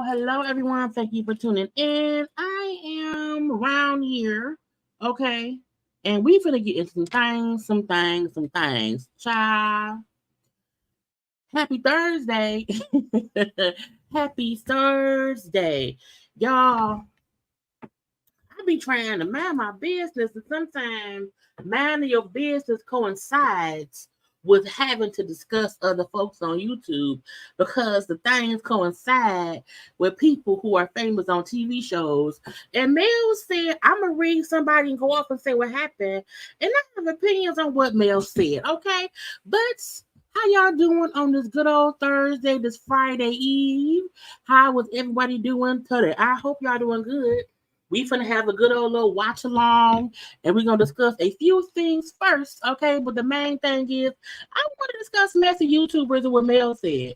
Hello, everyone. Thank you for tuning in. I am around here, okay? And we finna get into some things. Child, happy Thursday. Happy Thursday. Y'all, I be trying to mind my business, and sometimes minding your business coincides with having to discuss other folks on YouTube because the things coincide with people who are famous on TV shows. And Mel said, I'm going to read somebody and go off and say what happened. And I have opinions on what Mel said, okay? But how y'all doing on this good old Thursday, this Friday Eve? How was everybody doing today? I hope y'all doing good. We finna have a good old little watch along, and we're gonna discuss a few things first, okay? But the main thing is, I want to discuss messy YouTubers and what Mel said.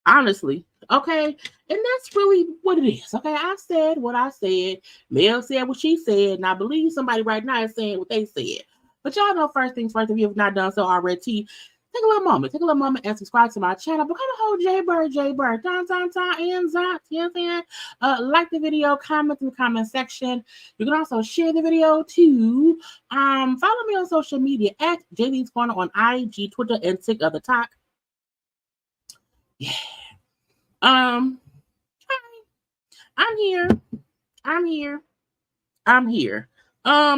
Honestly, okay? And that's really what it is, okay? I said what I said. Mel said what she said, and I believe somebody right now is saying what they said. But y'all know first things first, if you have not done so already, take a little moment and subscribe to my channel. Become a whole JayBird, and you know what I'm saying? Like the video, comment in the comment section. You can also share the video too. Follow me on social media at JayLeesCorner on IG, Twitter, and TikTok. Yeah. Hi. I'm here.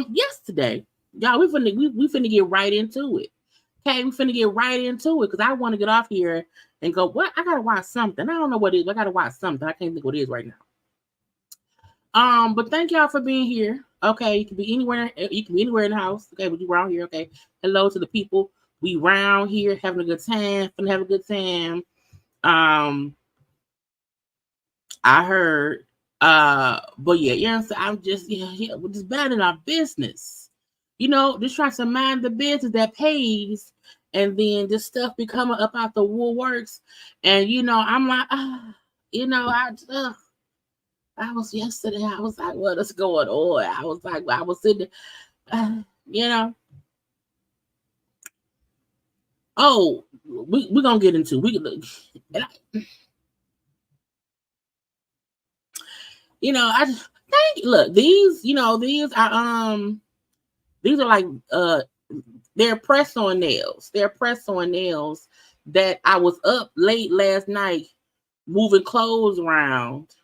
Yesterday, y'all, we finna get right into it. Okay, we finna get right into it because I want to get off here and go, what? I gotta watch something. I don't know what it is. I gotta watch something. I can't think what it is right now. But thank y'all for being here. Okay, you can be anywhere. You can be anywhere in the house. Okay, but you around here. Okay, hello to the people. We round here having a good time. Finna have a good time. I heard. But yeah, you know, so I'm just we're just bad in our business. You know, just trying to mind the business that pays, and then this stuff be coming up out the woodworks. And you know, I'm like, I was yesterday. I was like, what is going on? I was like, I was sitting there, you know. Oh, we're gonna get into I just look, these are like they're press-on nails. They're press-on nails that I was up late last night moving clothes around.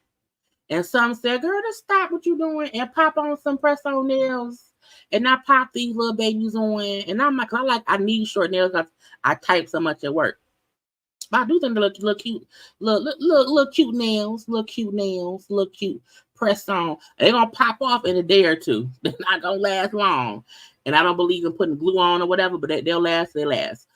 And some said, girl, just stop what you're doing and pop on some press-on nails And I pop these little babies on, and I'm like, I need short nails because I type so much at work. But I do think they look cute, little cute nails, little cute press on. They're gonna pop off in a day or two. They're not gonna last long. And I don't believe in putting glue on or whatever, but they'll last. They last.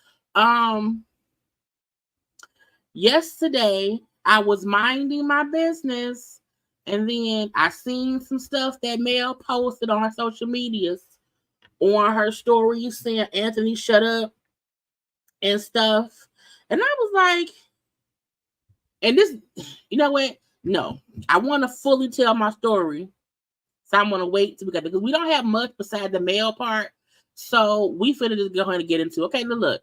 Yesterday I was minding my business, and then I seen some stuff that Mel posted on her social medias, on her stories saying Anthony shut up and stuff. And I was like, and this, you know what? No, I want to fully tell my story. So I'm going to wait till because we don't have much besides the male part. So we finna just go ahead and get into, okay, look,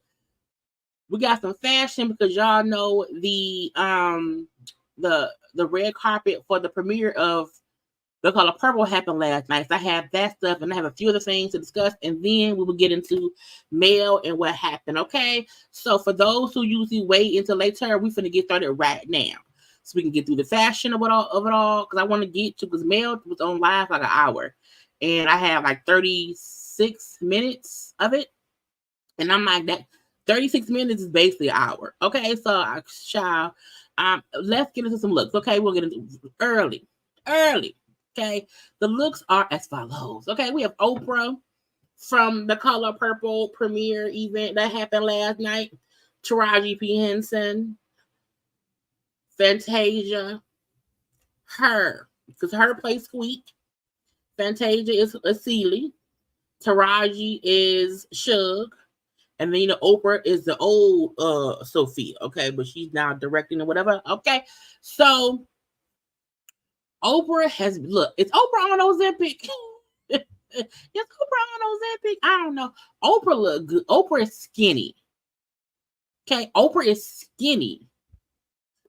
we got some fashion because y'all know the red carpet for the premiere of The Color Purple happened last night. So I have that stuff and I have a few other things to discuss, and then we will get into mail and what happened. Okay. So for those who usually wait until later, we finna get started right now. So we can get through the fashion of it all. Because I want to get to, because mail was on live like an hour. And I have like 36 minutes of it. And I'm like, that 36 minutes is basically an hour. Okay, so let's get into some looks. Okay, we'll get into early. Okay, the looks are as follows. Okay, we have Oprah from the Color Purple premiere event that happened last night. Taraji P. Henson, Fantasia, her, because her plays Squeak. Fantasia is Celie. Taraji is Suge. And then, Oprah is the old Sophia, okay? But she's now directing or whatever. Okay. So Oprah has, look, is Oprah on Ozempic? Is Oprah on Ozempic? I don't know. Oprah look good. Oprah is skinny. Okay. Oprah is skinny.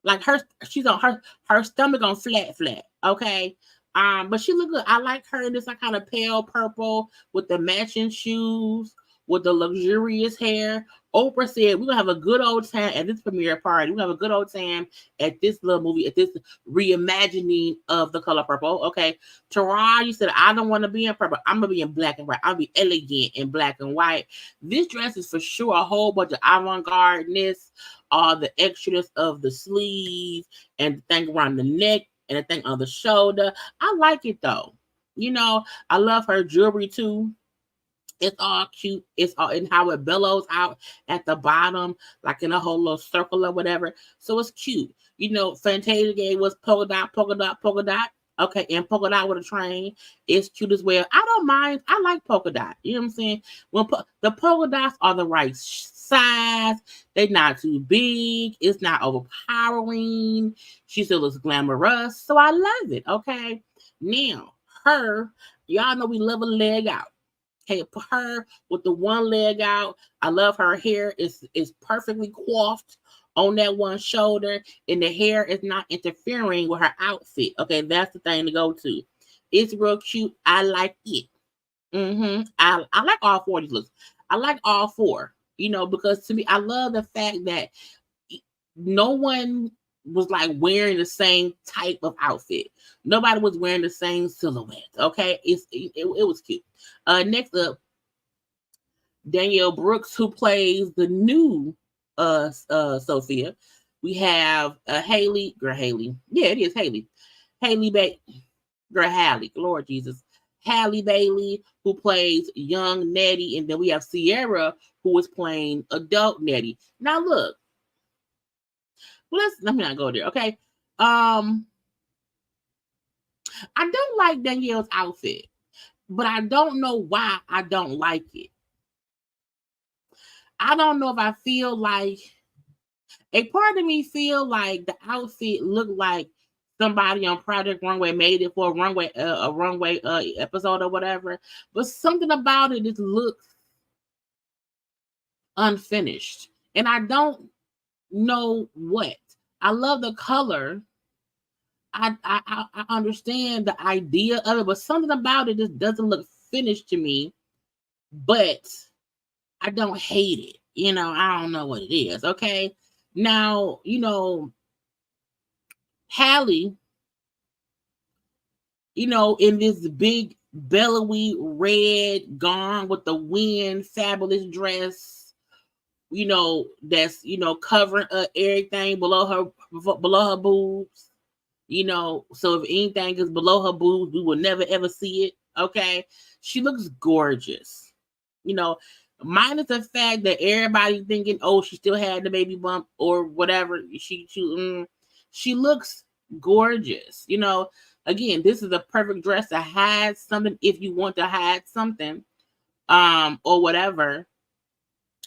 Like she's on her stomach on flat. Okay. But she look good. I like her in this like kind of pale purple with the matching shoes, with the luxurious hair. Oprah said, we're going to have a good old time at this premiere party. We're going to have a good old time at this little movie, at this reimagining of The Color Purple. Okay. Taraji said, I don't want to be in purple. I'm going to be in black and white. I'll be elegant in black and white. This dress is for sure a whole bunch of avant-garde-ness, all the extras of the sleeves and the thing around the neck and the thing on the shoulder. I like it though. I love her jewelry too. It's all cute. It's all in how it bellows out at the bottom, like in a whole little circle or whatever. So it's cute. Fantasia gave was polka dot. Okay, and polka dot with a train. It's cute as well. I don't mind. I like polka dot. You know what I'm saying? When the polka dots are the right size, they're not too big. It's not overpowering. She still looks glamorous. So I love it. Okay. Now, y'all know we love a leg out. Okay, her with the one leg out. I love her hair. It's perfectly coiffed on that one shoulder, and the hair is not interfering with her outfit. Okay, that's the thing to go to. It's real cute. I like it. I like all four of these looks. I like all four, because to me, I love the fact that no one was like wearing the same type of outfit. Nobody was wearing the same silhouette. Okay, it was cute. Next up, Danielle Brooks, who plays the new Sophia. We have Haley. Yeah, it is Haley. Haley, Lord Jesus. Halle Bailey, who plays young Nettie, and then we have Sierra, who is playing adult Nettie. Now look, let me not go there. Okay. I don't like Danielle's outfit, but I don't know why I don't like it. I don't know if I feel like a part of me feel like the outfit looked like somebody on Project Runway made it for a runway episode or whatever, but something about it just looks unfinished, and I don't know what. I love the color. I understand the idea of it, but something about it just doesn't look finished to me. But I don't hate it. I don't know what it is. Okay. Now, Halle, in this big bellowy red gown with the wind, fabulous dress, that's, covering up everything below her boobs. So if anything is below her boobs, we will never ever see it. Okay. She looks gorgeous. Minus the fact that everybody thinking, oh, she still had the baby bump or whatever. She looks gorgeous. Again, this is a perfect dress to hide something if you want to hide something, or whatever.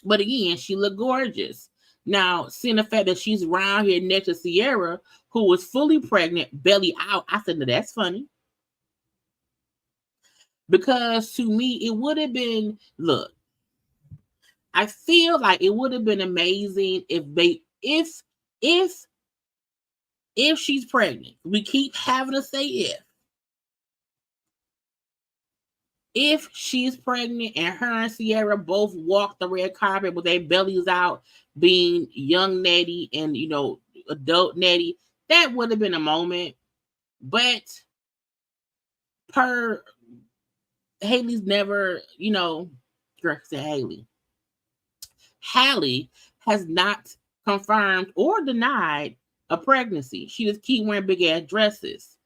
But again, she looked gorgeous. Now, seeing the fact that she's around here next to Sierra, who was fully pregnant, belly out, I said, no, that's funny. Because to me, it would have been, look, I feel like it would have been amazing if she's pregnant. We keep having to say if she's pregnant and her and Sierra both walk the red carpet with their bellies out, being young Nettie and adult Nettie, that would have been a moment. But per Haley's never, Hallie has not confirmed or denied a pregnancy. She just keep wearing big ass dresses.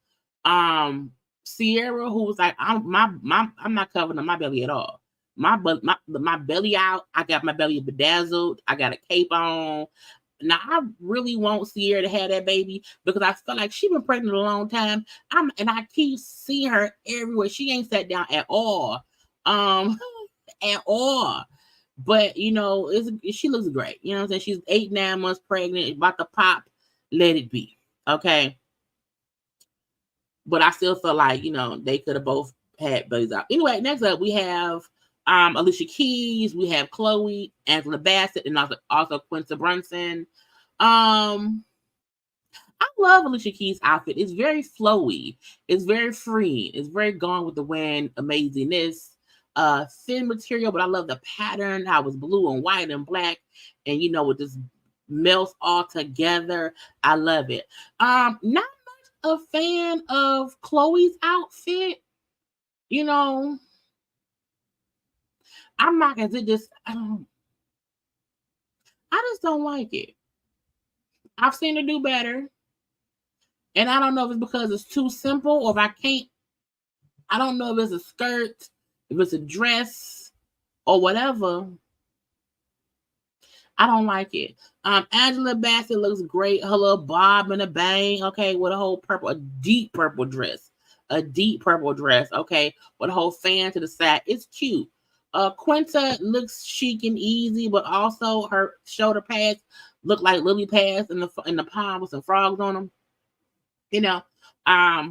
Sierra, who was like, I'm not covering up my belly at all. My belly out. I got my belly bedazzled. I got a cape on. Now I really want Sierra to have that baby because I feel like she's been pregnant a long time. And I keep seeing her everywhere. She ain't sat down at all. At all. But she looks great. You know what I'm saying? She's 8-9 months pregnant, about to pop. Let it be. Okay. But I still feel like, they could have both had babies out. Anyway, next up we have Alicia Keys, we have Chloe, Angela Bassett, and also Quinta Brunson. I love Alicia Keys' outfit. It's very flowy. It's very free. It's very gone with the wind amazingness. Thin material, but I love the pattern, how it's blue and white and black, and with this melts all together. I love it. Not much a fan of Chloe's outfit. I'm not gonna just I just don't like it. I've seen her do better. And I don't know if it's because it's too simple or if I don't know if it's a skirt, if it's a dress or whatever. I don't like it. Angela Bassett looks great. Her little bob and a bang, okay, with a deep purple dress. Okay, with a whole fan to the side. It's cute. Quinta looks chic and easy, but also her shoulder pads look like lily pads in the pond with some frogs on them.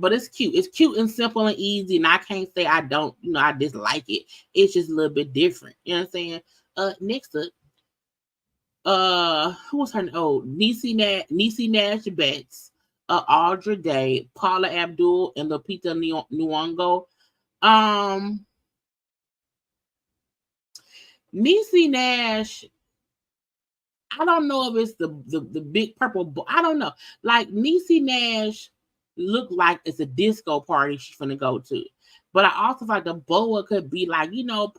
But it's cute. It's cute and simple and easy, and I can't say I don't, I dislike it. It's just a little bit different. You know what I'm saying? Next up, who was her name? Oh, Niecy Nash Betts, Audra Day, Paula Abdul, and Lupita Nyong'o. Niecy Nash, I don't know if it's the big purple. I don't know. Like Niecy Nash looked like it's a disco party she's gonna go to. But I also feel like the boa could be like,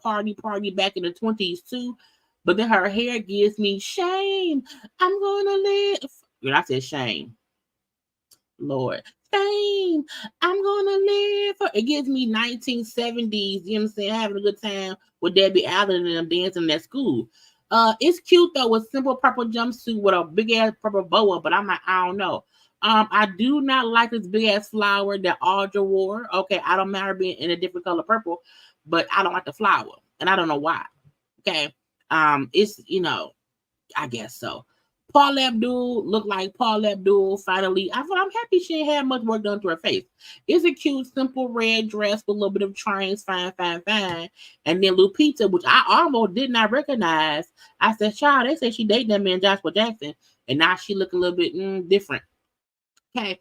party back in the 20s too. But then her hair gives me shame. I'm gonna live. I said shame. Lord. Shame. I'm gonna live. It gives me 1970s, you know what I'm saying, having a good time with Debbie Allen and them dancing at school. It's cute though with simple purple jumpsuit with a big ass purple boa, but I'm like, I don't know. I do not like this big ass flower that Audra wore. Okay, I don't mind her being in a different color purple, but I don't like the flower, and I don't know why. Okay, it's I guess so. Paul Abdul looked like Paul Abdul finally. I'm happy she ain't had much work done to her face. It's a cute, simple red dress with a little bit of trains, fine. And then Lupita, which I almost did not recognize. I said, child, they say she dated that man Joshua Jackson, and now she look a little bit different. Okay,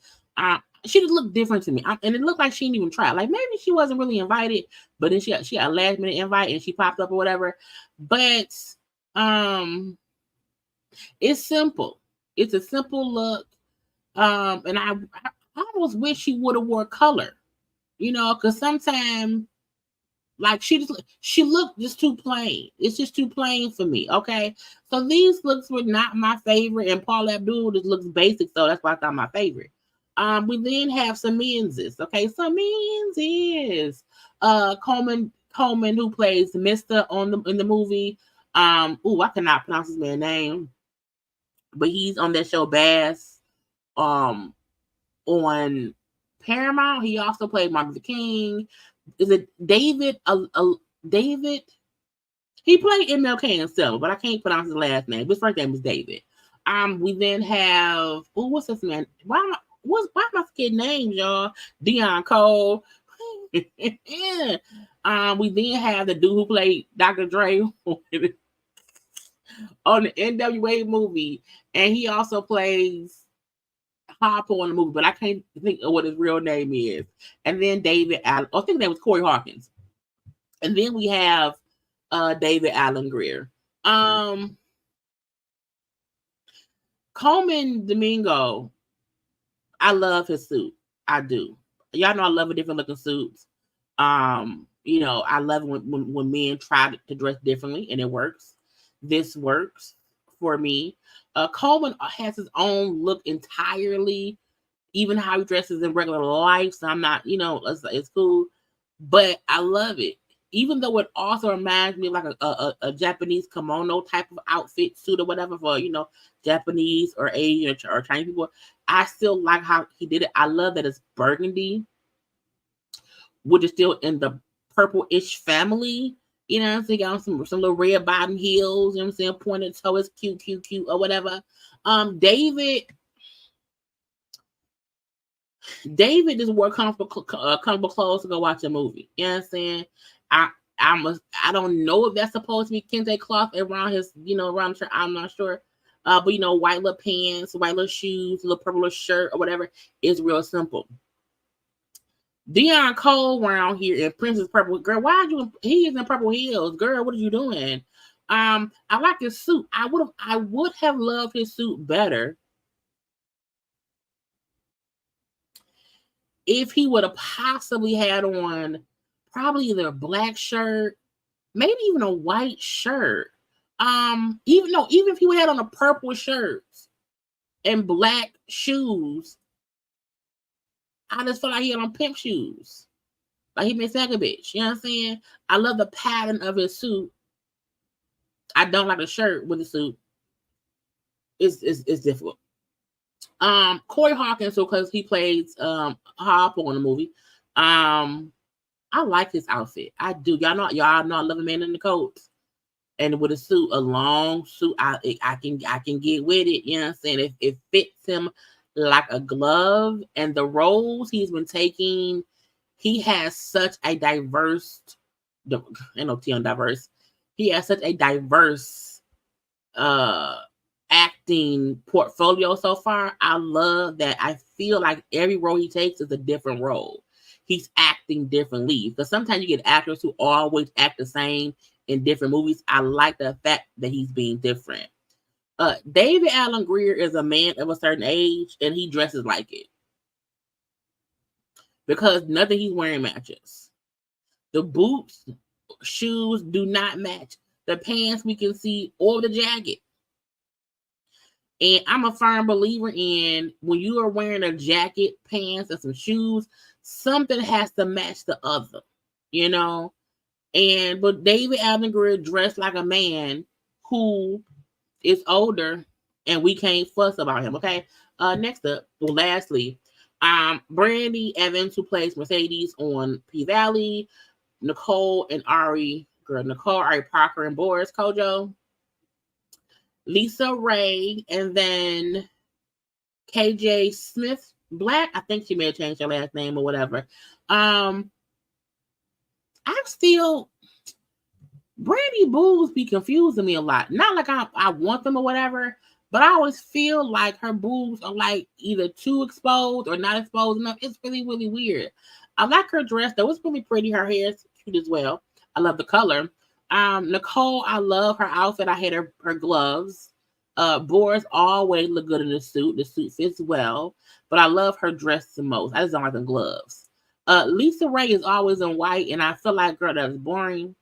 she just looked different to me, and it looked like she didn't even try. Like maybe she wasn't really invited, but then she had a last minute invite and she popped up or whatever. But it's simple. It's a simple look. And I almost wish she would have wore color, because sometimes Like she looked just too plain. It's just too plain for me. Okay, so these looks were not my favorite, and Paula Abdul just looks basic, so that's why I thought my favorite. We then have some Menzies. Okay, some Menzies. Coleman, who plays Mister in the movie. I cannot pronounce his man's name, but he's on that show Bass. On Paramount, he also played Martin Luther King. Is it David? David? He played MLK himself, but I can't pronounce his last name. His first name is David. We then have what's this man? Why am I forgetting names, y'all? Dion Cole. Yeah. We then have the dude who played Dr. Dre on the NWA movie, and he also plays Hopper on the movie, but I can't think of what his real name is. And then David Allen, I think his name was Corey Hawkins. And then we have David Allen Greer. Coleman Domingo, I love his suit. I do. Y'all know I love a different looking suits. I love when men try to dress differently and it works. This works for me. Coleman has his own look entirely, even how he dresses in regular life. So I'm not, it's cool, but I love it. Even though it also reminds me of like a Japanese kimono type of outfit, suit or whatever for, Japanese or Asian or Chinese people. I still like how he did it. I love that it's burgundy, which is still in the purple-ish family. You know what I'm saying? Got some little red bottom heels, you know what I'm saying? Pointed toe is cute, or whatever. David just wore comfortable clothes to go watch a movie. You know what I'm saying? I don't know if that's supposed to be kente cloth around his, around the shirt. I'm not sure. But white little pants, white little shoes, little purple shirt or whatever is real simple. Dion Cole around here in Princess Purple. Girl, he is in purple heels. Girl, what are you doing? I like his suit. I would have loved his suit better if he would have possibly had on probably either a black shirt, maybe even a white shirt. Even if he had on a purple shirt and black shoes, I just felt like he had on pimp shoes. Like he made second bitch. You know what I'm saying? I love the pattern of his suit. I don't like the shirt with the suit. It's difficult. Corey Hawkins, because he plays Hopper on the movie. I like his outfit. I do. Y'all know I love a man in the coats. And with a suit, a long suit, I can get with it. You know what I'm saying? It fits him like a glove. And the roles he's been taking, he has such a diverse, diverse. He has such a diverse acting portfolio so far. I love that. I feel like every role he takes is a different role. He's acting differently. Because sometimes you get actors who always act the same in different movies. I like the fact that he's being different. David Allen Greer is a man of a certain age, and he dresses like it. Because nothing he's wearing matches. The boots, shoes do not match the pants we can see or the jacket. And I'm a firm believer in when you are wearing a jacket, pants, and some shoes, something has to match the other, But David Allen Greer dressed like a man who is older, and we can't fuss about him. Okay. Next up, lastly, Brandy Evans, who plays Mercedes on P-Valley, Nicole, Ari Parker, and Boris Kojo, Lisa Ray, and then KJ Smith Black. I think she may have changed her last name or whatever. I'm still, Brandy boobs be confusing me a lot. Not like I want them or whatever, but I always feel like her boobs are like either too exposed or not exposed enough. It's really, really weird. I like her dress though. It's really pretty. Her hair is cute as well. I love the color. Nicole, I love her outfit. I hate her gloves. Boris always look good in the suit. The suit fits well, but I love her dress the most. I just don't like the gloves. Lisa Ray is always in white, and I feel like, girl, that's boring.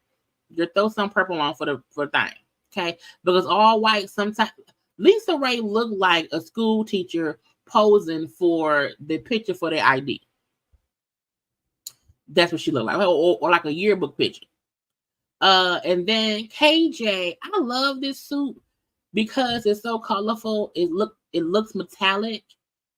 Just throw some purple on for the thing, okay? Because all white sometimes. Lisa Ray looked like a school teacher posing for the picture for their ID. That's what she looked like, or like a yearbook picture. And then KJ, I love this suit because it's so colorful. It looks metallic.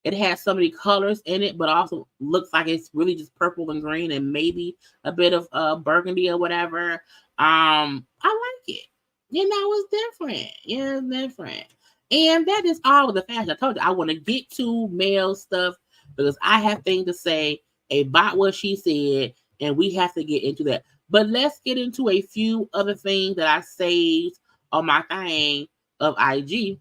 It has so many colors in it, but also looks like it's really just purple and green and maybe a bit of burgundy or whatever. I like it. It's different. Yeah, it's different. And that is all the fashion. I told you I want to get to male stuff because I have things to say about what she said, and we have to get into that. But let's get into a few other things that I saved on my thing of IG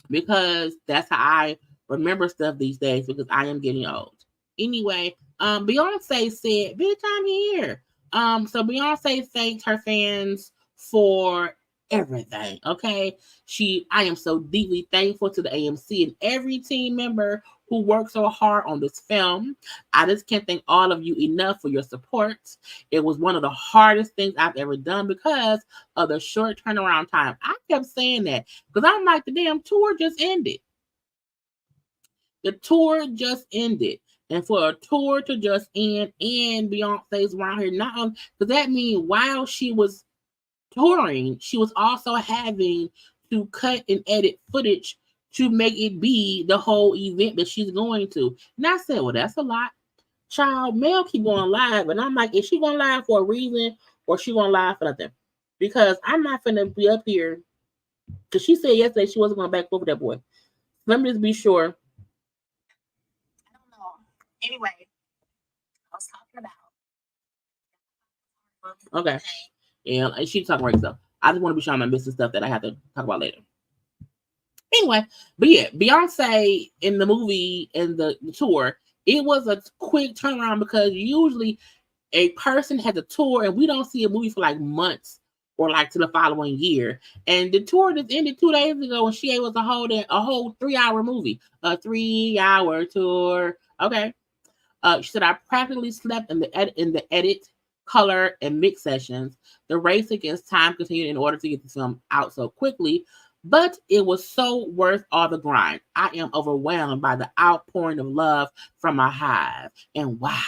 because that's how I remember stuff these days because I am getting old. Anyway, Beyonce said, "Bitch, I'm here." So Beyonce thanked her fans for everything. Okay, I am so deeply thankful to the AMC and every team member who worked so hard on this film. I just can't thank all of you enough for your support. It was one of the hardest things I've ever done because of the short turnaround time. I kept saying that because I'm like, the damn tour just ended. The tour just ended. And for a tour to just end and Beyonce's around here, not on, because that means while she was touring, she was also having to cut and edit footage to make it be the whole event that she's going to. And I said, well, that's a lot. Child, Mel keep going live. And I'm like, is she going live for a reason or she going live for nothing? Because I'm not going to be up here. Because she said yesterday she wasn't going back over that boy. Let me just be sure. I don't know. Anyway, I was talking about. Okay. And she's talking right stuff. I just want to be sure I'm not missing stuff that I have to talk about later. Anyway, but yeah, Beyonce in the movie and the tour, it was a quick turnaround because usually a person has a tour and we don't see a movie for like months or like to the following year. And the tour just ended 2 days ago and she was a whole 3-hour movie, a 3-hour tour. Okay. She said, I practically slept in the edit, color, and mix sessions. The race against time continued in order to get the film out so quickly, but it was so worth all the grind. I am overwhelmed by the outpouring of love from my hive. And wow,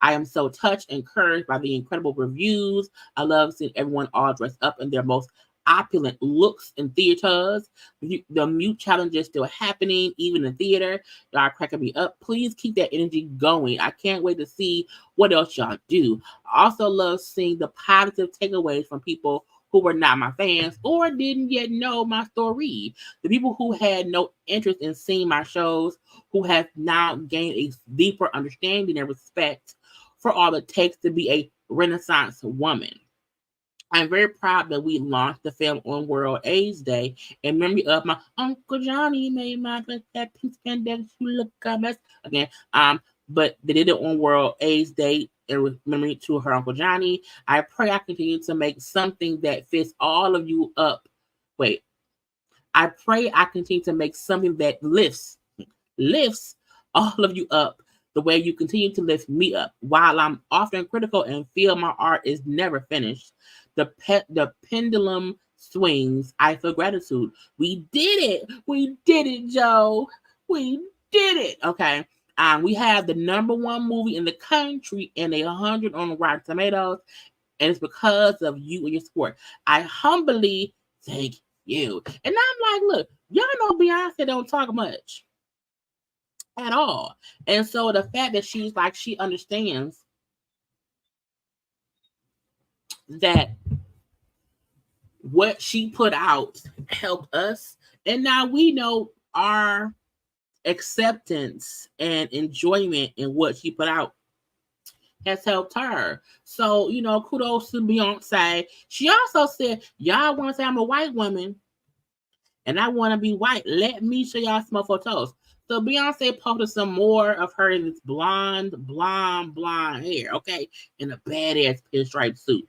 I am so touched and encouraged by the incredible reviews. I love seeing everyone all dressed up in their most opulent looks in theaters. The mute challenge is still happening, even in theater. Y'all are cracking me up. Please keep that energy going. I can't wait to see what else y'all do. I also love seeing the positive takeaways from people who were not my fans or didn't yet know my story. The people who had no interest in seeing my shows, who have now gained a deeper understanding and respect for all it takes to be a Renaissance woman. I'm very proud that we launched the film on World AIDS Day in memory of my Uncle Johnny made my that pink spandex you look a mess again. But they did it on World AIDS Day in memory to her Uncle Johnny. I pray I continue to make something that fits all of you up. I pray I continue to make something that lifts all of you up the way you continue to lift me up. While I'm often critical and feel my art is never finished, the pendulum swings. I feel gratitude. We did it. We did it, Joe. We did it. Okay. We have the #1 movie in the country and 100 on Rotten Tomatoes, and it's because of you and your support. I humbly thank you. And I'm like, look, y'all know Beyonce don't talk much at all. And so the fact that she's like, she understands that what she put out helped us. And now we know our acceptance and enjoyment in what she put out has helped her. So, kudos to Beyonce. She also said, y'all want to say I'm a white woman and I want to be white. Let me show y'all some photos. So Beyonce posted some more of her in this blonde hair, okay, in a badass pinstripe suit.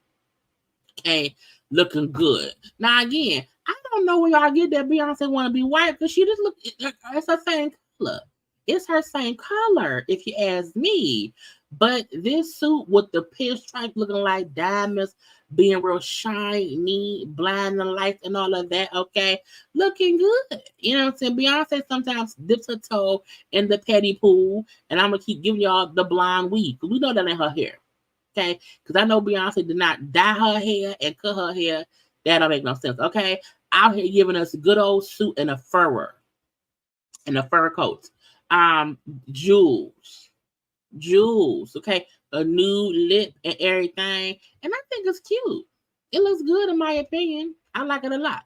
Okay, looking good. Now again, I don't know where y'all get that Beyonce want to be white because she just look. It's the same color. It's her same color, if you ask me. But this suit with the pinstripe looking like diamonds, being real shiny, blinding lights and all of that, okay? Looking good. You know what I'm saying? Beyonce sometimes dips her toe in the petty pool, and I'm going to keep giving y'all the blonde weave. We know that ain't her hair, okay? Because I know Beyonce did not dye her hair and cut her hair. That don't make no sense, okay? Out here giving us a good old suit and a fur coat. Jewels, okay, a new lip and everything, and I think it's cute. It looks good in my opinion. I like it a lot.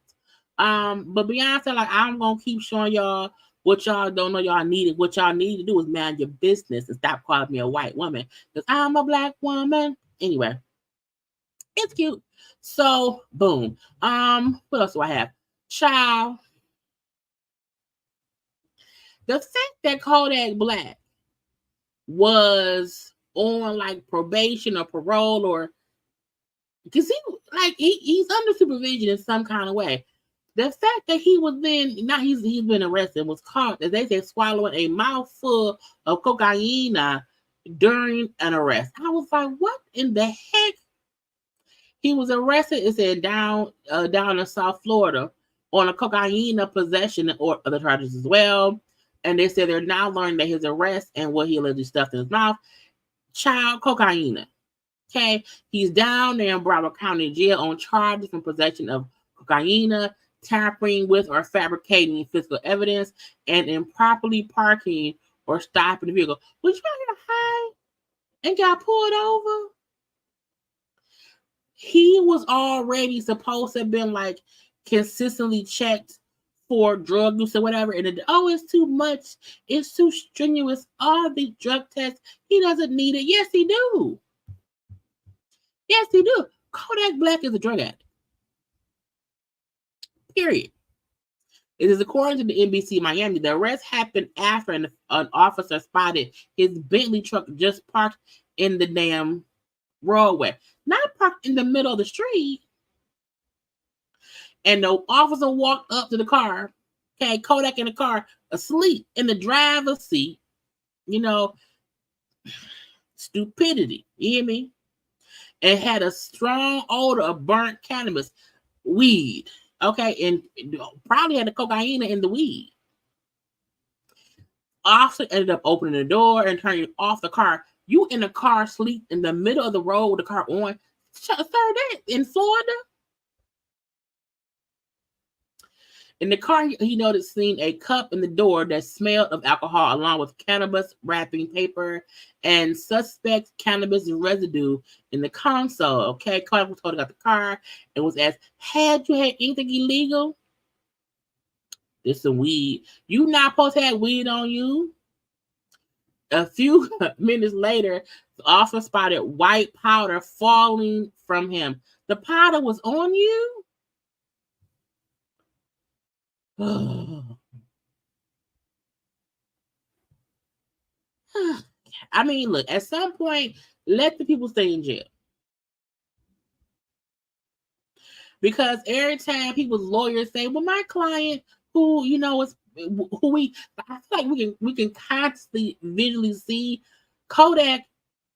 But Beyonce, like, I'm gonna keep showing y'all what y'all don't know y'all needed. What y'all need to do is mind your business and stop calling me a white woman, because I'm a black woman. Anyway, it's cute. So boom. What else do I have? Child. The fact that Kodak Black was on like probation or parole, or because he's under supervision in some kind of way. The fact that he was then not he's been arrested, was caught, as they say, swallowing a mouthful of cocaine during an arrest. I was like, what in the heck? He was arrested, it said, down in South Florida on a cocaine possession or other charges as well. And they said they're now learning that his arrest and what he allegedly stuffed in his mouth, child cocaine. Okay, he's down there in Broward County Jail on charges from possession of cocaine, tampering with or fabricating physical evidence, and improperly parking or stopping the vehicle. Was you out here high and got pulled over? He was already supposed to have been like consistently checked for drug use or whatever, and it's too much, it's too strenuous, all these drug tests, he doesn't need it. Yes, he do. Yes, he do. Kodak Black is a drug addict. Period. It is according to the NBC Miami. The arrest happened after an officer spotted his Bentley truck just parked in the damn roadway. Not parked in the middle of the street. And the officer walked up to the car. Okay, Kodak in the car, asleep in the driver's seat. You know, stupidity. You hear me? And had a strong odor of burnt cannabis, weed. Okay, and probably had the cocaine in the weed. Officer ended up opening the door and turning off the car. You in the car, sleep in the middle of the road with the car on. Sir, that in Florida? In the car, he noticed seeing a cup in the door that smelled of alcohol, along with cannabis wrapping paper and suspect cannabis residue in the console. Okay, Carter was told about the car and was asked, "Had you had anything illegal?" This some weed. You not supposed to have weed on you. A few minutes later, the officer spotted white powder falling from him. The powder was on you? I mean, look, at some point, let the people stay in jail. Because every time people's lawyers say, well, my client who, you know, is who I feel like we can constantly visually see Kodak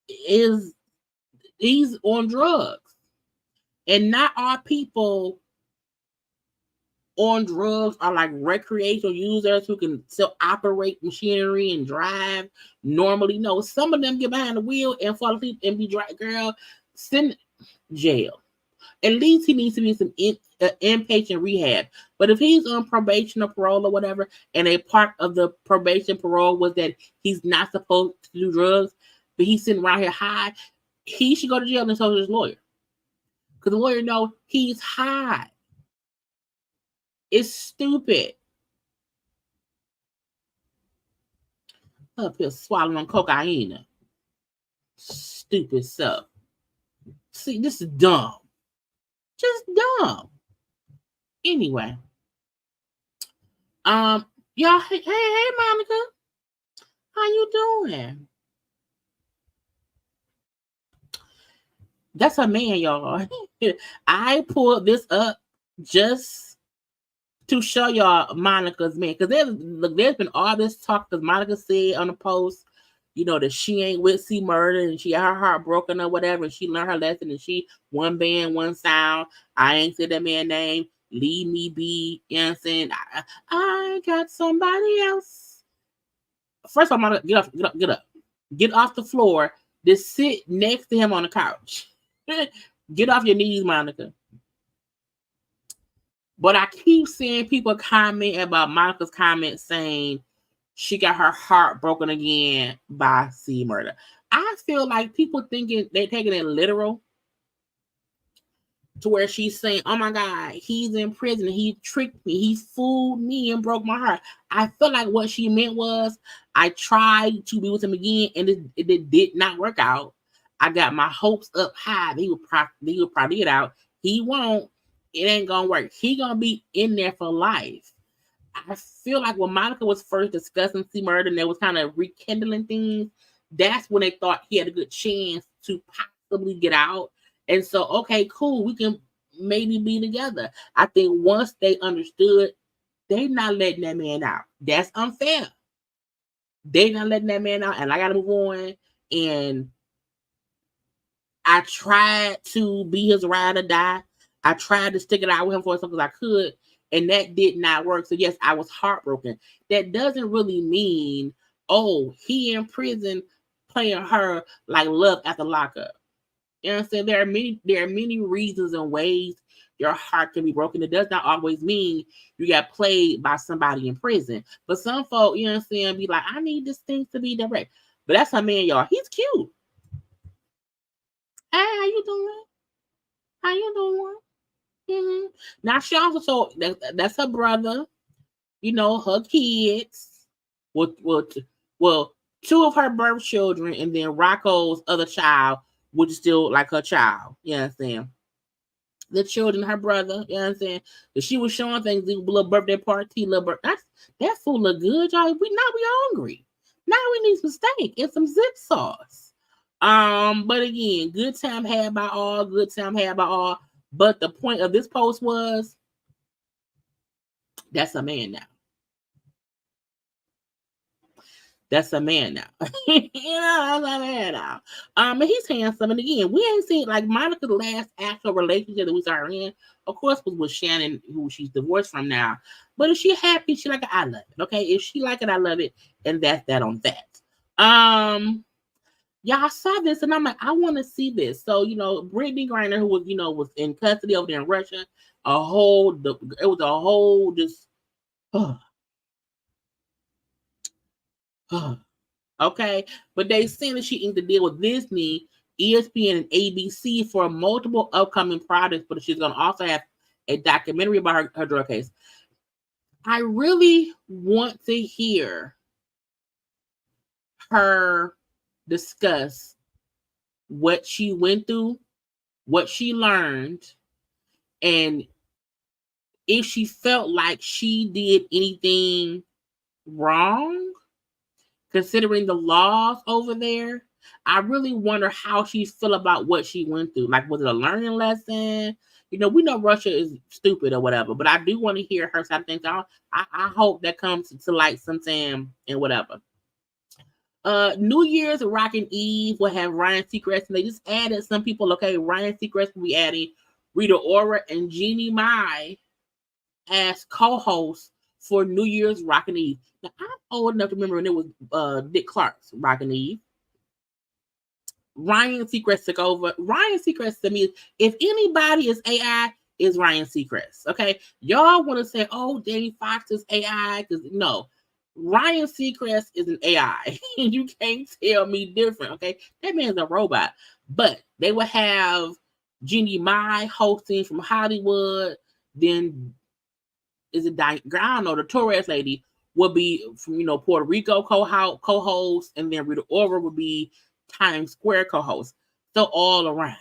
he's on drugs. And not all people on drugs are like recreational users who can still operate machinery and drive normally. No, some of them get behind the wheel and fall asleep and be dry. Girl, send jail. At least he needs to be some inpatient rehab. But if he's on probation or parole or whatever, and a part of the probation parole was that he's not supposed to do drugs, but he's sitting around here high, he should go to jail and so does his lawyer. Because the lawyer knows he's high. It's stupid. Up here swallowing cocaine. Stupid stuff. See, this is dumb. Just dumb. Anyway. Y'all, hey, Monica. How you doing? That's her man, y'all. I pulled this up just to show y'all Monica's man. Because there's been all this talk, because Monica said on the post, that she ain't with C Murder and she had her heart broken or whatever, and she learned her lesson, and she one band, one sound. I ain't said that man's name. Leave me be. You know what I'm saying? I got somebody else. First of all, Monica, get up. Get off the floor. Just sit next to him on the couch. Get off your knees, Monica. But I keep seeing people comment about Monica's comment saying she got her heart broken again by C Murder. I feel like people thinking they're taking it literal, to where she's saying, oh my God, he's in prison. He tricked me. He fooled me and broke my heart. I feel like what she meant was, I tried to be with him again and it did not work out. I got my hopes up high. He would probably get out. He won't. It ain't going to work. He going to be in there for life. I feel like when Monica was first discussing C Murder and they was kind of rekindling things, that's when they thought he had a good chance to possibly get out. And so, okay, cool, we can maybe be together. I think once they understood, they not letting that man out. That's unfair. They not letting that man out, and I got to move on. And I tried to be his ride or die. I tried to stick it out with him for as long as I could, and that did not work. So yes, I was heartbroken. That doesn't really mean, oh, he in prison playing her like love after lockup. You know what I'm saying? There are many reasons and ways your heart can be broken. It does not always mean you got played by somebody in prison. But some folk, you know what I'm saying, be like, I need this thing to be direct. But that's her man, y'all. He's cute. Hey, how you doing? How you doing? Mm-hmm. Now she also told that's her brother. Her kids. Well, two of her birth children, and then Rocco's other child, which is still like her child. You know what I'm saying? The children, her brother, you know what I'm saying? But she was showing things, the little birthday party, that food look good, y'all. We hungry. Now we need some steak and some zip sauce. But again, good time had by all, But the point of this post was, that's a man now. That's a man now. That's a man now. And he's handsome. And again, we ain't seen, like, Monica's last actual relationship that we saw her in, of course, was with Shannon, who she's divorced from now. But if she happy, she like it, I love it. Okay, if she like it, I love it, and that's that on that. Y'all saw this, and I'm like, I want to see this. So Brittany Griner, who was in custody over there in Russia, it was a whole just. Okay, but they saying that she inked a deal with Disney, ESPN, and ABC for multiple upcoming projects, but she's going to also have a documentary about her drug case. I really want to hear her discuss what she went through, what she learned, and if she felt like she did anything wrong, considering the laws over there. I really wonder how she feel about what she went through. Like, was it a learning lesson? We know Russia is stupid or whatever, but I do want to hear her side of things. I hope that comes to light sometime and whatever. New Year's Rockin' Eve will have Ryan Seacrest, and they just added some people. Okay, Ryan Seacrest will be adding Rita Ora and Jeannie Mai as co-hosts for New Year's Rockin' Eve. Now, I'm old enough to remember when it was Dick Clark's Rockin' Eve. Ryan Seacrest took over. Ryan Seacrest, to me, if anybody is AI, is Ryan Seacrest. Okay, y'all want to say, oh, Danny Fox is AI? Because no, Ryan Seacrest is an AI. You can't tell me different. Okay, that man's a robot. But they will have Jeannie Mai hosting from Hollywood. Then is it Diana, the Torres lady, will be from Puerto Rico co-host, and then Rita Ora will be Times Square co-host. So all around.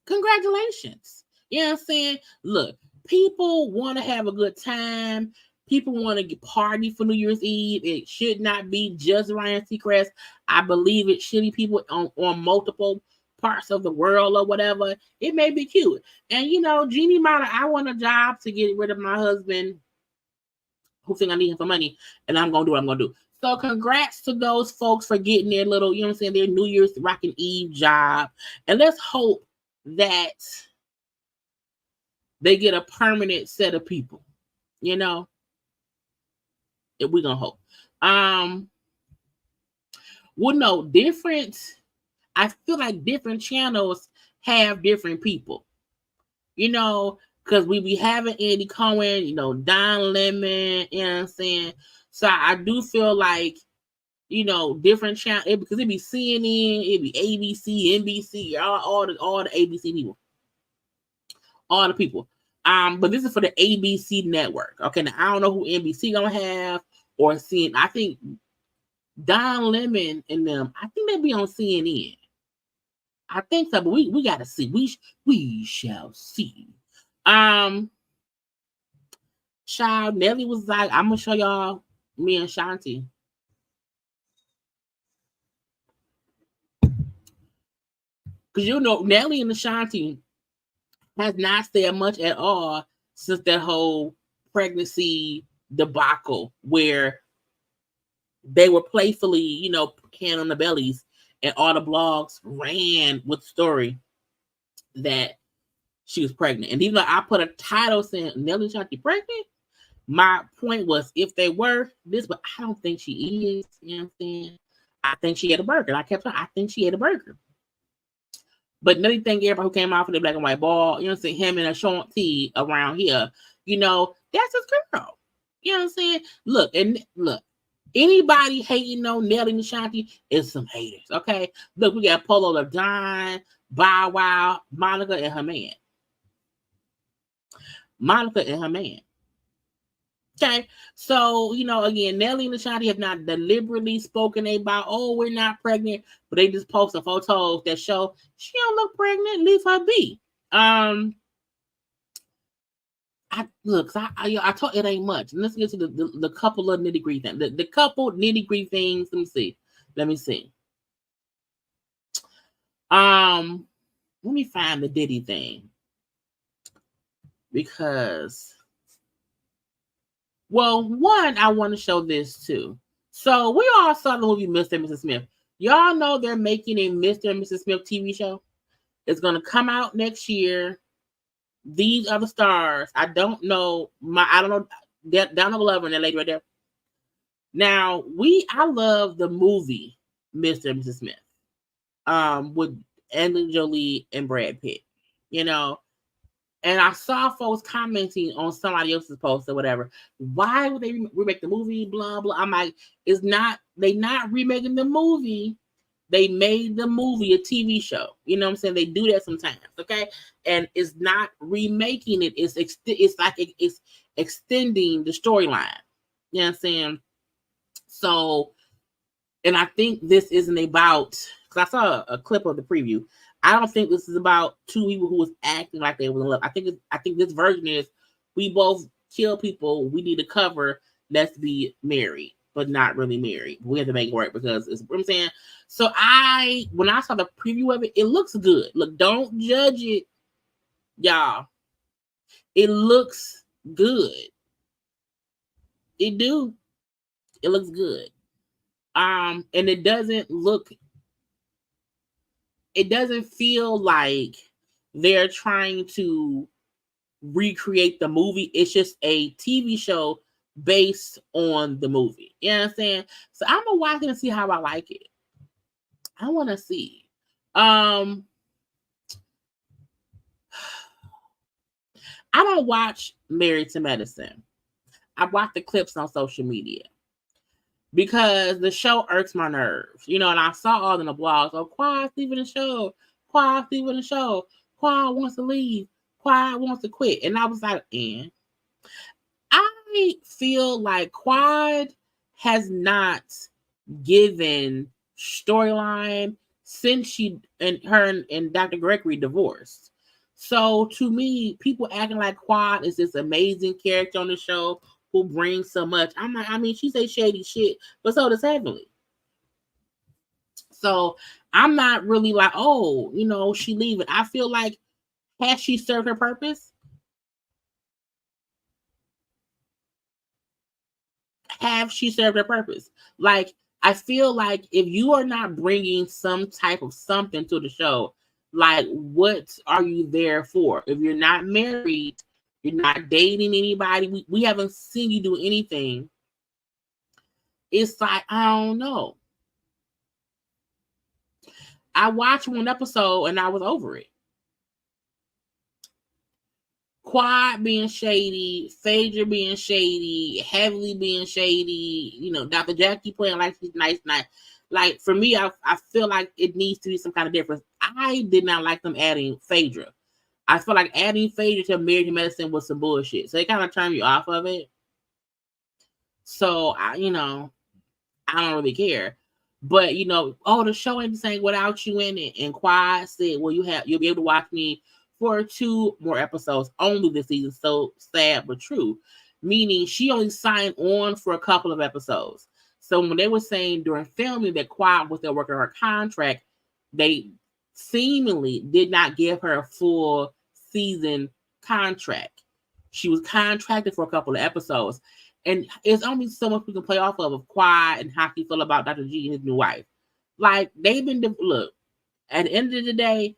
Congratulations. You know what I'm saying? Look, people want to have a good time. People want to get party for New Year's Eve. It should not be just Ryan Seacrest. I believe it should be people on multiple parts of the world or whatever, it may be cute. And Jeannie Mata, I want a job to get rid of my husband who think I need him for money, and I'm gonna do what I'm gonna do. So congrats to those folks for getting their little, their New Year's rockin' Eve job. And let's hope that they get a permanent set of people. We're gonna hope. Well, no, I feel like different channels have different people. Because we be having Andy Cohen, Don Lemon, you know what I'm saying? So I do feel like, different channels, because it be CNN, it be ABC, NBC, all the ABC people. All the people. But this is for the ABC network. Okay, now I don't know who NBC gonna have or CNN. I think Don Lemon and them, I think they be on CNN. I think so, but we gotta see. We shall see. Child, Nelly was like, I'm gonna show y'all me and Shanti. Because Nelly and Ashanti has not said much at all since that whole pregnancy debacle where they were playfully, hand on the bellies, and all the blogs ran with the story that she was pregnant. And even though I put a title saying Nelly and Ashanti pregnant, my point was if they were this, but I don't think she is. You know what I'm saying? I think she had a burger. I kept saying, I think she had a burger. But another thing, everybody who came out for the black and white ball, him and Ashanti around here, that's his girl. You know what I'm saying? Look, anybody hating on Nelly and Ashanti is some haters, okay? Look, we got Polo LaDon, Bow Wow, Monica and her man. Okay, so, again, Nelly and Ashanti have not deliberately spoken about, we're not pregnant, but they just post some photos that show she don't look pregnant, leave her be. I told it ain't much. Let's get to the couple of nitty-gritty things. The couple nitty-gritty things, let me see. Let me find the Diddy thing. Because... well, one, I want to show this too. So we all saw the movie Mr. and Mrs. Smith. Y'all know they're making a Mr. and Mrs. Smith TV show. It's going to come out next year. These are the stars. I don't know. Down the Glover and that lady right there. Now, I love the movie Mr. and Mrs. Smith. With Angelina Jolie and Brad Pitt. And I saw folks commenting on somebody else's post or whatever. Why would they remake the movie? Blah, blah. I'm like, they not remaking the movie. They made the movie a TV show. You know what I'm saying? They do that sometimes, okay? And it's not remaking it. It's extending the storyline. You know what I'm saying? So, and I think this isn't about, because I saw a clip of the preview. I don't think this is about two people who was acting like they were in love. I think this version is we both kill people. We need to cover. Let's be married, but not really married. We have to make it work because it's what I'm saying. So when I saw the preview of it, it looks good. Look, don't judge it, y'all. It looks good. It looks good. And it doesn't feel like they're trying to recreate the movie. It's just a TV show based on the movie. You know what I'm saying? So I'm gonna watch it and see how I like it. I want to see. I don't watch Married to Medicine. I watch the clips on social media because the show irks my nerves, and I saw all in the blogs, Quad's leaving the show, Quad wants to leave, Quad wants to quit. And I was like, I feel like Quad has not given storyline since she and her and Dr. Gregory divorced. So to me, people acting like Quad is this amazing character on the show who brings so much. I'm like, she say shady shit, but so does Heavenly. So I'm not really like, oh, she leaving. I feel like, has she served her purpose? Have she served her purpose? Like, I feel like if you are not bringing some type of something to the show, like, what are you there for? If you're not married, you're not dating anybody, we haven't seen you do anything. It's like, I don't know. I watched one episode and I was over it. Quad being shady, Phaedra being shady, Heavily being shady, Dr. Jackie playing like she's nice. Like, for me, I feel like it needs to be some kind of difference. I did not like them adding Phaedra. I feel like adding Phaedra to Married to Medicine was some bullshit. So they kind of turned me off of it. So, I don't really care. But, the show ain't the same without you in it. And Quad said, well, you'll be able to watch me for 2 more episodes only this season. So sad but true. Meaning she only signed on for a couple of episodes. So when they were saying during filming that Quad was still working on her contract, they seemingly did not give her a full season contract. She was contracted for a couple of episodes. And it's only so much we can play off of Quad and how he feel about Dr. G and his new wife. Like, they've been, look, at the end of the day,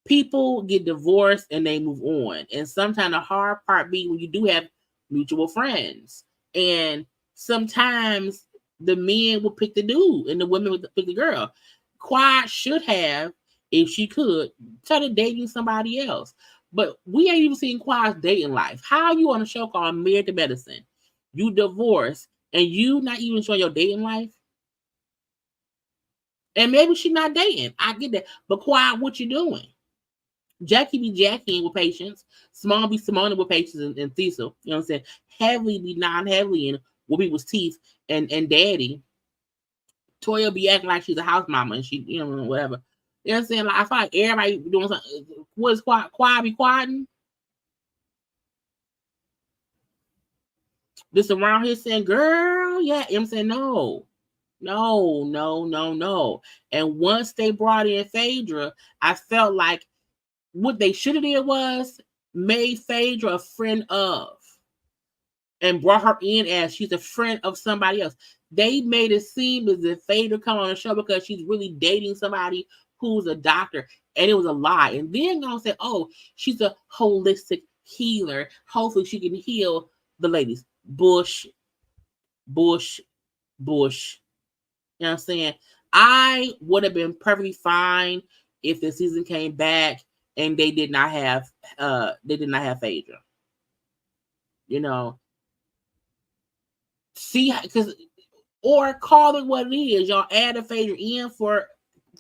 people get divorced and they move on. And sometimes the hard part be when you do have mutual friends. And sometimes the men will pick the dude and the women will pick the girl. Quad should have, if she could, started dating somebody else. But we ain't even seen Quad's dating life. How are you on a show called Married to Medicine? You divorced and you not even showing your dating life? And maybe she's not dating. I get that. But Quad, what you doing? Jackie be Jackie with Patience. Simone be Simone with Patience and Cecil. You know what I'm saying? Heavily be non-heavily in with people's teeth and Daddy. Toya be acting like she's a house mama and she, whatever. You know what I'm saying? Like, I feel like everybody doing something. What is Quad be quadding? This around here saying, girl, yeah. You know what I'm saying? No. And once they brought in Phaedra, I felt like what they should have did was made Phaedra a friend of and brought her in as she's a friend of somebody else. They made it seem as if Phaedra come on the show because she's really dating somebody who's a doctor, and it was a lie. And then gonna say, oh, she's a holistic healer. Hopefully she can heal the ladies. Bush. You know what I'm saying? I would have been perfectly fine if the season came back and they did not have Phaedra. See, because or call it what it is. Y'all add a Phaedra in for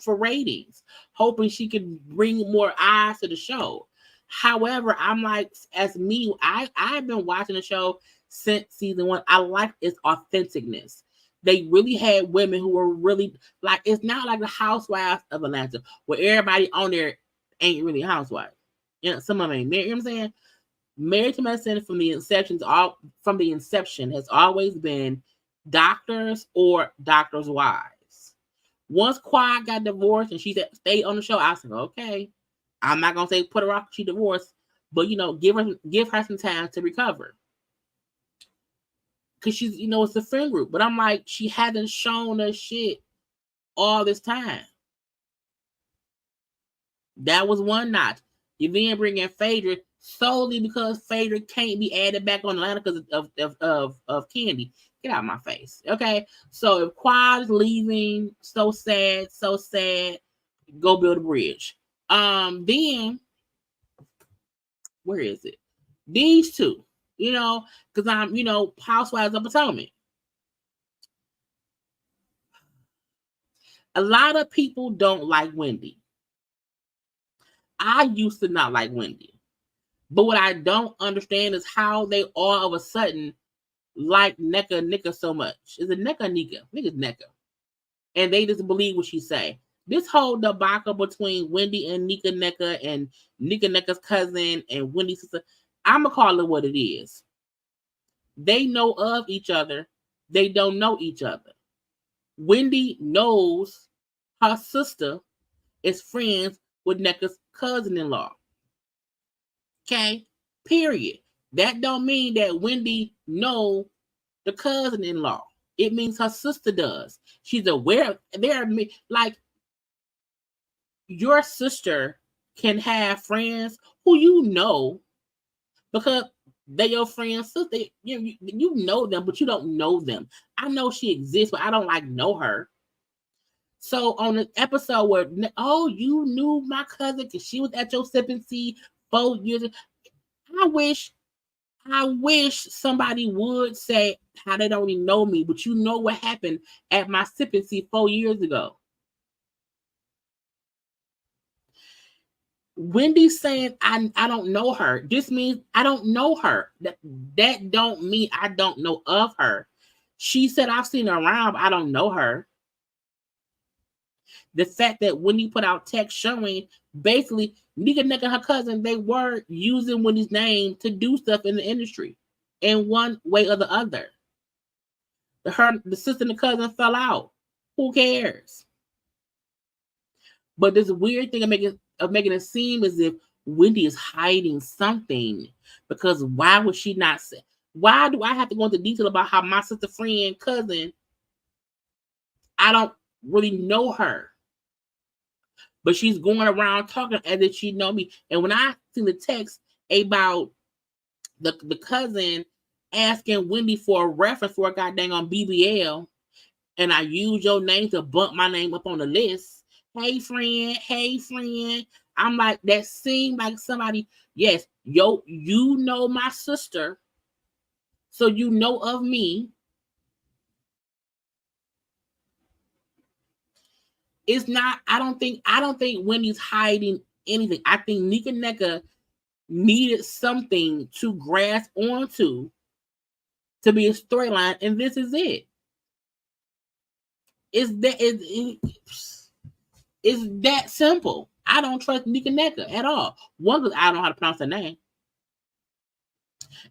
ratings, hoping she could bring more eyes to the show. However, I'm like, as me, I've been watching the show since season 1. I like its authenticness. They really had women who were really like, it's not like the Housewives of Atlanta where everybody on there ain't really a housewife. Some of them ain't married. You know what I'm saying? Married to Medicine from the inception has always been doctors or doctors' wives. Once Quad got divorced and she stayed on the show, I said, okay, I'm not gonna say put her off, she divorced, but give her some time to recover. Because she's, it's a friend group. But I'm like, she hasn't shown us shit all this time. That was one notch. You then bring in Phaedra solely because Phaedra can't be added back on Atlanta because of Candy. Get out of my face. Okay? So if Quad is leaving, so sad, go build a bridge. Then, where is it? These two. Because I'm, Housewives of Potomac. A lot of people don't like Wendy. I used to not like Wendy. But what I don't understand is how they all of a sudden like Nika so much. Is it Nika? I think it's Nika. And they just believe what she say. This whole debacle between Wendy and Nika and Nika's cousin and Wendy's sister, I'm going to call it what it is. They know of each other. They don't know each other. Wendy knows her sister is friends with Nneka's cousin-in-law. Okay? Period. That don't mean that Wendy know the cousin-in-law. It means her sister does. She's aware. Like, your sister can have friends who you know because they're your friend's sister. You know them, but you don't know them. I know she exists, but I don't know her. So on the episode where, oh, you knew my cousin because she was at your sipping seed 4 years ago. I wish somebody would say how they don't even know me, but you know what happened at my sipping seed 4 years ago. Wendy saying I don't know her. This means I don't know her. That don't mean I don't know of her. She said I've seen her around, but I don't know her. The fact that Wendy put out text showing basically Nneka and her cousin, they were using Wendy's name to do stuff in the industry in one way or the other. The sister and the cousin fell out. Who cares? But this weird thing of making it seem as if Wendy is hiding something, because why would she not say? Why do I have to go into detail about how my sister, friend, cousin, I don't really know her, but she's going around talking as if she know me? And when I see the text about the cousin asking Wendy for a reference for a goddamn on BBL, and I use your name to bump my name up on the list. Hey friend. I'm like, that seemed like somebody, yes, you know my sister, so you know of me. It's not, I don't think Wendy's hiding anything. I think Nneka needed something to grasp onto to be a storyline, and this is it. It's that simple. I don't trust Nneka at all. One, because I don't know how to pronounce her name.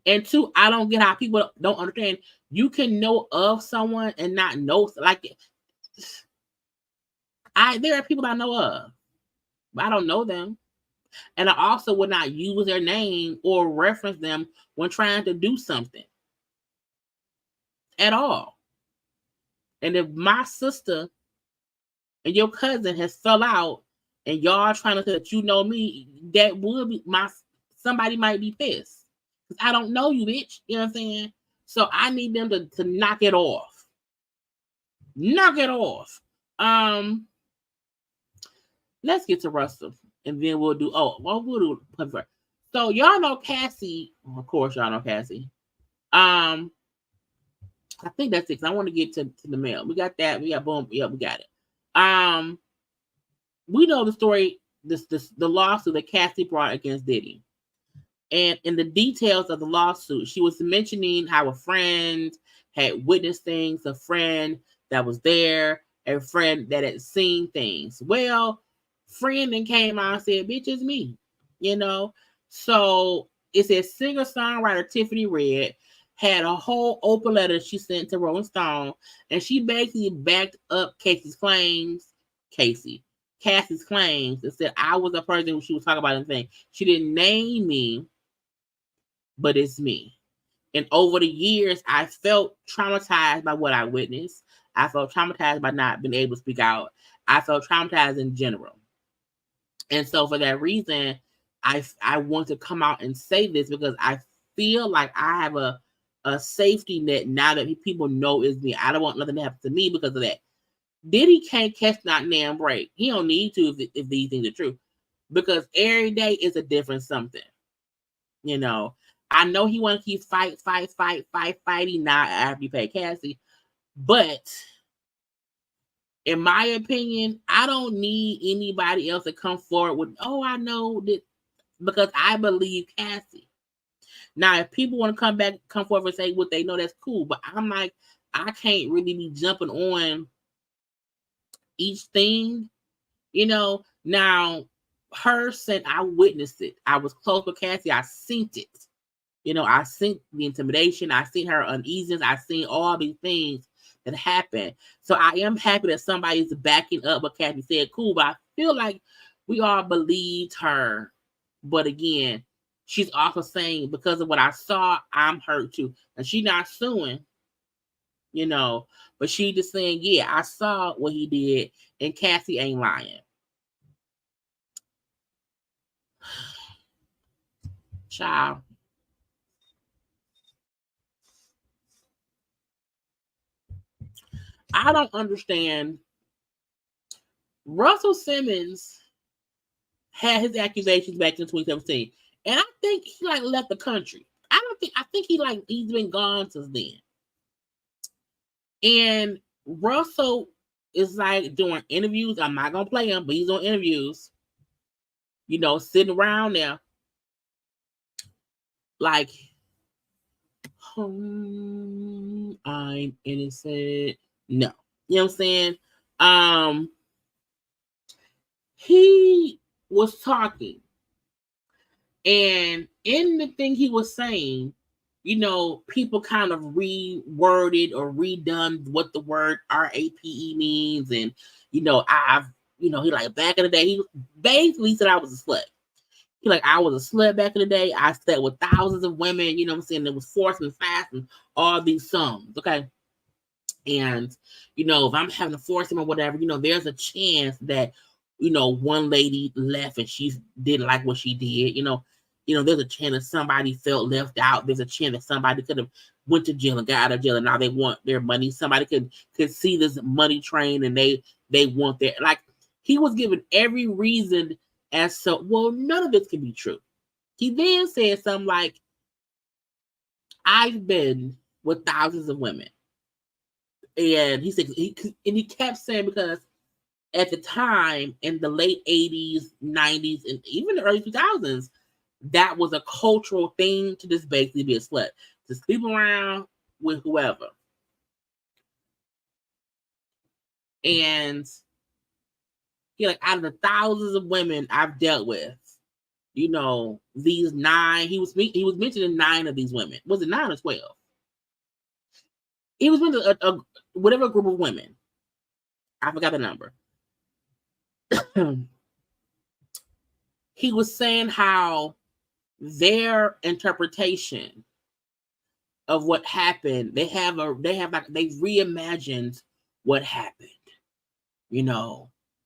And two, I don't get how people don't understand. You can know of someone and not know. Like, there are people I know of, but I don't know them. And I also would not use their name or reference them when trying to do something at all. And if my sister and your cousin has fell out and y'all trying to say that you know me, that would be somebody might be pissed. Because I don't know you, bitch. You know what I'm saying? So I need them to knock it off. Knock it off. Let's get to Russel. And then we'll do so y'all know Cassie. Of course y'all know Cassie. I think that's it. I want to get to the mail. We got that. We got boom. Yeah, we got it. We know the story, the lawsuit that Cassie brought against Diddy. And in the details of the lawsuit, she was mentioning how a friend had witnessed things, a friend that was there, a friend that had seen things. Well, friend then came out and said, bitch, it's me. You know? So it said singer-songwriter Tiffany Red had a whole open letter she sent to Rolling Stone, and she basically backed up Cassie's claims and said I was a person who she was talking about and saying. She didn't name me, but it's me. And over the years, I felt traumatized by what I witnessed. I felt traumatized by not being able to speak out. I felt traumatized in general. And so for that reason, I want to come out and say this because I feel like I have a safety net now that people know it's me. I don't want nothing to happen to me because of that. Diddy can't catch that damn break. He don't need to if these things are true. Because every day is a different something. You know, I know he want to keep fighting now after you pay Cassie. But in my opinion, I don't need anybody else to come forward with, oh, I know that, because I believe Cassie. Now, if people want to come forward and say what they know, that's cool. But I'm like, I can't really be jumping on each thing, you know. Now, her saying I witnessed it. I was close with Cassie. I seen it. You know, I seen the intimidation. I seen her uneasiness. I seen all these things that happened. So I am happy that somebody's backing up what Cassie said. Cool, but I feel like we all believed her. But again, she's also saying, because of what I saw, I'm hurt too. And she's not suing, but she just saying, yeah, I saw what he did, and Cassie ain't lying. Child. I don't understand. Russel Simmons had his accusations back in 2017, and I think he left the country. I think he's been gone since then. And Russell is doing interviews. I'm not gonna play him, but he's on interviews. Sitting around there, I'm innocent. No, you know what I'm saying? He was talking, and in the thing he was saying, people kind of reworded or redone what the word RAPE means. And, he back in the day, he basically said I was a slut. I was a slut back in the day. I slept with thousands of women, you know what I'm saying? It was forced and fast and all these songs, okay? And, if I'm having to force him or whatever, there's a chance that, one lady left and she didn't like what she did, there's a chance that somebody felt left out. There's a chance that somebody could have went to jail and got out of jail and now they want their money. Somebody could see this money train and they want their, he was given every reason as so, well, none of this can be true. He then said something like, I've been with thousands of women. And he said, he kept saying, because at the time in the late 80s, 90s, and even the early 2000s, that was a cultural thing to just basically be a slut, to sleep around with whoever. And out of the thousands of women I've dealt with, these 9, he was mentioning 9 of these women. Was it 9 or 12? He was mentioning whatever group of women. I forgot the number. He was saying how their interpretation of what happened, they've reimagined what happened.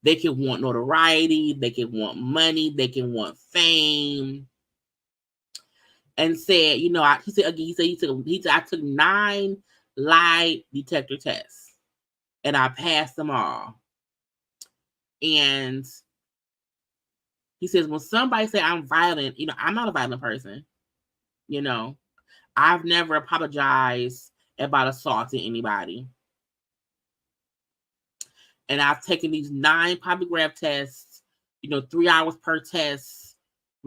They can want notoriety, they can want money, they can want fame. And said, I took 9 lie detector tests and I passed them all. And he says, when somebody say I'm violent, I'm not a violent person. I've never apologized about assaulting anybody. And I've taken these 9 polygraph tests, 3 hours per test,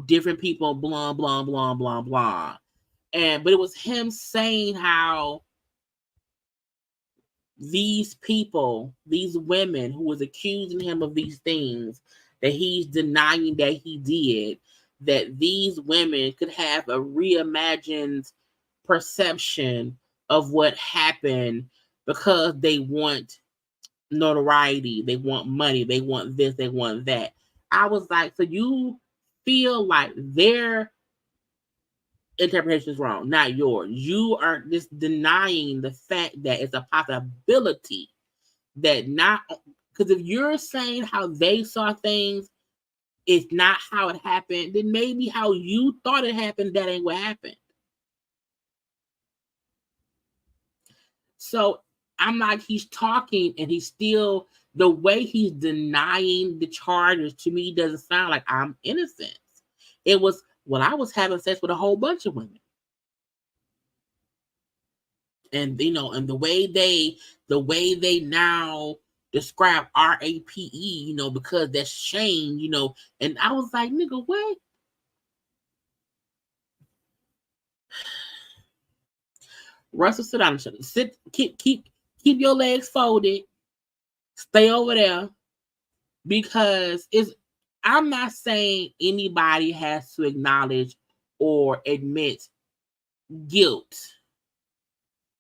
different people, blah, blah, blah, blah, blah. But it was him saying how these people, these women who was accusing him of these things that he's denying that he did, that these women could have a reimagined perception of what happened because they want notoriety, they want money, they want this, they want that. I was like, so you feel like their interpretation is wrong, not yours. You are just denying the fact that it's a possibility that not, because if you're saying how they saw things, it's not how it happened, then maybe how you thought it happened, that ain't what happened. So I'm like, he's talking and he's still, the way he's denying the charges to me doesn't sound like I'm innocent. It was, well, I was having sex with a whole bunch of women. And and the way they now describe RAPE, because that's shame, and I was like, nigga, what? Russell, sit down. Sit, keep your legs folded. Stay over there, because I'm not saying anybody has to acknowledge or admit guilt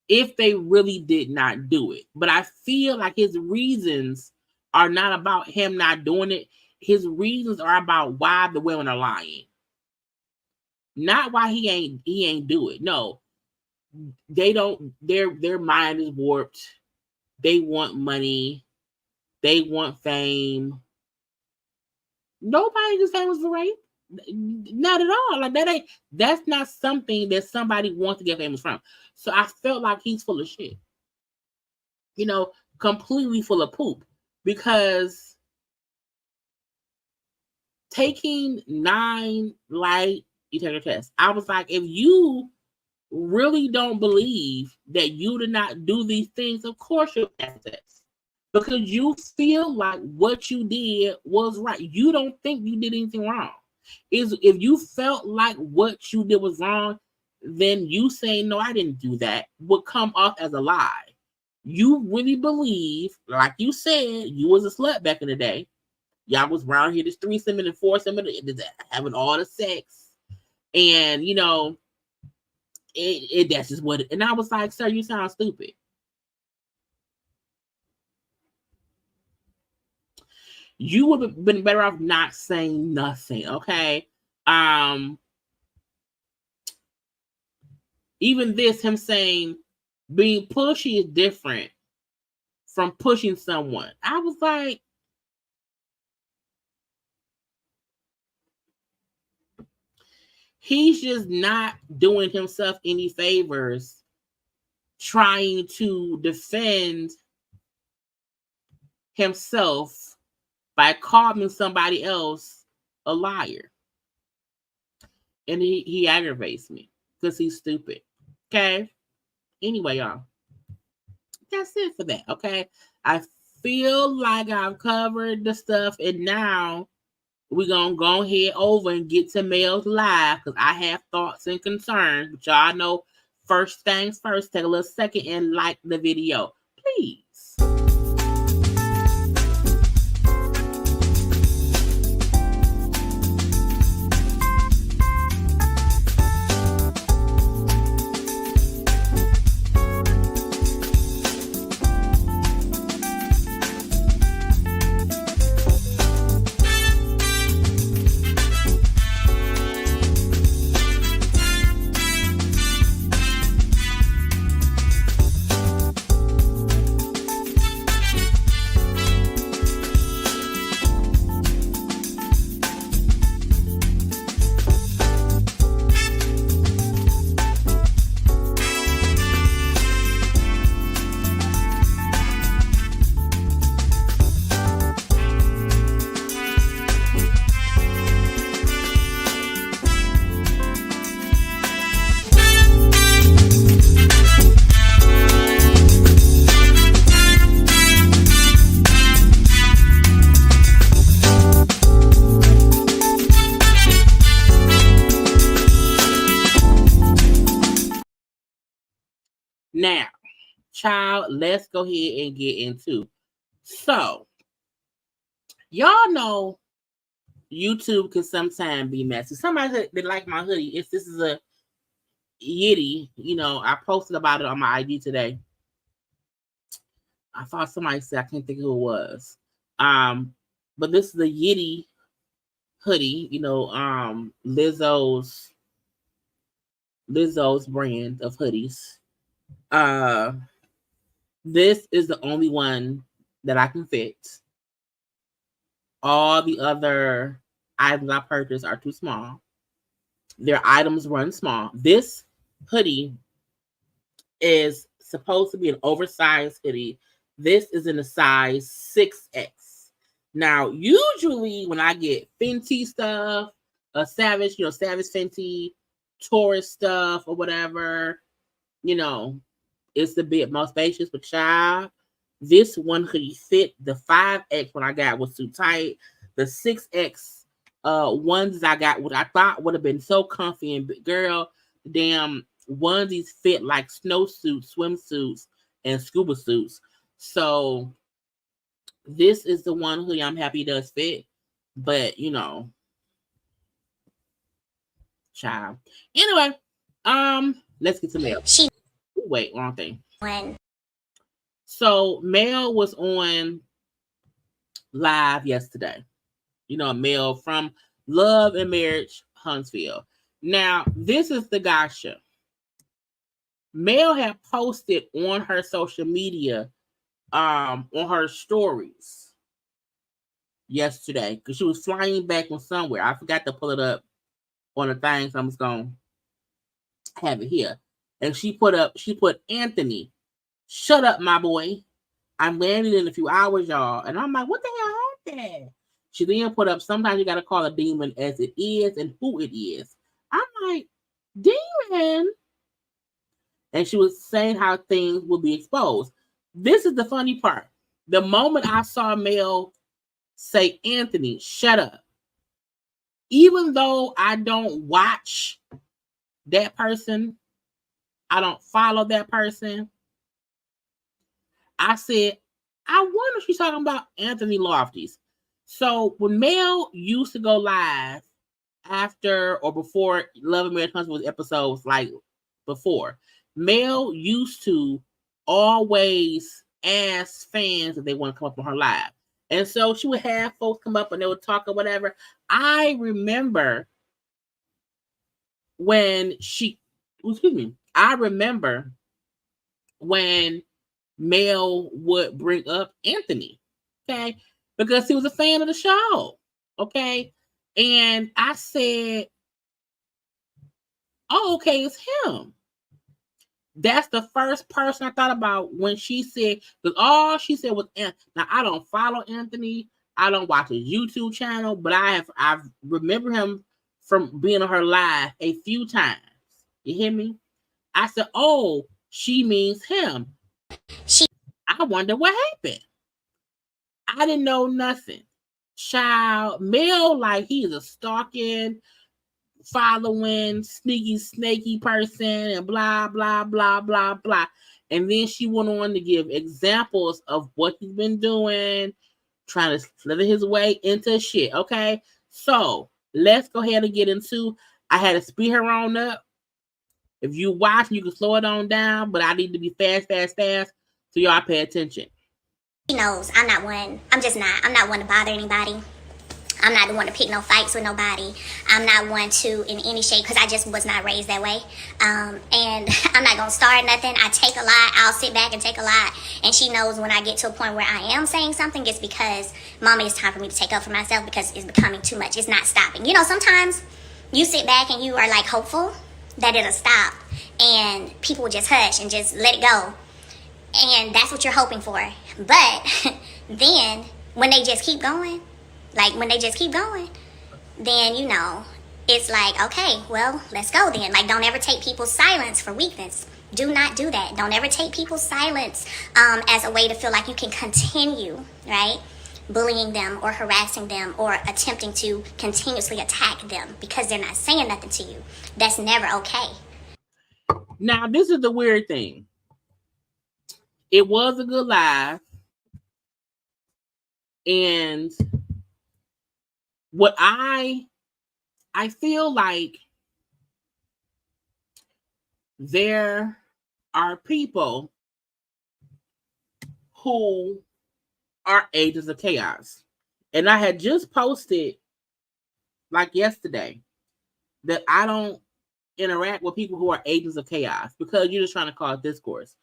if they really did not do it. But I feel like his reasons are not about him not doing it. his reasons are about why the women are lying. Not why he ain't do it. No. They don't, their mind is warped. They want money. They want fame. Nobody is famous for rape. Not at all. Like that's not something that somebody wants to get famous from. So I felt like he's full of shit. You know, completely full of poop. Because taking 9 lie detector tests, I was like, if you really don't believe that you did not do these things, of course you'll pass the test. Because you feel like what you did was right. You don't think you did anything wrong. If you felt like what you did was wrong, then you saying, no, I didn't do that, would come off as a lie. You really believe, like you said, you was a slut back in the day. Y'all was around here, this threesome and foursome, having all the sex. And, you know, that's just what it, and I was like, sir, you sound stupid. You would have been better off not saying nothing, okay? Even this, him saying being pushy is different from pushing someone. I was like, he's just not doing himself any favors trying to defend himself by calling somebody else a liar. And he aggravates me because he's stupid. Okay? Anyway, y'all. That's it for that, okay? I feel like I've covered the stuff, and now we're going to go ahead over and get to Mel's live because I have thoughts and concerns. But y'all know, first things first, take a little second and like the video. Please. Now, child, let's go ahead and get into. So, y'all know YouTube can sometimes be messy. Somebody that like my hoodie, this is a Yitty. You know, I posted about it on my ID today. I thought somebody said, I can't think who it was. But this is a Yitty hoodie, you know, Lizzo's brand of hoodies. This is the only one that I can fit. All the other items I purchased are too small. Their items run small. This hoodie is supposed to be an oversized hoodie. This is in a size 6X. Now, usually when I get Fenty stuff, Savage, Savage Fenty, Taurus stuff or whatever, it's a bit more spacious, but child, this one hoodie fit. The 5X when I got was too tight. The 6X ones I got, what I thought would have been so comfy, and girl, damn onesies fit like snowsuits, swimsuits, and scuba suits. So this is the one hoodie I'm happy does fit, but child. Anyway, let's get to mail. Wait, wrong thing. So Mel was on live yesterday. Mel from Love and Marriage Huntsville. Now, this is the gotcha. Mel had posted on her social media, on her stories yesterday, because she was flying back from somewhere. I forgot to pull it up on the thing, so I'm just gonna have it here. And she put Anthony, shut up, my boy. I'm landing in a few hours, y'all. And I'm like, what the hell happened? She then put up, sometimes you gotta call a demon as it is and who it is. I'm like, demon. And she was saying how things will be exposed. This is the funny part. The moment I saw Mel say, Anthony, shut up, even though I don't watch that person, I don't follow that person, I said, I wonder if she's talking about Anthony Lofty's. So when Mel used to go live after or before Love and Marriage Huntsville episodes, like before, Mel used to always ask fans if they want to come up on her live. And so she would have folks come up and they would talk or whatever. I remember when Mel would bring up Anthony, okay, because he was a fan of the show, okay? And I said, oh, okay, it's him. That's the first person I thought about when she said, because all she said was Anthony. Now, I don't follow Anthony. I don't watch his YouTube channel, but I've remember him from being on her live a few times. You hear me? I said, oh, she means him. I wonder what happened. I didn't know nothing. Child, Mel, like he is a stalking, following, sneaky, snaky person, and blah, blah, blah, blah, blah. And then she went on to give examples of what he's been doing, trying to slither his way into shit, okay? So, let's go ahead and get into, I had to speed her on up. If you watch, you can slow it on down, but I need to be fast, so y'all pay attention. She knows I'm not one to bother anybody. I'm not the one to pick no fights with nobody. I'm not one to, in any shape, because I just was not raised that way. And I'm not going to start nothing. I take a lot. I'll sit back and take a lot. And she knows when I get to a point where I am saying something, it's because, Mama, it's time for me to take up for myself because it's becoming too much. It's not stopping. Sometimes you sit back and you are like hopeful that it'll stop. And people will just hush and just let it go. And that's what you're hoping for. But then when they just keep going, then, it's like, okay, well, let's go then. Like, don't ever take people's silence for weakness. Do not do that. Don't ever take people's silence as a way to feel like you can continue, right, bullying them or harassing them or attempting to continuously attack them because they're not saying nothing to you. That's never okay. Now, this is the weird thing. It was a good live. And what I feel like there are people who are agents of chaos. And I had just posted, like yesterday, that I don't interact with people who are agents of chaos because you're just trying to cause discourse.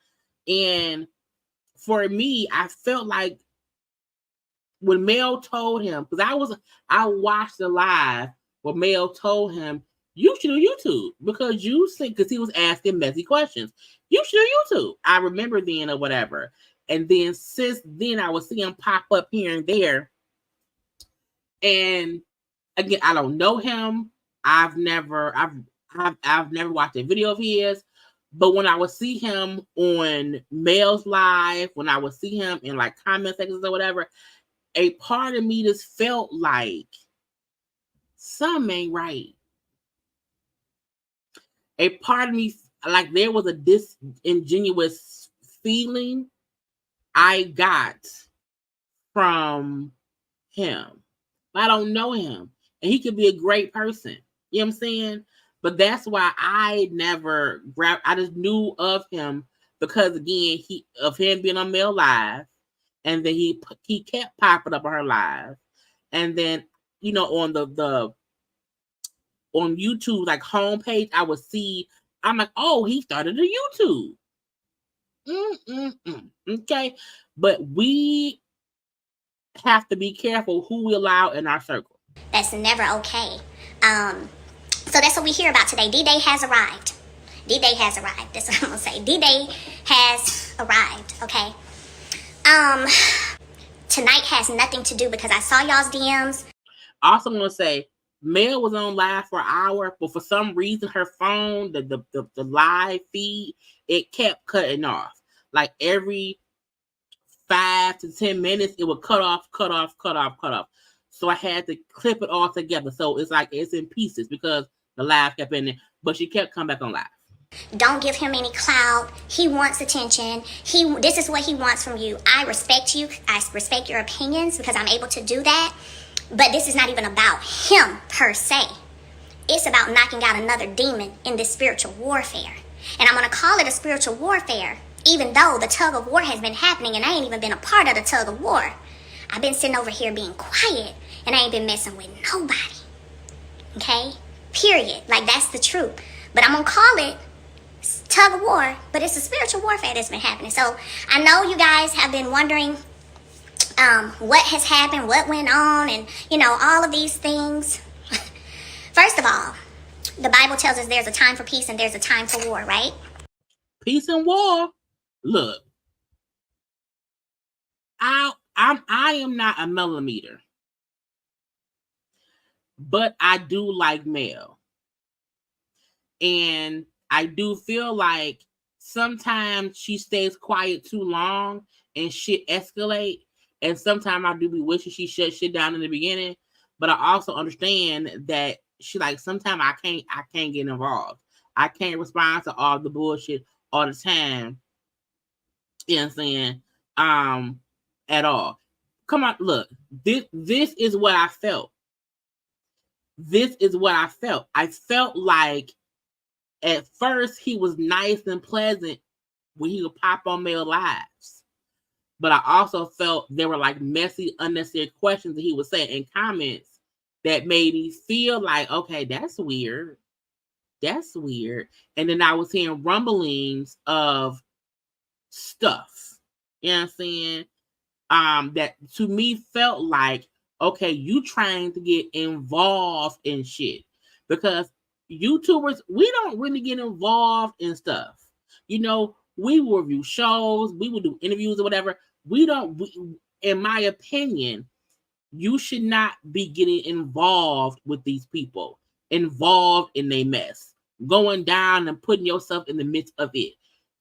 And for me, I felt like when Mel told him, because I watched the live where Mel told him, you should do YouTube because because he was asking messy questions. You should do YouTube. I remember then or whatever. And then since then, I would see him pop up here and there. And again, I don't know him. I've never watched a video of his. But when I would see him on Mel's live, when I would see him in like comment sections or whatever, a part of me just felt like something ain't right. A part of me, like there was a disingenuous feeling I got from him. I don't know him. And he could be a great person. You know what I'm saying? But that's why I never grabbed, I just knew of him because, again, of him being on Mel Live. And then he kept popping up on her live. And then on the on YouTube, like homepage, I would see, I'm like, oh, he started a YouTube. Okay. But we have to be careful who we allow in our circle. That's never okay. So that's what we hear about today. D-Day has arrived. D-Day has arrived. That's what I'm gonna say. D-Day has arrived. Okay. Tonight has nothing to do because I saw y'all's DMs. Also, I'm gonna say, Mel was on live for an hour, but for some reason her phone, the live feed, it kept cutting off. Like every 5 to 10 minutes, it would cut off. So I had to clip it all together. So it's like it's in pieces because the live kept in there, but she kept coming back on live. Don't give him any clout. He wants attention. This is what he wants from you. I respect you. I respect your opinions because I'm able to do that. But this is not even about him per se. It's about knocking out another demon in this spiritual warfare. And I'm going to call it a spiritual warfare, even though the tug of war has been happening and I ain't even been a part of the tug of war. I've been sitting over here being quiet and I ain't been messing with nobody. Okay? Period. Like, that's the truth. But I'm going to call it tug of war, but it's a spiritual warfare that's been happening. So I know you guys have been wondering what has happened, what went on, and all of these things. First of all, the Bible tells us there's a time for peace and there's a time for war, right? Peace and war. Look, I am not a millimeter, but I do like Mel, and I do feel like sometimes she stays quiet too long and shit escalate. And sometimes I do be wishing she shut shit down in the beginning. But I also understand that she like sometimes I can't get involved. I can't respond to all the bullshit all the time. You know what I'm saying? At all. Come on, look. This is what I felt. This is what I felt. I felt like at first he was nice and pleasant when he would pop on Male Lives. But I also felt there were like messy, unnecessary questions that he would say in comments that made me feel like, okay, that's weird. That's weird. And then I was hearing rumblings of stuff. You know what I'm saying? That to me felt like, okay, you trying to get involved in shit. Because YouTubers, we don't really get involved in stuff. We will review shows, we will do interviews or whatever. In my opinion, you should not be getting involved with these people, involved in their mess, going down and putting yourself in the midst of it.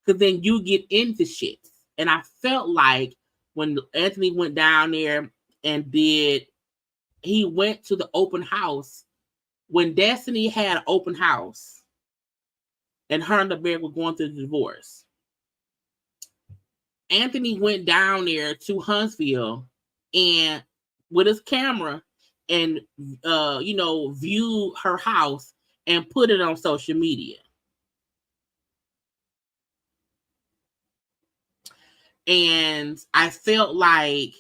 Because then you get into shit. And I felt like when Anthony went down there and he went to the open house, when Destiny had an open house and her and the bear were going through the divorce, Anthony went down there to Huntsville and with his camera and viewed her house and put it on social media. And I felt like,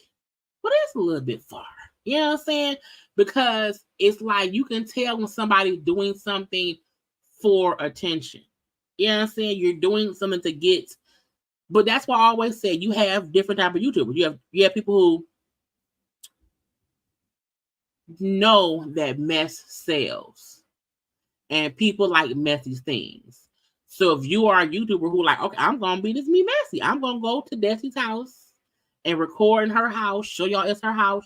well, that's a little bit far. You know what I'm saying? Because it's like you can tell when somebody's doing something for attention. You know what I'm saying? You're doing something to get. But that's why I always say you have different type of YouTubers. You have people who know that mess sells. And people like messy things. So if you are a YouTuber who like, okay, I'm going to be this me messy. I'm going to go to Destiny's house and record in her house. Show y'all it's her house.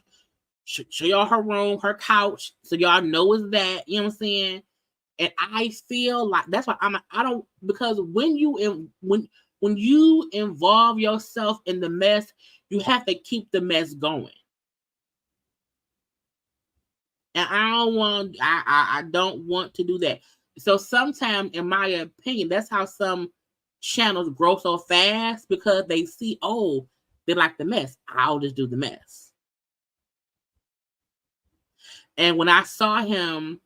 Show y'all her room, her couch. So y'all know it's that. You know what I'm saying? And I feel like that's why because when you involve yourself in the mess, you have to keep the mess going. And I don't want to do that. So sometimes, in my opinion, that's how some channels grow so fast, because they see, oh, they like the mess. I'll just do the mess. And when I saw him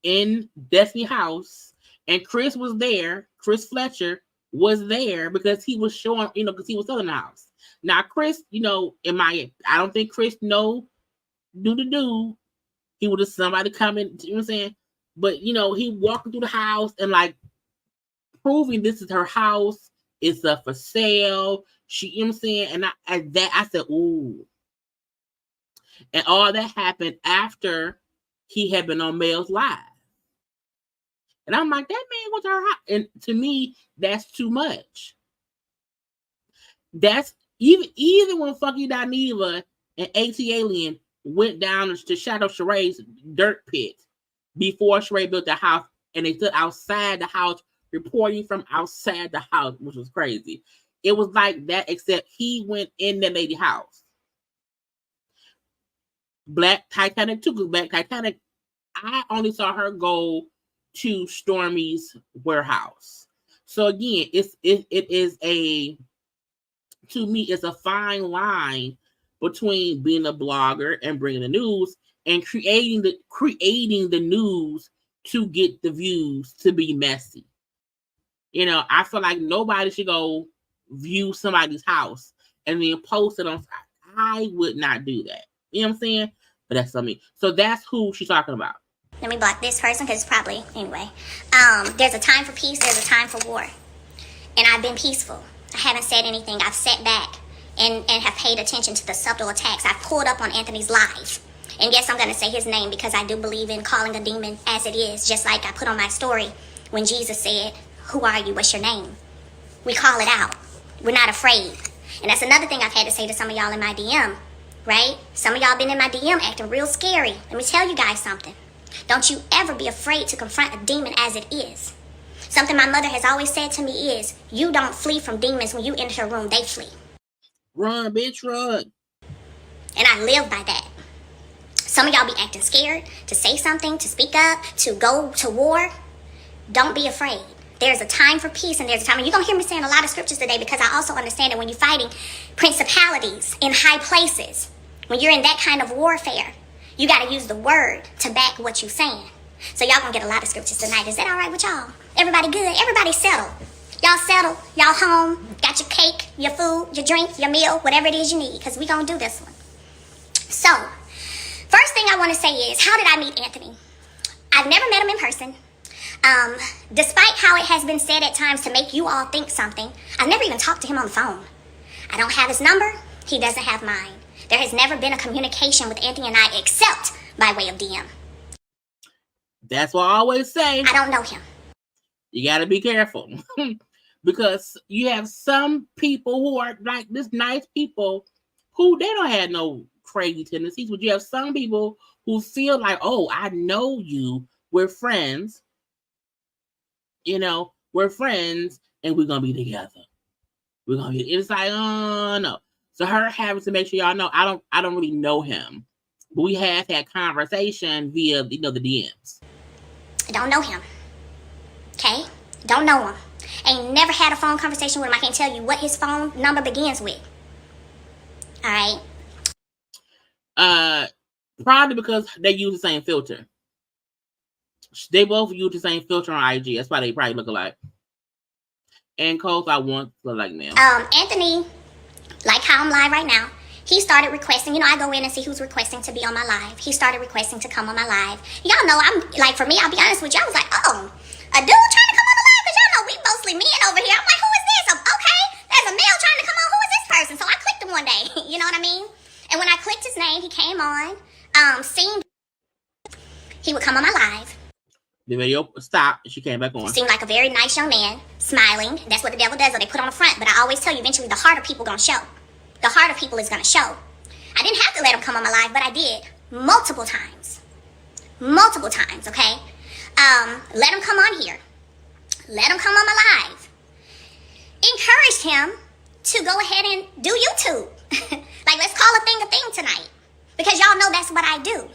in Destiny House and Chris was there, Chris Fletcher was there because he was showing, because he was selling the house. Now, Chris, I don't think Chris do he was just somebody coming, you know what I'm saying? But, you know, he walking through the house and like proving this is her house. It's up for sale. She, you know what I'm saying? And I said, ooh. And all that happened after he had been on Mel's Live. And I'm like, that man went to her house. And to me, that's too much. That's even when Funky Dineva and AT Alien went down to Shadow Sheree's dirt pit before Sheree built the house, and they stood outside the house reporting from outside the house, which was crazy. It was like that, except he went in the lady house. Black Titanic too, because Black Titanic, I only saw her go to Stormy's warehouse. So again, it is a, to me, it's a fine line between being a blogger and bringing the news and creating the news to get the views to be messy. You know, I feel like nobody should go view somebody's house and then post it on. I would not do that. You know what I'm saying? But that's on me. So that's who she's talking about. Let me block this person because it's probably, anyway. There's a time for peace. There's a time for war. And I've been peaceful. I haven't said anything. I've sat back and have paid attention to the subtle attacks. I've pulled up on Anthony's live. And yes, I'm going to say his name because I do believe in calling a demon as it is. Just like I put on my story when Jesus said, who are you? What's your name? We call it out. We're not afraid. And that's another thing I've had to say to some of y'all in my DM, right? Some of y'all been in my DM acting real scary. Let me tell you guys something. Don't you ever be afraid to confront a demon as it is. Something my mother has always said to me is, you don't flee from demons when you enter a room, they flee. Run, bitch, run. And I live by that. Some of y'all be acting scared to say something, to speak up, to go to war. Don't be afraid. There's a time for peace and there's a time. And you're going to hear me saying a lot of scriptures today because I also understand that when you're fighting principalities in high places, when you're in that kind of warfare, you got to use the word to back what you're saying. So y'all going to get a lot of scriptures tonight. Is that all right with y'all? Everybody good? Everybody settled? Y'all settled? Y'all home? Got your cake, your food, your drink, your meal, whatever it is you need, because we going to do this one. So, first thing I want to say is, how did I meet Anthony? I've never met him in person. Despite how it has been said at times to make you all think something, I've never even talked to him on the phone. I don't have his number. He doesn't have mine. There has never been a communication with Anthony and I except by way of DM. That's what I always say. I don't know him. You got to be careful because you have some people who are like this nice people who they don't have no crazy tendencies, but you have some people who feel like, oh, I know you. We're friends. You know, we're friends and we're going to be together. We're going to be, it's like, oh, no. So her having to make sure y'all know, I don't really know him, but we have had conversation via, the DMs. I don't know him. Okay? Don't know him. Ain't never had a phone conversation with him. I can't tell you what his phone number begins with. All right? Probably because they use the same filter. They both use the same filter on IG. That's why they probably look alike. And Coles, I want to look like me. Anthony, like how I'm live right now, he started requesting, I go in and see who's requesting to be on my live. He started requesting to come on my live. Y'all know, I'm like, for me, I'll be honest with you, I was like, oh, a dude trying to come on the live? Because y'all know we mostly men over here. I'm like, who is this? Okay, there's a male trying to come on. Who is this person? So I clicked him one day. You know what I mean? And when I clicked his name, he came on. He would come on my live. The video stopped and she came back on. Seemed like a very nice young man, smiling. That's what the devil does, or they put on the front. But I always tell you, eventually the heart of people gonna show. The heart of people is gonna show. I didn't have to let him come on my live, but I did multiple times. Multiple times, okay? Let him come on here. Let him come on my live. Encouraged him to go ahead and do YouTube. Like, let's call a thing tonight. Because y'all know that's what I do.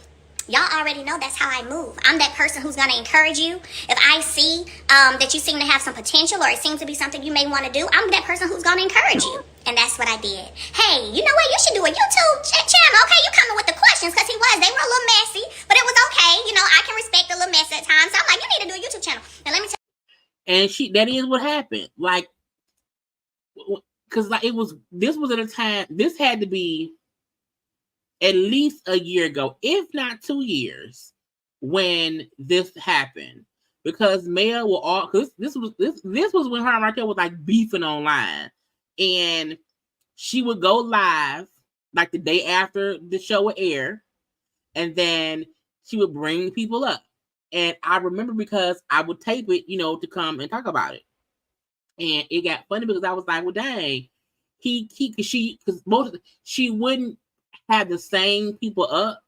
Y'all already know that's how I move. I'm that person who's going to encourage you. If I see that you seem to have some potential or it seems to be something you may want to do, I'm that person who's going to encourage you. And that's what I did. Hey, you know what? You should do a YouTube channel. Okay, you coming with the questions because they were a little messy, but it was okay. I can respect a little mess at times. So I'm like, you need to do a YouTube channel. Now let me tell you. And that is what happened. Like, because like this was at a time, this had to be at least a year ago, if not 2 years, when this happened. Because Mel will all, because this was when her and Raquel was like beefing online, and she would go live like the day after the show would air, and then she would bring people up. And I remember because I would tape it, to come and talk about it. And it got funny because I was like, well, dang, she wouldn't have the same people up,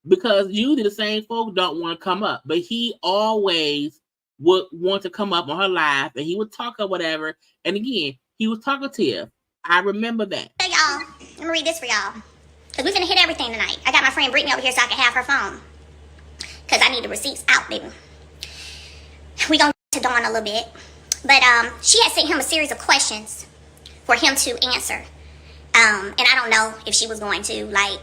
because usually the same folk don't want to come up, but he always would want to come up on her live, and he would talk or whatever. And again, he was talkative. I remember that. Hey y'all, let me read this for y'all, because we're gonna hit everything tonight. I got my friend Brittany over here so I can have her phone, because I need the receipts out, baby. We gonna get to Dawn a little bit, but she had sent him a series of questions for him to answer. And I don't know if she was going to, I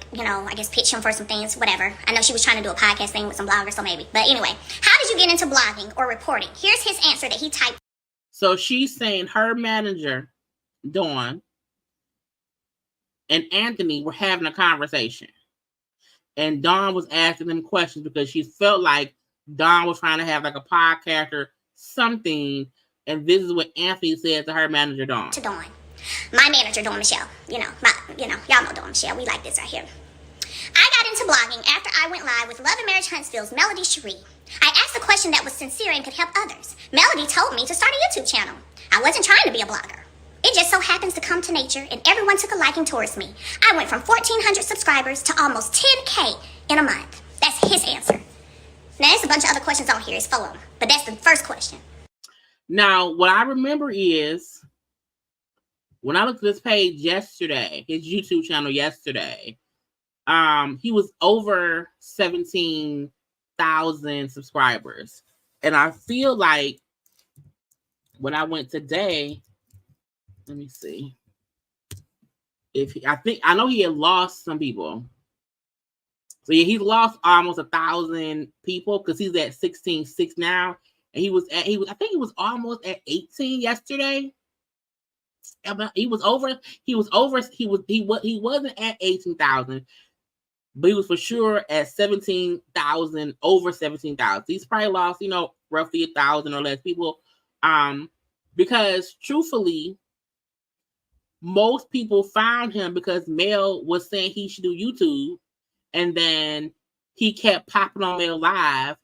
guess pitch him for some things, whatever. I know she was trying to do a podcast thing with some bloggers, so maybe. But anyway, how did you get into blogging or reporting? Here's his answer that he typed. So she's saying her manager, Dawn, and Anthony were having a conversation. And Dawn was asking them questions because she felt like Dawn was trying to have like a podcast or something. And this is what Anthony said to her manager, Dawn. To Dawn. My manager, Dawn Michelle, y'all know Dawn Michelle. We like this right here. I got into blogging after I went live with Love and Marriage Huntsville's Melody Cherie. I asked a question that was sincere and could help others. Melody told me to start a YouTube channel. I wasn't trying to be a blogger. It just so happens to come to nature, and everyone took a liking towards me. I went from 1,400 subscribers to almost 10K in a month. That's his answer. Now, there's a bunch of other questions on here. It's full of them, but that's the first question. Now, what I remember is, when I looked at this page yesterday, his YouTube channel yesterday, he was over 17,000 subscribers. And I feel like when I went today, let me see. I know he had lost some people. So yeah, he's lost almost 1,000 people because he's at 16,600 now. And he wasn't at 18 yesterday. He wasn't at 18,000, but he was for sure at 17,000, over 17,000. He's probably lost, roughly 1,000 or less people. Because truthfully, most people found him because Mel was saying he should do YouTube, and then he kept popping on Mel live,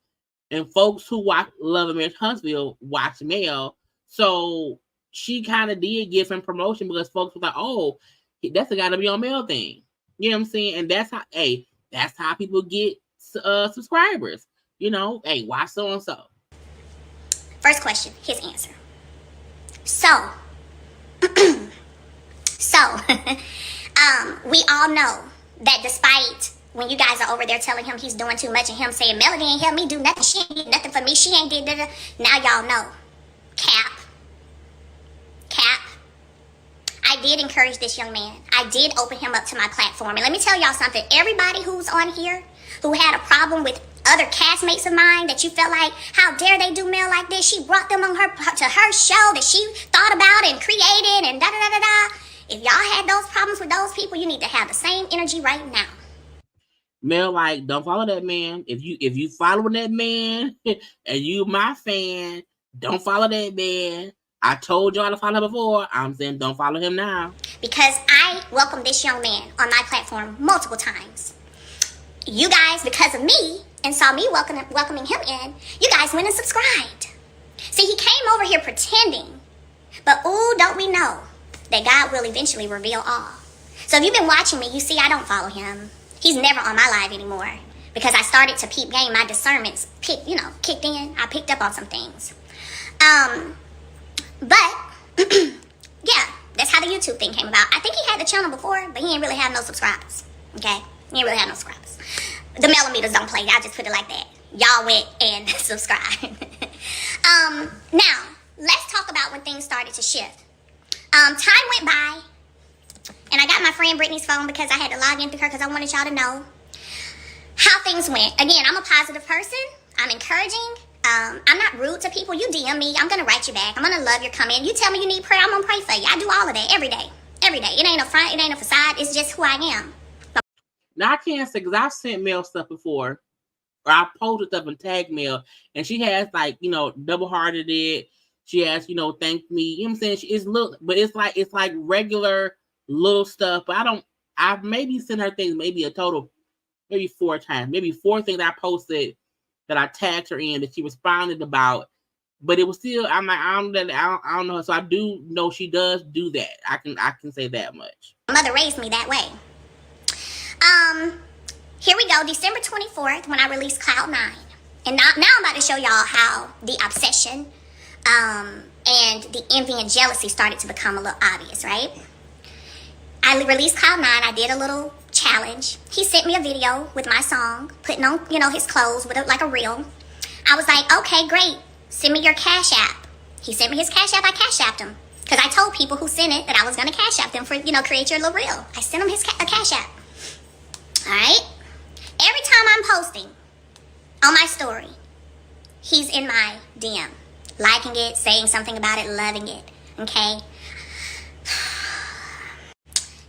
and folks who watch Love and Marriage Huntsville watch Mel. So she kind of did give him promotion because folks were like, oh, that's got to be on Mel thing. You know what I'm saying? And that's how people get subscribers. Hey, watch so-and-so. First question, his answer. So, we all know that despite when you guys are over there telling him he's doing too much and him saying, Melody ain't help me do nothing, she ain't did nothing for me, she ain't did da-da. Now y'all know. Cap. I did encourage this young man. I did open him up to my platform. And let me tell y'all something. Everybody who's on here who had a problem with other castmates of mine that you felt like, how dare they do Mel like this? She brought them to her show that she thought about and created and da-da-da-da-da. If y'all had those problems with those people, you need to have the same energy right now. Mel, don't follow that man. If you following that man and you my fan, don't follow that man. I told y'all to follow him before. I'm saying don't follow him now. Because I welcomed this young man on my platform multiple times. You guys, because of me, and saw me welcoming him in, you guys went and subscribed. See, he came over here pretending. But ooh, don't we know that God will eventually reveal all. So if you've been watching me, you see I don't follow him. He's never on my live anymore. Because I started to peep game. My discernments kicked in. I picked up on some things. But, yeah, that's how the YouTube thing came about. I think he had the channel before, but he didn't really have no subscribers. Okay? He didn't really have no subscribers. The millimeters don't play. I'll just put it like that. Y'all went and subscribed. Now, let's talk about when things started to shift. Time went by, and I got my friend Brittany's phone because I had to log in through her because I wanted y'all to know how things went. Again, I'm a positive person. I'm encouraging. I'm not rude to people. You DM me, I'm going to write you back. I'm going to love your comment. You tell me you need prayer, I'm going to pray for you. I do all of that every day. Every day. It ain't a front. It ain't a facade. It's just who I am. Now I can't say because I've sent Mel stuff before, or I posted stuff and tagged Mel, and she has like double hearted it. She has thanked me. You know what I'm saying? It's little, but it's like regular little stuff. But I've maybe sent her things maybe a total maybe 4 times, maybe 4 things I posted that I tagged her in that she responded about. But it was still, I'm like, I don't know. So I do know she does do that. I can say that much. Mother raised me that way. Here we go, December 24th, when I released Cloud 9. And now I'm about to show y'all how the obsession and the envy and jealousy started to become a little obvious, right? I released Cloud 9. I did a little challenge. He sent me a video with my song, putting on, his clothes with like a reel. I was like, okay, great. Send me your Cash App. He sent me his Cash App. I Cash Apped him. Because I told people who sent it that I was going to Cash App them for, create your little reel. I sent him a Cash App. All right? Every time I'm posting on my story, he's in my DM. Liking it, saying something about it, loving it. Okay?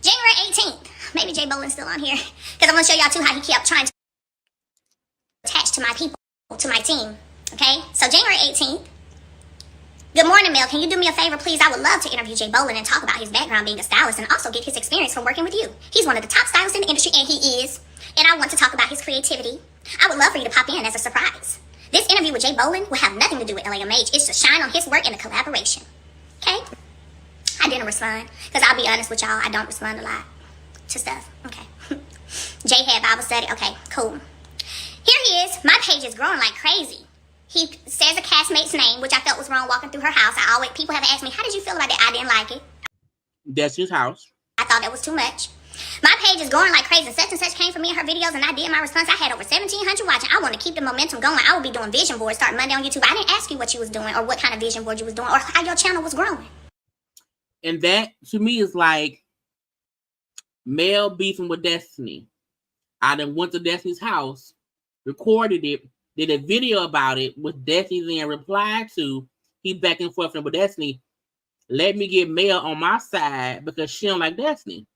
January 18th. Maybe Jay Bolin's still on here. Because I'm going to show y'all too how he kept trying to attach to my people, to my team. Okay? So January 18th. Good morning, Mel. Can you do me a favor, please? I would love to interview Jay Bolin and talk about his background being a stylist and also get his experience from working with you. He's one of the top stylists in the industry, and he is. And I want to talk about his creativity. I would love for you to pop in as a surprise. This interview with Jay Bolin will have nothing to do with LAMH. It's to shine on his work in a collaboration. Okay? I didn't respond. Because I'll be honest with y'all, I don't respond a lot to stuff. Okay. Jay had Bible study. Okay, cool. Here he is. My page is growing like crazy. He says a castmate's name, which I felt was wrong walking through her house. People have asked me, how did you feel about that? I didn't like it. That's his house. I thought that was too much. My page is going like crazy. Such and such came for me in her videos, and I did my response. I had over 1,700 watching. I want to keep the momentum going. I will be doing vision boards starting Monday on YouTube. I didn't ask you what you was doing or what kind of vision board you was doing or how your channel was growing. And that, to me, is like Mel beefing with Destiny. I then went to Destiny's house, recorded it, did a video about it with Destiny, then replied to, he back and forth with Destiny. Let me get Mel on my side because she don't like Destiny.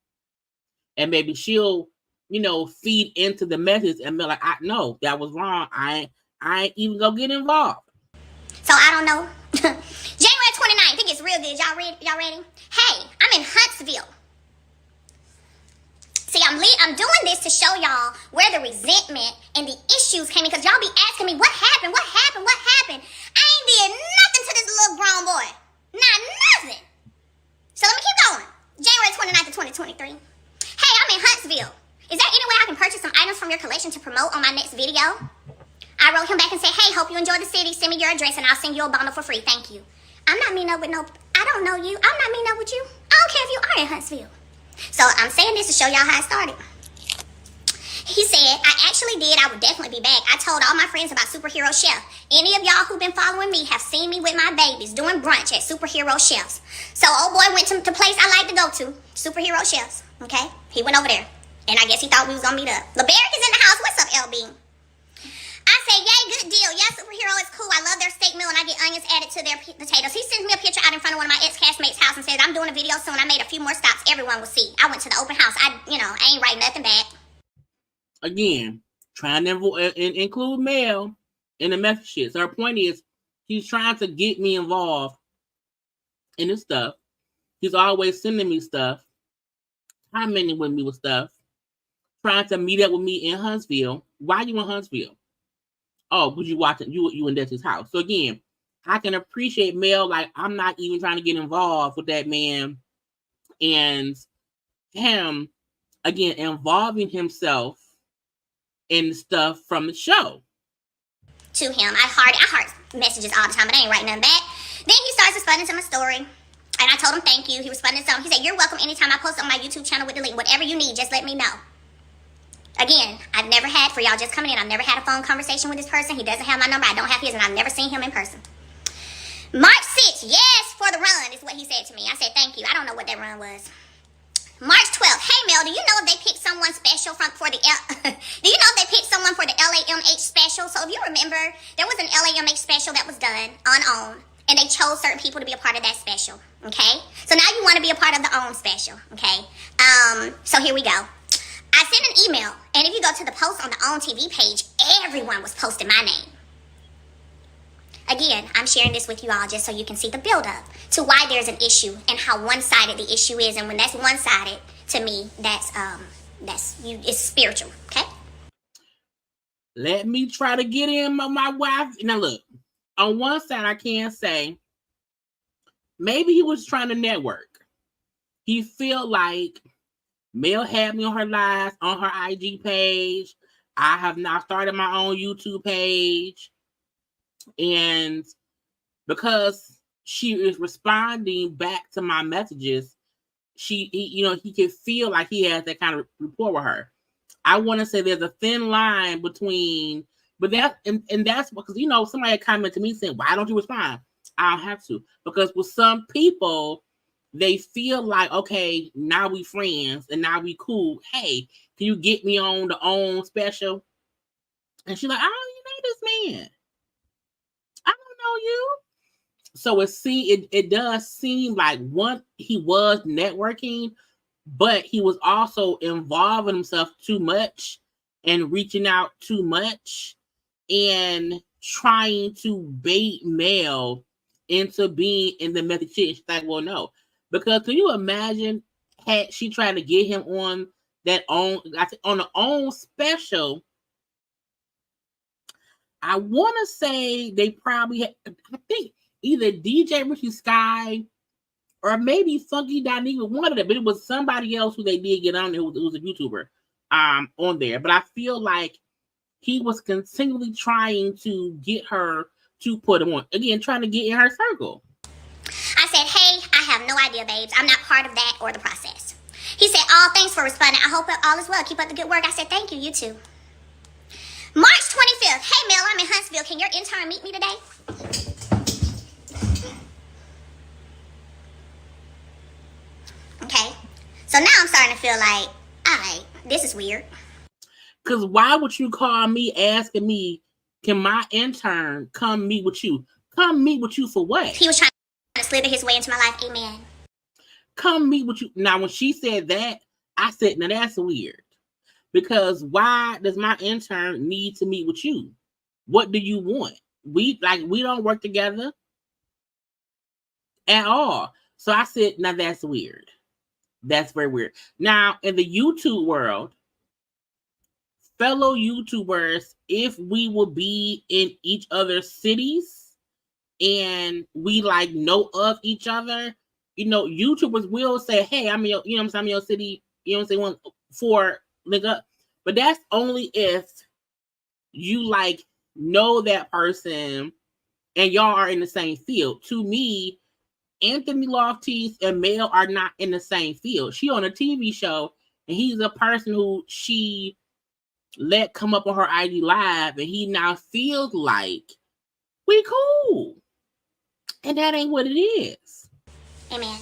And maybe she'll, feed into the message and be like, no, that was wrong. I ain't even gonna get involved. So I don't know. January 29th, I think it's real good. Y'all ready? Hey, I'm in Huntsville. See, I'm doing this to show y'all where the resentment and the issues came in, because y'all be asking me, what happened? I ain't did nothing to this little grown boy. Not nothing. So let me keep going. January 29th of 2023. Hey, I'm in Huntsville. Is there any way I can purchase some items from your collection to promote on my next video? I wrote him back and said, hey, hope you enjoy the city. Send me your address and I'll send you a bundle for free. Thank you. I'm not meeting up with I don't know you. I'm not meeting up with you. I don't care if you are in Huntsville. So I'm saying this to show y'all how it started. He said, I actually did. I would definitely be back. I told all my friends about Superhero Chef. Any of y'all who've been following me have seen me with my babies doing brunch at Superhero Chefs. So old boy went to the place I like to go to, Superhero Chefs. Okay? He went over there. And I guess he thought we was going to meet up. LeBaric is in the house. What's up, LB? I said, yay, good deal. Yeah, Superhero is cool. I love their steak meal and I get onions added to their potatoes. He sends me a picture out in front of one of my ex-castmates' house and says, I'm doing a video soon. I made a few more stops. Everyone will see. I went to the open house. I ain't writing nothing back. Again, trying to include Mel in the message shit. So her point is, he's trying to get me involved in this stuff. He's always sending me stuff, commenting with me with stuff, trying to meet up with me in Huntsville. Why you in Huntsville? Oh, but you watching you in Destiny's house. So again, I can appreciate Mel. Like, I'm not even trying to get involved with that man, and him again involving himself in stuff from the show. To him, I heart messages all the time, but I ain't writing nothing back. Then he starts responding to my story, and I told him thank you. He responded to something. He said, you're welcome anytime I post on my YouTube channel with the link. Whatever you need, just let me know. Again, I've never had, for y'all just coming in, I've never had a phone conversation with this person. He doesn't have my number. I don't have his, and I've never seen him in person. March 6th, yes, for the run is what he said to me. I said, thank you. I don't know what that run was. March 12th, hey Mel, do you know if they picked someone special for the LAMH special? So if you remember, there was an LAMH special that was done on OWN, and they chose certain people to be a part of that special, okay? So now you want to be a part of the OWN special, okay? So here we go. I I sent an email, and if you go to the post on the OWN TV page, everyone was posting my name. Again, I'm sharing this with you all just so you can see the buildup to why there's an issue and how one-sided the issue is. And when that's one-sided, to me, it's spiritual. Okay. Let me try to get in my wife. Now look, on one side, I can say maybe he was trying to network. He feel like Mel had me on her live, on her IG page. I have now started my own YouTube page. And because she is responding back to my messages, he can feel like he has that kind of rapport with her. I want to say there's a thin line between, but that's because, somebody had commented to me saying, why don't you respond? I don't have to. Because with some people, they feel like, okay, now we friends and now we cool. Hey, can you get me on the OWN special? And she's like, I don't even know this man. I don't know you. So it does seem like he was networking, but he was also involving himself too much and reaching out too much and trying to bait Mel into being in the method shit. She's like, well, no. Because can you imagine had she tried to get him on that on the OWN special? I want to say they probably had, I think either DJ Richie Sky or maybe Funky Danique, one of them, but it was somebody else who they did get on there who was a YouTuber on there. But I feel like he was continually trying to get her to put him on. Again, trying to get in her circle. I said, hey, I have no idea, babes. I'm not part of that or the process. He said, oh, thanks for responding. I hope all is well. Keep up the good work. I said, thank you. You too. March 25th. Hey, Mel, I'm in Huntsville. Can your intern meet me today? Okay. So now I'm starting to feel like, all right, this is weird. Because why would you call me asking me, can my intern come meet with you? Come meet with you for what? He was trying to slither his way into my life. Amen. Come meet with you. Now, when she said that, I said, now that's weird. Because why does my intern need to meet with you? What do you want? We don't work together at all. So I said, now that's weird. That's very weird. Now, in the YouTube world, fellow YouTubers, if we will be in each other's cities and we know of each other, YouTubers will say, hey, I'm in your, I'm in your city, for link up. But that's only if you know that person and y'all are in the same field. To me, Anthony Loftis and Mel are not in the same field. She on a TV show and he's a person who she let come up on her IG live and he now feels like we cool. And that ain't what it is. Amen.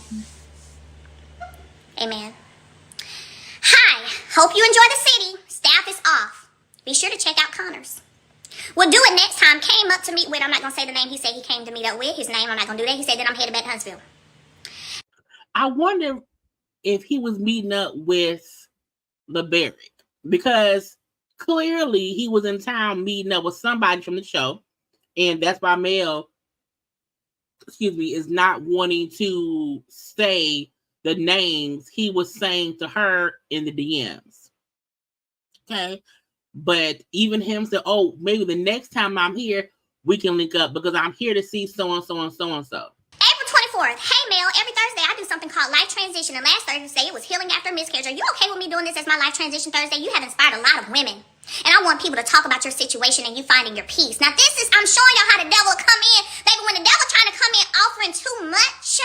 Amen. Hi, hope you enjoy the city. Staff is off. Be sure to check out Connor's. We'll do it next time. Came up to meet with, I'm not going to say the name he said he came to meet up with. His name, I'm not going to do that. He said that I'm headed back to Huntsville. I wonder if he was meeting up with LeBaric because clearly he was in town meeting up with somebody from the show. And that's why Mel, is not wanting to say the names he was saying to her in the DMs. Okay. But even him said, oh, maybe the next time I'm here, we can link up because I'm here to see so-and-so and so-and-so. April 24th. Hey, Mel, every Thursday I do something called Life Transition. And last Thursday it was Healing After Miscarriage. Are you okay with me doing this as my Life Transition Thursday? You have inspired a lot of women. And I want people to talk about your situation and you finding your peace. Now, I'm showing y'all how the devil come in. Baby, when the devil trying to come in offering too much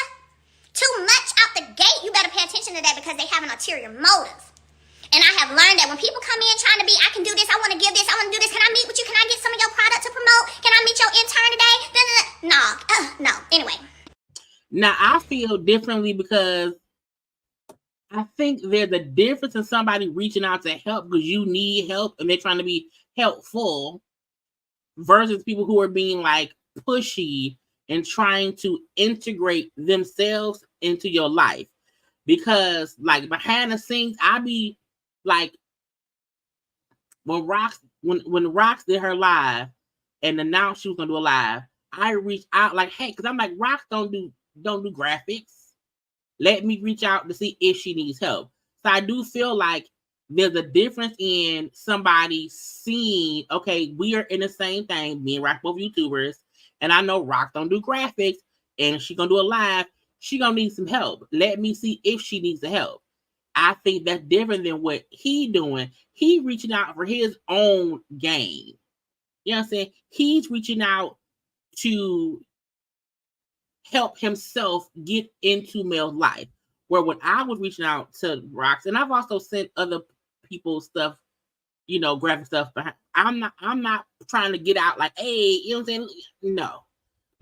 out the gate, you better pay attention to that because they have an ulterior motive. And I have learned that when people come in trying to be, I can do this, I want to give this, I want to do this, can I meet with you, can I get some of your product to promote, can I meet your intern today? No. Anyway. Now, I feel differently because I think there's a difference in somebody reaching out to help because you need help and they're trying to be helpful versus people who are being pushy and trying to integrate themselves into your life. Because behind the scenes, I be when Rox did her live and announced she was gonna do a live, I reached out like, hey, because I'm like, Rox don't do graphics. Let me reach out to see if she needs help. So I do feel like there's a difference in somebody seeing, okay, we are in the same thing, me and Rox both YouTubers, and I know Rox don't do graphics, and she gonna do a live, she gonna need some help. Let me see if she needs the help. I think that's different than what he doing. He reaching out for his own gain. You know what I'm saying? He's reaching out to help himself get into Mel's life. Where when I was reaching out to Rox, and I've also sent other people stuff, you know, graphic stuff behind. I'm not trying to get out like, hey, you know what I'm saying? No.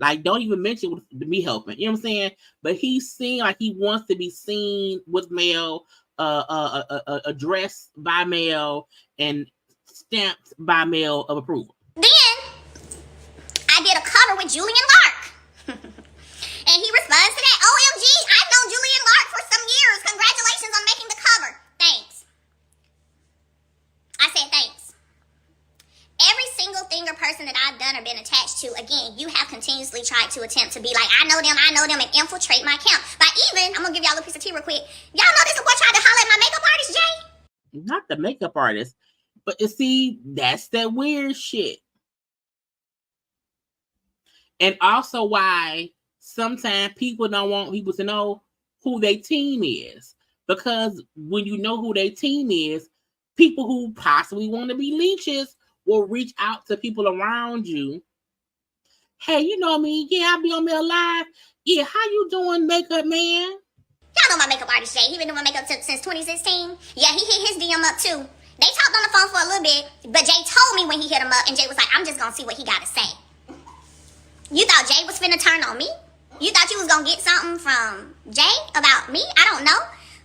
Like, don't even mention me helping. You know what I'm saying? But he's seen like he wants to be seen with Mel, addressed by Mel, and stamped by Mel of approval. Then I did a cover with Julian Lark. And he responds to that, OMG, I've known Julian Lark for some years. Congratulations on making the cover. Thanks. I said thanks. Every single thing or person that I've done or been attached to, again, you have continuously tried to attempt to be like, I know them, and infiltrate my account. But even, I'm going to give y'all a piece of tea real quick. Y'all know this boy tried to holler at my makeup artist, Jay? Not the makeup artist. But you see, that's that weird shit. And also why sometimes people don't want people to know who their team is. Because when you know who their team is, people who possibly want to be leeches will reach out to people around you. Hey, you know me? Yeah, I'll be on Mel Live. Yeah, how you doing, makeup man? Y'all know my makeup artist, Jay. He been doing my makeup since 2016. Yeah, he hit his DM up too. They talked on the phone for a little bit, but Jay told me when he hit him up, and Jay was like, I'm just going to see what he got to say. You thought Jay was finna turn on me? You thought you was going to get something from Jay about me? I don't know.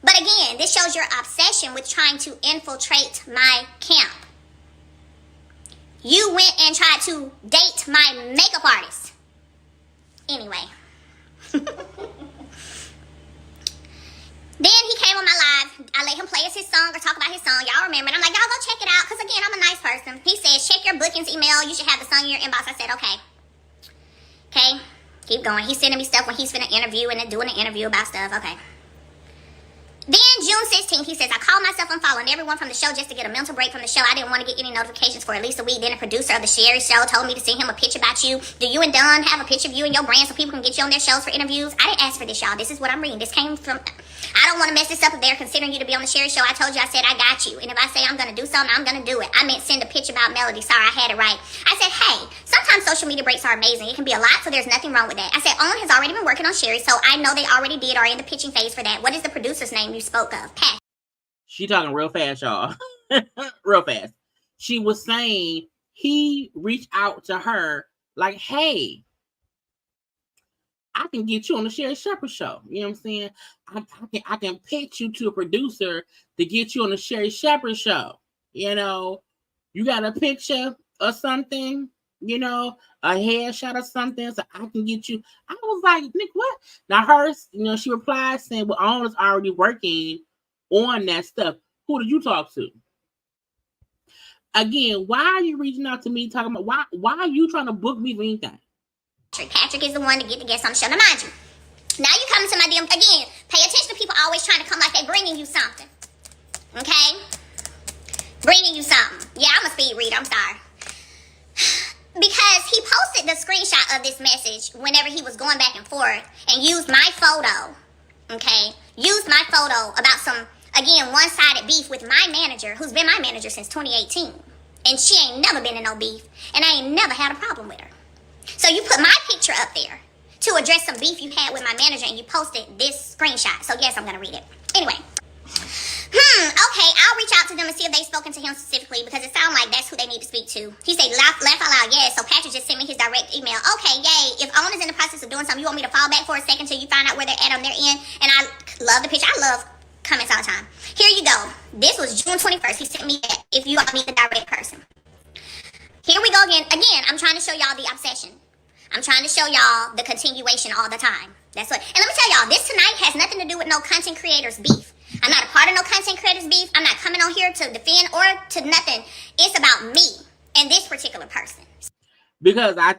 But again, this shows your obsession with trying to infiltrate my camp. You went and tried to date my makeup artist. Anyway. Then he came on my live. I let him play his song or talk about his song. Y'all remember. And I'm like, y'all go check it out. Because again, I'm a nice person. He says, check your bookings email. You should have the song in your inbox. I said, okay. Okay. Keep going. He's sending me stuff when he's finna interview and then doing an interview about stuff. Okay. Then June 16th, he says, I called myself unfollowing everyone from the show just to get a mental break from the show. I didn't want to get any notifications for at least a week. Then the producer of the Sherry show told me to send him a pitch about you. Do you and Don have a pitch of you and your brand so people can get you on their shows for interviews? I didn't ask for this, y'all. This is what I'm reading. This came from... I don't want to mess this up if they're considering you to be on the Sherry show. I told you, I said, I got you. And if I say I'm going to do something, I'm going to do it. I meant send a pitch about Melody. Sorry, I had it right. I said, hey, sometimes social media breaks are amazing. It can be a lot, so there's nothing wrong with that. I said, Owen has already been working on Sherry, so I know they already did or are in the pitching phase for that. What is the producer's name you spoke of? Pat. She talking real fast, y'all. Real fast. She was saying he reached out to her like, hey, I can get you on the Sherry Shepherd show. You know what I'm saying? I can pitch you to a producer to get you on the Sherry Shepherd show. You know, you got a picture or something, you know, a headshot or something, so I can get you. I was like, Nick, what? Now hers, you know, she replied saying, well, Owen's already working on that stuff. Who did you talk to? Again, why are you reaching out to me talking about why are you trying to book me for anything? Patrick is the one to get the guest on the show. Now, mind you, now you come to my DM again. Pay attention to people always trying to come like they bringing you something. Okay? Bringing you something. Yeah, I'm a speed reader. I'm sorry. Because he posted the screenshot of this message whenever he was going back and forth and used my photo. Okay? Used my photo about some, again, one-sided beef with my manager, who's been my manager since 2018. And she ain't never been in no beef. And I ain't never had a problem with her. So you put my picture up there to address some beef you had with my manager and you posted this screenshot. So yes, I'm going to read it. Anyway. Okay, I'll reach out to them and see if they've spoken to him specifically because it sounds like that's who they need to speak to. He said, laugh out loud, yes. So Patrick just sent me his direct email. Okay, yay. If Owen is in the process of doing something, you want me to fall back for a second till you find out where they're at on their end? And I love the picture. I love comments all the time. Here you go. This was June 21st. He sent me that if you all need the direct person. Here we go again. Again, I'm trying to show y'all the obsession. I'm trying to show y'all the continuation all the time. That's what. And let me tell y'all, this tonight has nothing to do with no content creators beef. I'm not a part of no content creators beef. I'm not coming on here to defend or to nothing. It's about me and this particular person. Because I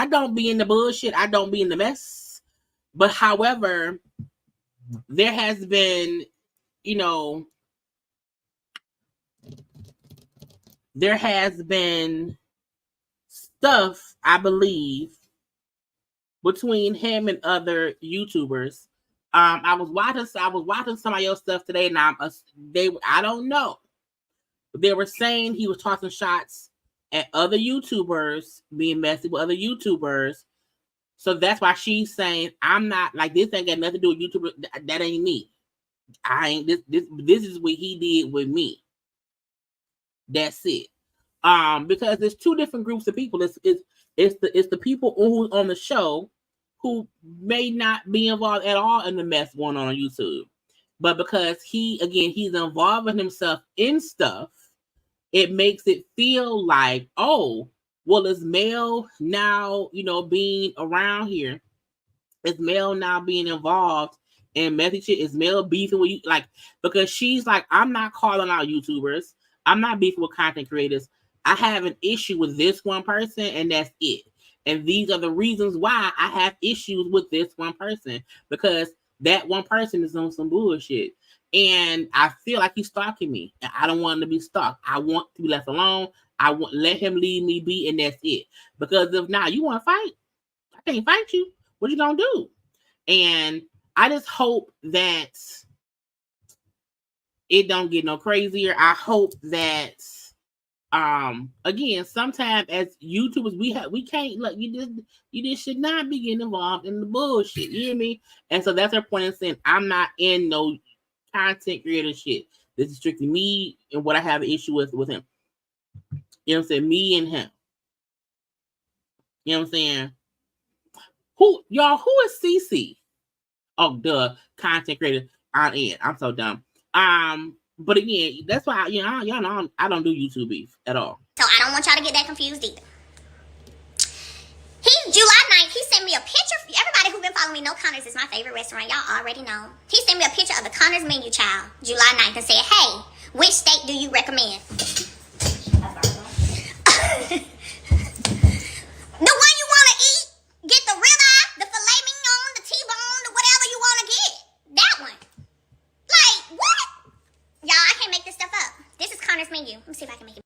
don't be in the bullshit. I don't be in the mess. But however, there has been, there has been stuff, I believe, between him and other YouTubers. I was watching some of your stuff today, and I don't know. They were saying he was tossing shots at other YouTubers, being messy with other YouTubers. So that's why she's saying, I'm not, like, this ain't got nothing to do with YouTubers. That ain't me. I ain't this is what he did with me. That's it. Because there's two different groups of people. It's the people who on the show who may not be involved at all in the mess going on YouTube. But because he's involving himself in stuff, it makes it feel like, oh, well, is Mel now, being around here? Is Mel now being involved in messy shit? Is Mel beefing with you? Like, because she's like, I'm not calling out YouTubers. I'm not beefing with content creators. I have an issue with this one person, and that's it. And these are the reasons why I have issues with this one person, because that one person is on some bullshit. And I feel like he's stalking me. And I don't want him to be stalked. I want to be left alone. I want let him leave me be, and that's it. Because if not, you want to fight? I can't fight you. What you gonna do? And I just hope that it don't get no crazier. I hope that again, sometimes as YouTubers, we can't look. You just should not be getting involved in the bullshit. You hear me? And so that's her point in saying, I'm not in no content creator shit. This is strictly me and what I have an issue with him. You know what I'm saying? Me and him. You know what I'm saying? Who is CC? Oh, duh, content creator on end. I'm so dumb. But again, that's why y'all know I don't do YouTube beef at all. So I don't want y'all to get that confused either. July 9th, he sent me a picture. Everybody who been following me know Connor's is my favorite restaurant. Y'all already know. He sent me a picture of the Connor's menu, child, July 9th, and said, hey, which steak do you recommend? The one you want to eat, get the ribeye, the filet mignon, the T-bone, the whatever you want to get. That one. Like, what? Y'all, I can't make this stuff up. This is Connor's menu. Let me see if I can make it.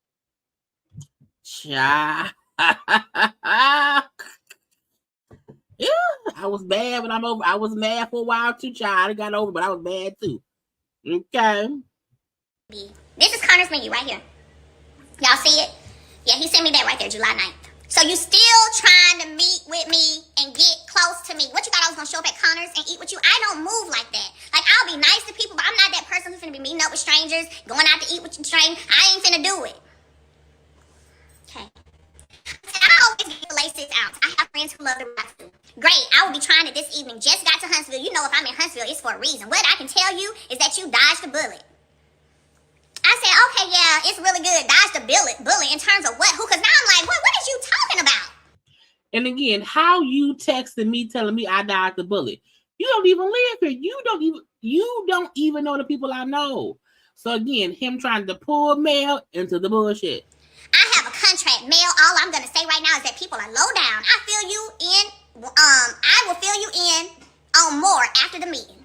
Yeah, I was bad when I'm over. I was mad for a while too, child. I got over, but I was bad too. Okay. This is Connor's menu right here. Y'all see it? Yeah, he sent me that right there, July 9th. So you still trying to meet with me and get close to me. What you thought I was going to show up at Connor's and eat with you? I don't move like that. Like, I'll be nice to people, but I'm not that person who's finna be meeting up with strangers, going out to eat with strangers. I ain't finna do it. Okay. I always get the 6 ounce. I have friends who love the rock food. Great, I will be trying it this evening. Just got to Huntsville. You know if I'm in Huntsville, it's for a reason. What I can tell you is that you dodged the bullet. I said, okay, yeah, it's really good. Dodge the bullet in terms of what, who, because now I'm like, what is you talking about? And again, how you texting me telling me I dodged the bullet? You don't even live here. You don't even know the people I know. So again, him trying to pull Mel into the bullshit. I have a contract, Mel. All I'm gonna say right now is that people are low down. I fill you in. I will fill you in on more after the meeting.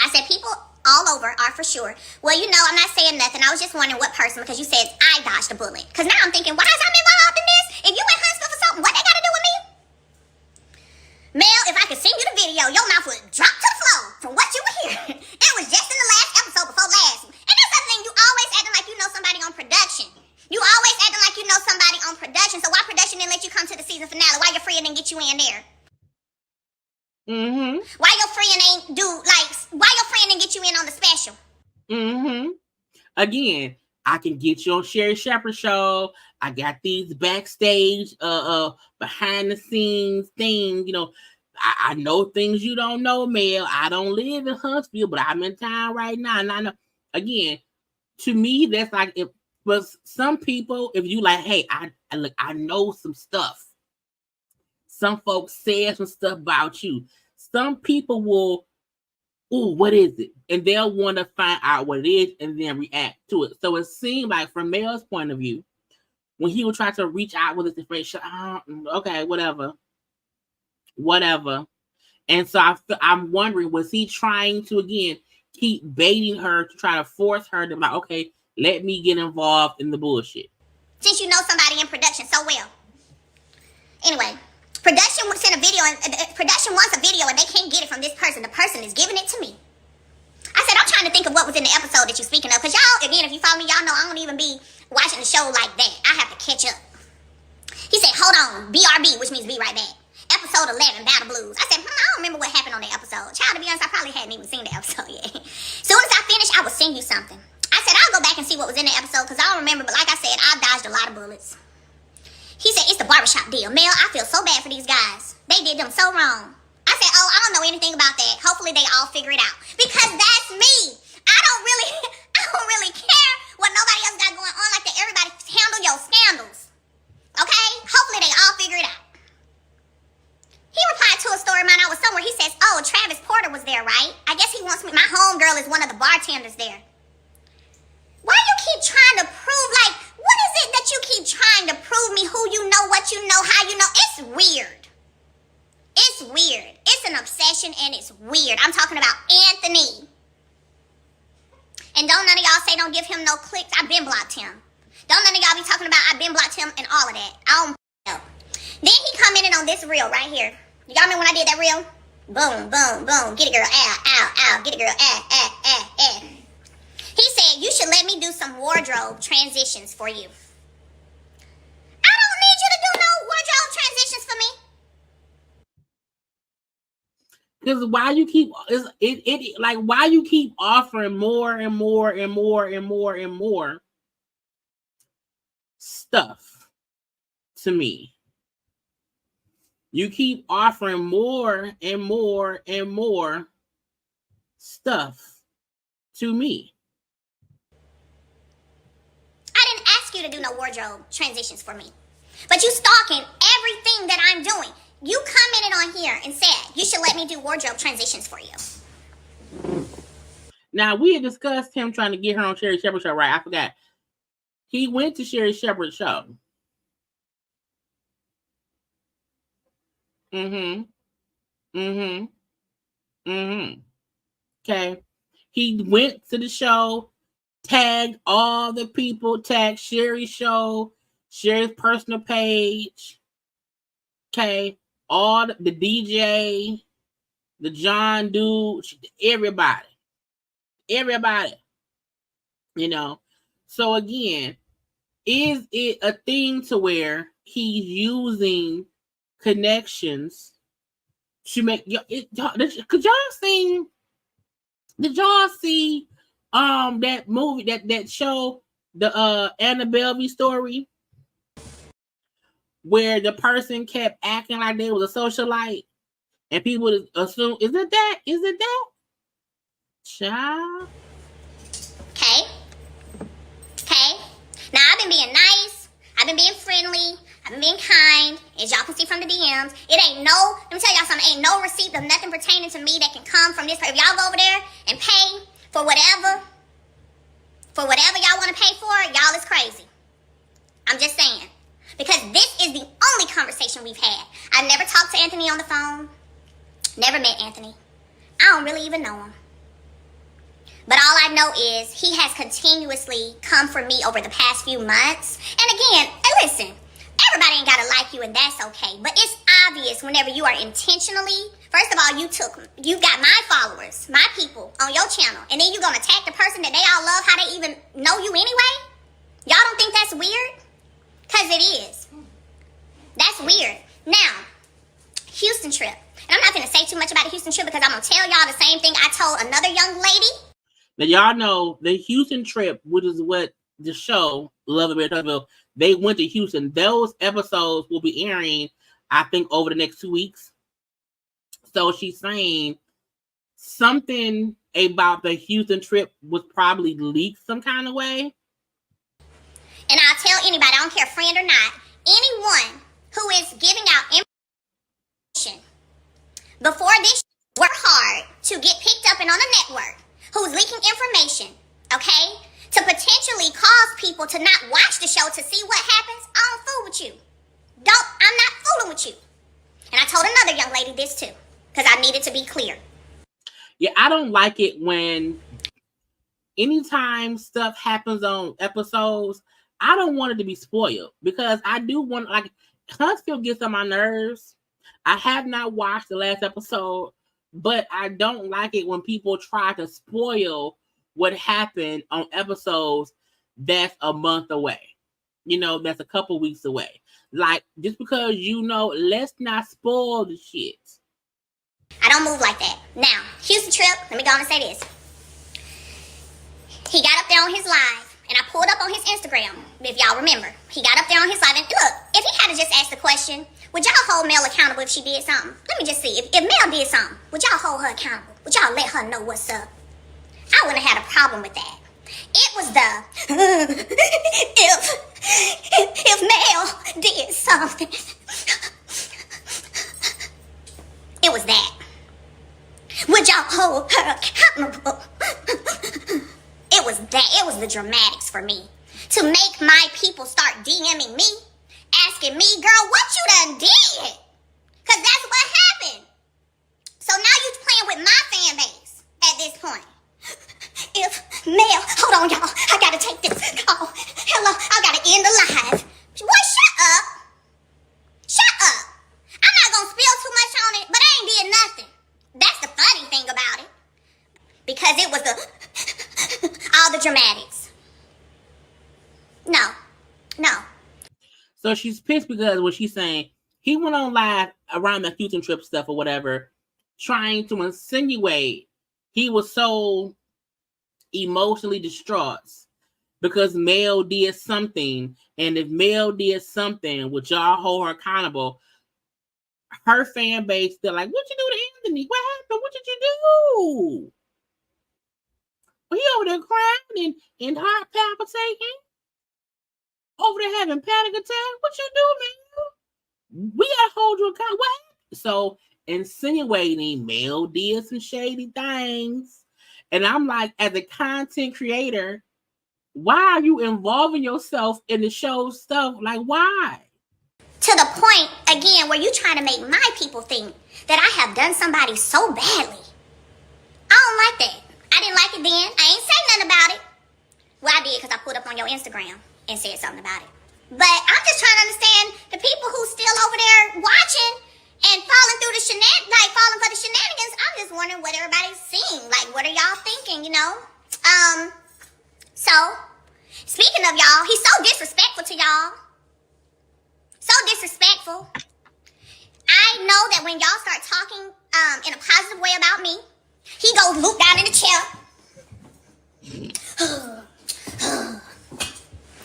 I said people all over are for sure. Well, I'm not saying nothing. I was just wondering what person, because you said I dodged a bullet. Because now I'm thinking, why is I'm involved in this? If you in Huntsville for something, what they got to do with me? Mel, if I could send you the video, your mouth would drop to the floor from what you were hearing. It was just in the last episode before last. And that's the thing, you always acting like you know somebody on production. You always acting like you know somebody on production. So why production didn't let you come to the season finale? Why your friend didn't get you in there? Mm-hmm. Why your friend didn't get you in on the special? Mm-hmm. Again, I can get you on Sherry Shepherd's show. I got these backstage, behind the scenes things. I know things you don't know, Mel. I don't live in Huntsville, but I'm in town right now. And I know, again, to me, that's like, if but some people, if you like, hey, I know some stuff. Some folks say some stuff about you. Some people will ooh, what is it? And they'll want to find out what it is and then react to it. So it seemed like, from Mel's point of view, when he would try to reach out with his information, okay, whatever. And so I'm wondering, was he trying to, again, keep baiting her to try to force her to be like, okay, let me get involved in the bullshit? Since you know somebody in production so well. Anyway, production sent a video, and production wants a video, and they can't get it from this person. The person is giving it to me. I said, I'm trying to think of what was in the episode that you're speaking of, because y'all, again, if you follow me, y'all know I don't even be watching the show like that. I have to catch up. He said, hold on, BRB, which means be right back. Episode 11, Battle Blues. I said, I don't remember what happened on that episode. Child, to be honest, I probably hadn't even seen the episode yet. Soon as I finished, I will send you something. I said, I'll go back and see what was in the episode, because I don't remember, but like I said, I dodged a lot of bullets. He said, it's the barbershop deal. Mel, I feel so bad for these guys. They did them so wrong. I said, oh, I don't know anything about that. Hopefully they all figure it out. Because that's me. I don't really care what nobody else got going on like that. Everybody handle your scandals. Okay? Hopefully they all figure it out. He replied to a story of mine. I was somewhere. He says, oh, Travis Porter was there, right? I guess he wants me. My homegirl is one of the bartenders there. Why you keep trying to prove, like, what is it that you keep trying to prove me who you know, what you know, how you know? It's weird. It's weird. It's an obsession and it's weird. I'm talking about Anthony. And don't none of y'all say don't give him no clicks. I've been blocked him. Don't none of y'all be talking about I've been blocked him and all of that. I don't know. Then he commented on this reel right here. Y'all remember when I did that reel? Boom, boom, boom. Get it, girl. Ow, ow, ow. Get it, girl. He said, you should let me do some wardrobe transitions for you. I don't need you to do no wardrobe transitions for me. Because why you keep why you keep offering more and more and more and more and more stuff to me? You keep offering more and more and more stuff to me. I didn't ask you to do no wardrobe transitions for me. But you stalking everything that I'm doing. You commented on here and said, you should let me do wardrobe transitions for you. Now, we had discussed him trying to get her on Sherry Shepherd's show, right? I forgot. He went to Sherry Shepherd's show. Okay. He went to the show, tagged all the people, tagged Sherry's show, Sherry's personal page. Okay. All the DJ, the John dude, everybody. You know. So again, is it a thing to where he's using connections to make could y'all see that movie, that show, the Anna Belvey story, where the person kept acting like they was a socialite and people would assume, is it that child? Okay. Now I've been being nice, I've been being friendly, I've been being kind. As y'all can see from the DMs, let me tell y'all something, ain't no receipt of nothing pertaining to me that can come from this. If y'all go over there and pay for whatever y'all want to pay for, y'all is crazy. I'm just saying. Because this is the only conversation we've had. I've never talked to Anthony on the phone. Never met Anthony. I don't really even know him. But all I know is he has continuously come for me over the past few months. And again, listen, everybody ain't got to like you, and that's okay. But it's obvious whenever you are intentionally, first of all, you got my followers, my people on your channel, and then you're going to attack the person that they all love, how they even know you anyway? Y'all don't think that's weird? Because it is. That's weird. Now, Houston trip. And I'm not going to say too much about the Houston trip because I'm going to tell y'all the same thing I told another young lady. Now, y'all know the Houston trip, which is what the show, Love and Marriage, they went to Houston. Those episodes will be airing, I think, over the next 2 weeks. So she's saying something about the Houston trip was probably leaked some kind of way. And I'll tell anybody, I don't care, friend or not, anyone who is giving out information before this work hard to get picked up and on a network who's leaking information, okay, to potentially cause people to not watch the show to see what happens, I don't fool with you. I'm not fooling with you. And I told another young lady this too, because I needed to be clear. Yeah, I don't like it when anytime stuff happens on episodes, I don't want it to be spoiled, because I do want, like, Huntsville gets on my nerves. I have not watched the last episode, but I don't like it when people try to spoil what happened on episodes that's a month away. You know, that's a couple weeks away. Like, just because let's not spoil the shit. I don't move like that. Now, Houston trip, let me go on and say this. He got up there on his live, and I pulled up on his Instagram, if y'all remember. He got up there on his live, and look, if he had to just ask the question, would y'all hold Mel accountable if she did something? Let me just see. If Mel did something, would y'all hold her accountable? Would y'all let her know what's up? I wouldn't have had a problem with that. It was the, if Mel did something. It was that. Would y'all hold her accountable? It was that. It was the dramatics for me. To make my people start DMing me, asking me, girl, what you done did? Because that's what happened. So now you playing with my fan base at this point. If Mel, hold on, y'all. I got to take this call. Hello, I got to end the live. What? Shut up. Shut up. I'm not going to spill too much on it, but I ain't did nothing. That's the funny thing about it. Because it was all the dramatics. No. So she's pissed because what she's saying, he went on live around the Houston trip stuff or whatever, trying to insinuate he was so emotionally distraught because Mel did something. And if Mel did something, would y'all hold her accountable? Her fan base, they're like, what you do to Anthony? What happened? What did you do? Well, he over there crying and heart palpitating. Over there having panic attack. What you do, man? We gotta hold you accountable. What happened? So insinuating Mel did some shady things. And I'm like, as a content creator, why are you involving yourself in the show stuff? Like, why? To the point, again, where you trying to make my people think that I have done somebody so badly. I don't like that. I didn't like it then. I ain't say nothing about it. Well, I did because I put up on your Instagram and said something about it. But I'm just trying to understand the people who still over there watching and falling through the falling for the shenanigans. I'm just wondering what everybody's seeing. Like, what are y'all thinking, So, speaking of y'all, he's so disrespectful to y'all. So disrespectful. I know that when y'all start talking in a positive way about me, he goes loop down in the chair.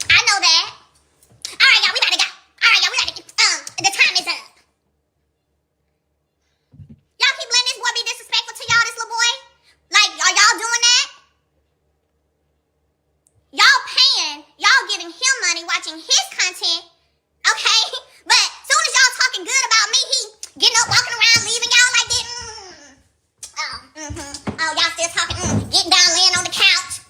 I know that. All right, y'all, we gotta go. All right, y'all, we gotta get, the time is up. Y'all keep letting this boy be disrespectful to y'all, this little boy? Like, are y'all doing that? Y'all giving him money, watching his content, okay? But soon as y'all talking good about me, he getting up, walking around, leaving y'all like this. Oh, y'all still talking, getting down, laying on the couch.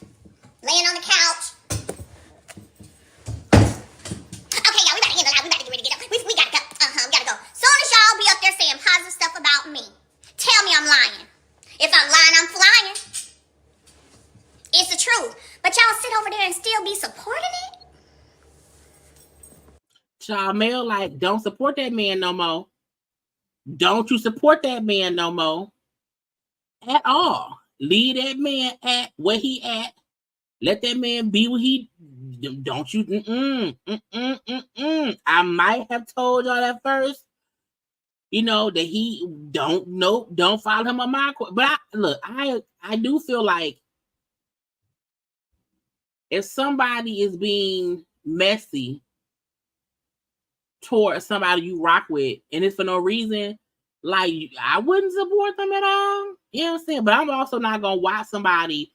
Okay, y'all, we gotta end the live. We gotta get ready to get up. We gotta go. We gotta go. Soon as y'all be up there saying positive stuff about me, tell me I'm lying. If I'm lying, I'm flying. It's the truth. But y'all sit over there and still be supporting it? Child Mel, like, don't support that man no more. Don't you support that man no more. At all. Leave that man at where he at. Let that man be what he. Don't you? I might have told y'all that first. That he don't follow him on my. But I do feel like if somebody is being messy towards somebody you rock with, and it's for no reason, like, I wouldn't support them at all. You know what I'm saying? But I'm also not gonna watch somebody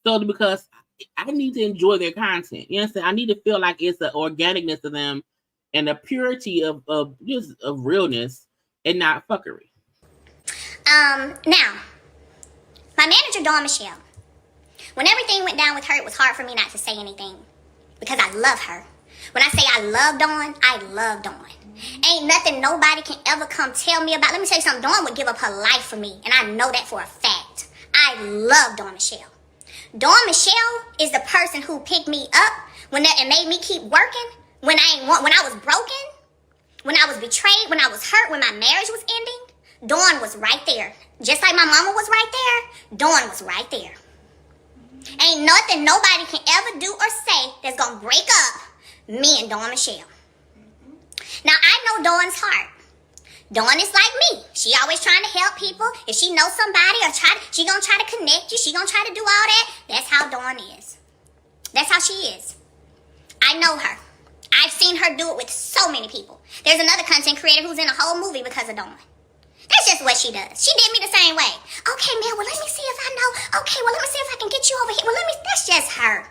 solely because I need to enjoy their content. You know what I'm saying? I need to feel like it's the organicness of them and the purity of realness and not fuckery. Now, my manager, Dawn Michelle, when everything went down with her, it was hard for me not to say anything because I love her. When I say I love Dawn, I love Dawn. Ain't nothing nobody can ever come tell me about. Let me tell you something. Dawn would give up her life for me, and I know that for a fact. I love Dawn Michelle. Dawn Michelle is the person who picked me up and made me keep working when I was broken, when I was betrayed, when I was hurt, when my marriage was ending. Dawn was right there. Just like my mama was right there, Dawn was right there. Ain't nothing nobody can ever do or say that's gonna break up me and Dawn Michelle. Now, I know Dawn's heart. Dawn is like me. She always trying to help people. If she knows somebody she gonna try to connect you. She gonna try to do all that. That's how Dawn is. That's how she is. I know her. I've seen her do it with so many people. There's another content creator who's in a whole movie because of Dawn. That's just what she does. She did me the same way. Okay, man, well, let me see if I know. Okay, well, let me see if I can get you over here. Well, that's just her.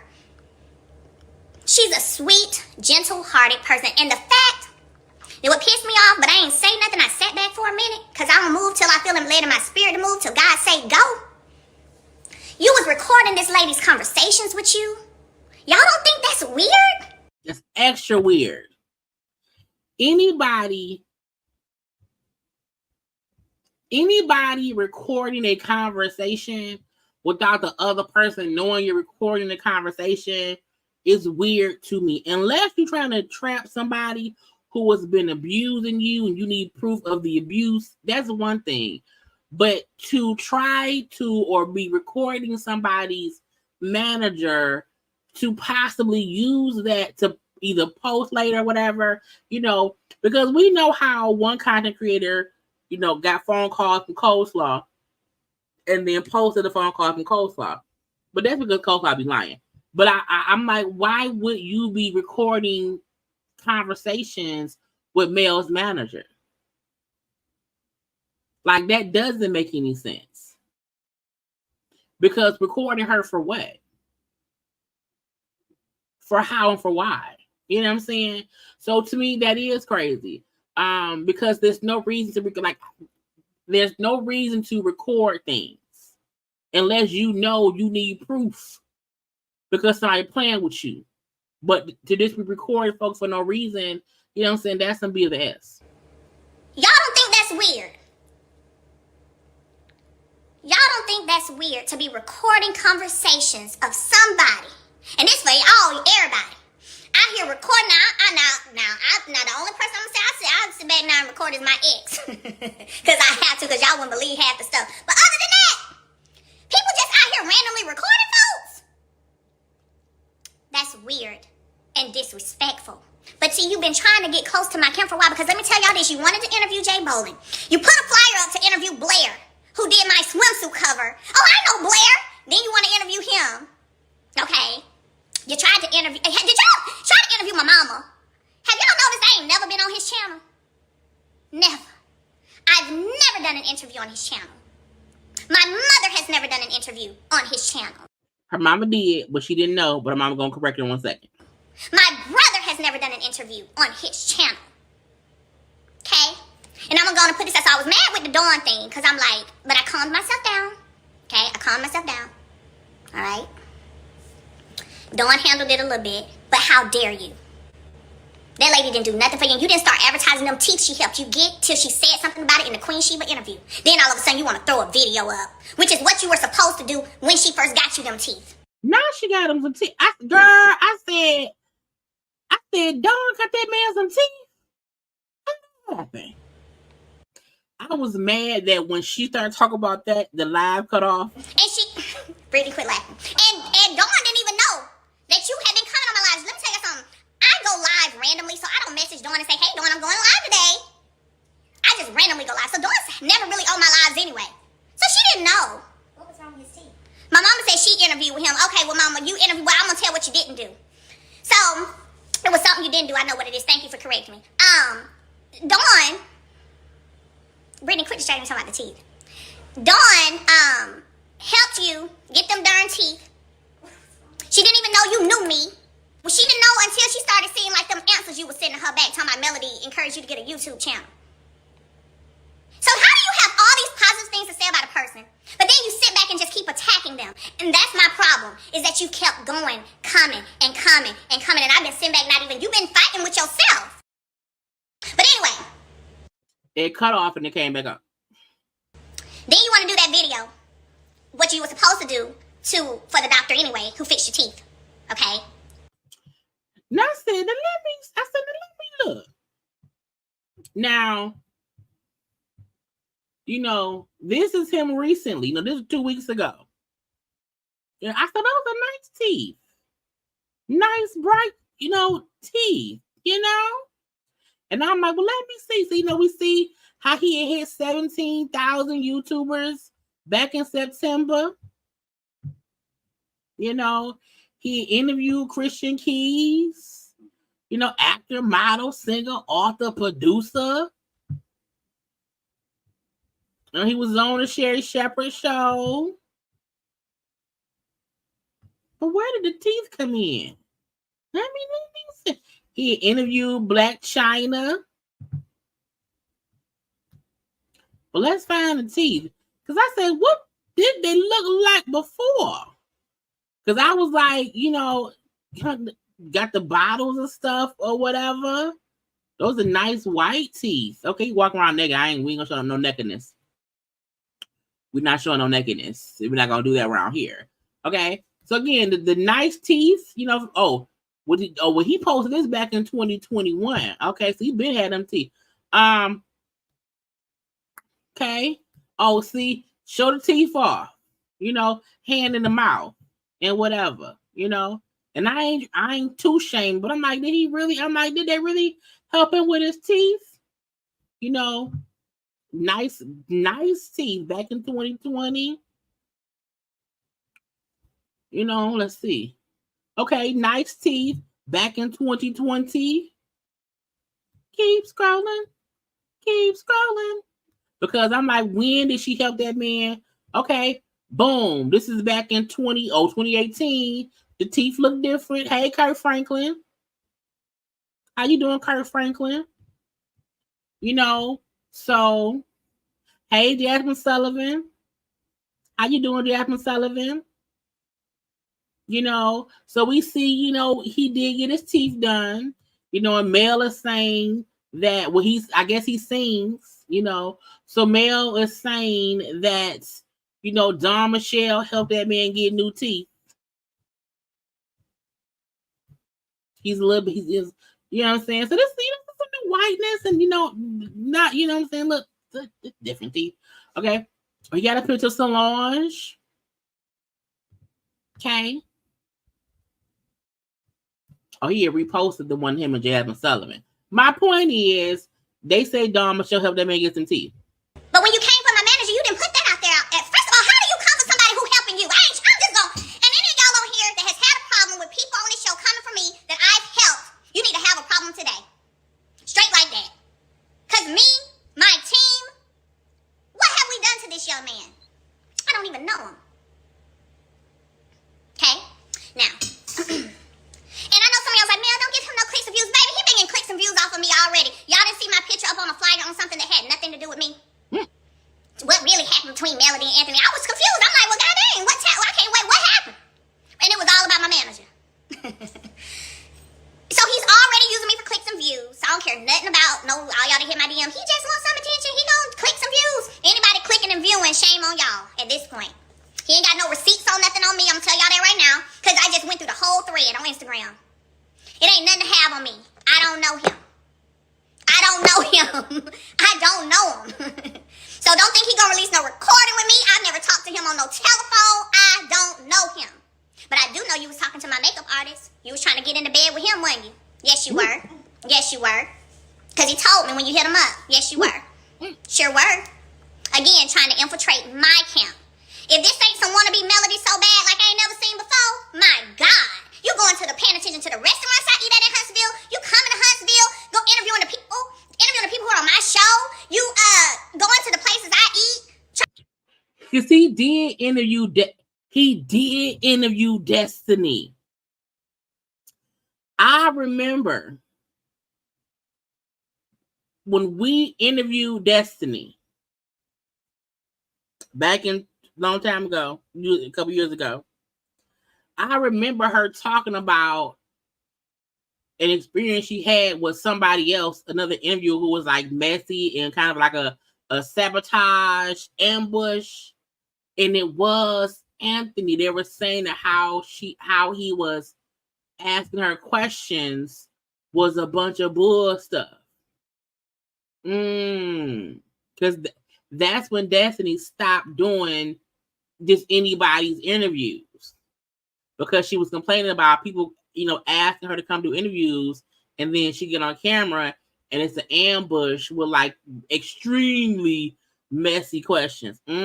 She's a sweet, gentle-hearted person. And the fact, it would piss me off, but I ain't say nothing. I sat back for a minute because I don't move till I feel him led in my spirit to move, till God say go. You was recording this lady's conversations with you. Y'all don't think that's weird? It's extra weird. Anybody recording a conversation without the other person knowing you're recording the conversation is weird to me. Unless you're trying to trap somebody who has been abusing you and you need proof of the abuse, that's one thing. But to try to or be recording somebody's manager to possibly use that to either post later or whatever, because we know how one content creator, got phone calls from Coleslaw and then posted a phone call from Coleslaw. But that's because Coleslaw be lying. But I'm like, why would you be recording conversations with Mel's manager? Like, that doesn't make any sense. Because recording her for what? For how and for why? You know what I'm saying? So to me, that is crazy. Because there's no reason to record things unless you know you need proof because somebody playing with you. But to just be recording folks for no reason, you know what I'm saying? That's some BS. Y'all don't think that's weird? Y'all don't think that's weird to be recording conversations of somebody? And this for everybody. I hear recording I'm not the only person I'm gonna say I'll sit back now and record is my ex. Because I have to, because y'all wouldn't believe half the stuff. But other than that, people just out here randomly recording folks. That's weird and disrespectful. But see, you've been trying to get close to my camp for a while, because let me tell y'all this, you wanted to interview Jay Bolin. You put a flyer up to interview Blair, who did my swimsuit cover. Oh, I know Blair. Then you want to interview him. Okay. You tried to interview, did y'all try to interview my mama? Have y'all noticed I ain't never been on his channel? Never. I've never done an interview on his channel. My mother has never done an interview on his channel. Her mama did, but she didn't know, but her mama gonna correct her in 1 second. My brother has never done an interview on his channel. Okay? And I'm gonna put this out. So I was mad with the Dawn thing, because I'm like, but I calmed myself down. Okay? I calmed myself down. All right? Dawn handled it a little bit, but how dare you? That lady didn't do nothing for you. You didn't start advertising them teeth she helped you get till she said something about it in the Queen Sheba interview. Then all of a sudden you want to throw a video up, which is what you were supposed to do when she first got you them teeth. Now she got them some teeth. I said, Dawn got that man some teeth. What happened? I was mad that when she started talking about that, the live cut off. And she, Brittany, quit laughing. And Dawn didn't even know that you had been coming on my lives. Let me tell you something. I go live randomly, so I don't message Dawn and say, hey, Dawn, I'm going live today. I just randomly go live. So Dawn's never really on my lives anyway. So she didn't know. What was wrong with his teeth? My mama said she interviewed with him. Okay, well, mama, you interviewed. Well, I'm going to tell what you didn't do. So it was something you didn't do. I know what it is. Thank you for correcting me. Dawn, Brittany, quit distracting me talking about the teeth. Dawn helped you get them darn teeth. She didn't even know you knew me. Well, she didn't know until she started seeing like them answers you were sending her back talking about Melody encouraged you to get a YouTube channel. So how do you have all these positive things to say person. But then you sit back and just keep attacking them. And that's my problem, is that you kept going, coming, and coming, and coming. And I've been sitting back, you've been fighting with yourself. But anyway. It cut off and it came back up. Then you want to do that video, what you were supposed to do for the doctor anyway, who fixed your teeth. Okay? Now I said, let me look. Now, this is him recently. This is 2 weeks ago. And I said, those are nice teeth. Nice, bright, teeth, And I'm like, well, let me see. So, we see how he had hit 17,000 YouTubers back in September. He interviewed Christian Keys, actor, model, singer, author, producer. And he was on the Sherry Shepherd show. But where did the teeth come in? Let me see. He interviewed Black China. Well, let's find the teeth. Because I said, what did they look like before? Because I was like, got the bottles and stuff or whatever. Those are nice white teeth. Okay, you walk around naked. We ain't gonna show them no nakedness. We're not showing no nakedness. We're not gonna do that around here. Okay. So again, the nice teeth, he posted this back in 2021. Okay, so he been had them teeth. Okay. Oh, see, show the teeth off. Hand in the mouth and whatever. And I ain't too shamed, but I'm like, did they really help him with his teeth? Nice teeth back in 2020. Let's see. Okay, nice teeth back in 2020. Keep scrolling. Because I'm like, when did she help that man? Okay, boom. This is back in 2018. The teeth look different. Hey, Kurt Franklin. How you doing, Kurt Franklin? So, hey, Jasmine Sullivan. How you doing, Jasmine Sullivan? So we see, he did get his teeth done, and Mel is saying that, well, I guess he sings, so Mel is saying that, Don Michelle helped that man get new teeth. He's a little bit, you know what I'm saying? So this, some new whiteness and, not, what I'm saying? Look, different teeth. Okay. We got a picture of Solange. Okay. Oh, he reposted the one him and Jasmine Sullivan. My point is, they say Dawn Michelle helped that man get some teeth. But when you came for my manager, you didn't put that out there. First of all, how do you come for somebody who helping you? I'm just going. And any of y'all on here that has had a problem with people on this show coming for me that I've helped, you need to have a problem today. Straight like that. Because me, my team, what have we done to this young man? I don't even know him. Okay? Now, and I know some of y'all like, man, don't give him no clicks and views. Baby, he been getting clicks and views off of me already. Y'all didn't see my picture up on a flyer on something that had nothing to do with me? What really happened between Melody and Anthony? I was confused. I'm like, well, goddamn, I can't wait. What happened? And it was all about my manager. So he's already using me for clicks and views. I don't care nothing about all y'all that hit my DM. He just wants some attention. He gonna click some views. Anybody clicking and viewing, shame on y'all at this point. He ain't got no receipts on nothing on me. I'm gonna tell y'all that right now, because I just went through the whole thread on Instagram. It ain't nothing to have on me. I don't know him. I don't know him. So don't think he gonna release no recording with me. I've never talked to him on no telephone. I don't know him. But I do know you was talking to my makeup artist. You was trying to get into bed with him, wasn't you? Yes, you were. Yes, you were. Because he told me when you hit him up. Yes, you were. Sure were. Again, trying to infiltrate my camp. If this ain't some wannabe Melody so bad like I ain't never seen before, my God. You going to paying attention to the restaurants I eat at in Huntsville. You coming to Huntsville, go interviewing the people who are on my show. You going to the places I eat. Because he did interview Destiny. I remember when we interviewed Destiny, back in long time ago, a couple years ago. I remember her talking about an experience she had with somebody else, another interviewer who was like messy and kind of like a sabotage ambush. And it was Anthony. They were saying that how he was asking her questions was a bunch of bull stuff. Because that's when Destiny stopped doing just anybody's interviews, because she was complaining about people, asking her to come do interviews, and then she get on camera and it's an ambush with like extremely messy questions. Choose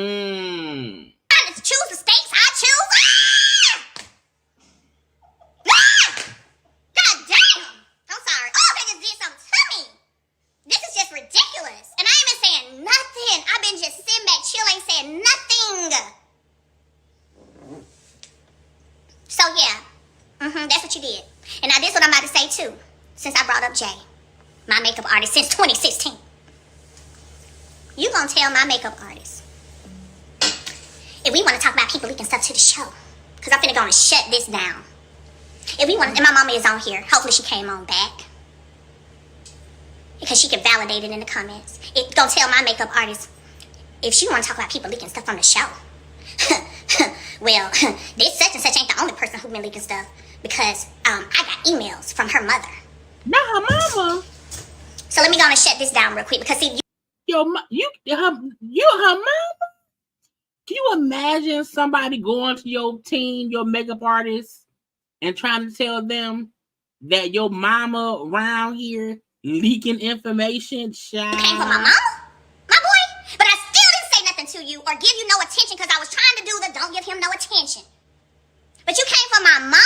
the stakes I choose. God damn! I'm sorry. Oh, they just did something to me. This is just ridiculous. And I ain't been saying nothing. I've been just sitting back, chill, ain't saying nothing. So yeah, that's what you did. And now this is what I'm about to say too, since I brought up Jay, my makeup artist since 2016. You gonna tell my makeup artist if we want to talk about people leaking stuff to the show, because I'm finna go and shut this down. If we want, and my mama is on here, hopefully she came on back, because she can validate it in the comments. It gonna tell my makeup artist if she want to talk about people leaking stuff on the show. Well, this such and such ain't the only person who been leaking stuff, because I got emails from her mother. Not her mama. So let me go and shut this down real quick, because see, her mama. Can you imagine somebody going to your team, your makeup artist, and trying to tell them that your mama around here leaking information? Child. Came from my mama, my boy, but I still didn't say nothing to you or give you no attention, because I was trying to do the don't give him no attention. But you came from my mama?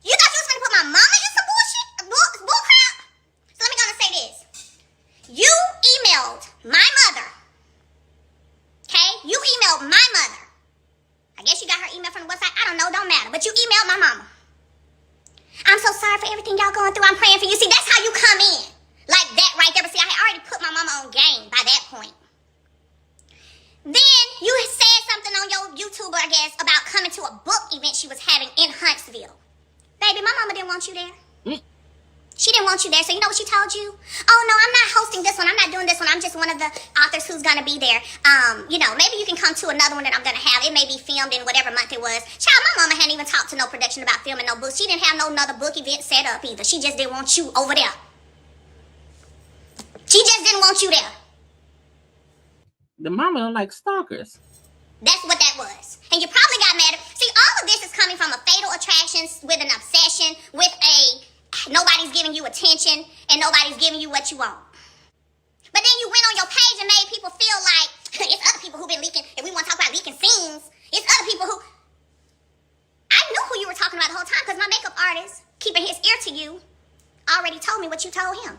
You thought you was gonna put my mama in some bullshit, bull crap? So let me go and say this. You emailed my mother. Okay? You emailed my mother. I guess you got her email from the website. I don't know, don't matter. But you emailed my mama. I'm so sorry for everything y'all going through. I'm praying for you. See, that's how you come in. Like that right there. But see, I had already put my mama on game by that point. Then you said something on your YouTube, I guess, about coming to a book event she was having in Huntsville. Baby, my mama didn't want you there. She didn't want you there, so you know what she told you? Oh, no, I'm not hosting this one. I'm not doing this one. I'm just one of the authors who's going to be there. Maybe you can come to another one that I'm going to have. It may be filmed in whatever month it was. Child, my mama hadn't even talked to no production about filming no books. She didn't have no another book event set up either. She just didn't want you over there. She just didn't want you there. The mama don't like stalkers. That's what that was. And you probably got mad. See, all of this is coming from a fatal attraction with an obsession, with a nobody's giving you attention and nobody's giving you what you want. But then you went on your page and made people feel like it's other people who've been leaking. If we want to talk about leaking scenes, it's other people who... I knew who you were talking about the whole time, because my makeup artist, keeping his ear to you, already told me what you told him.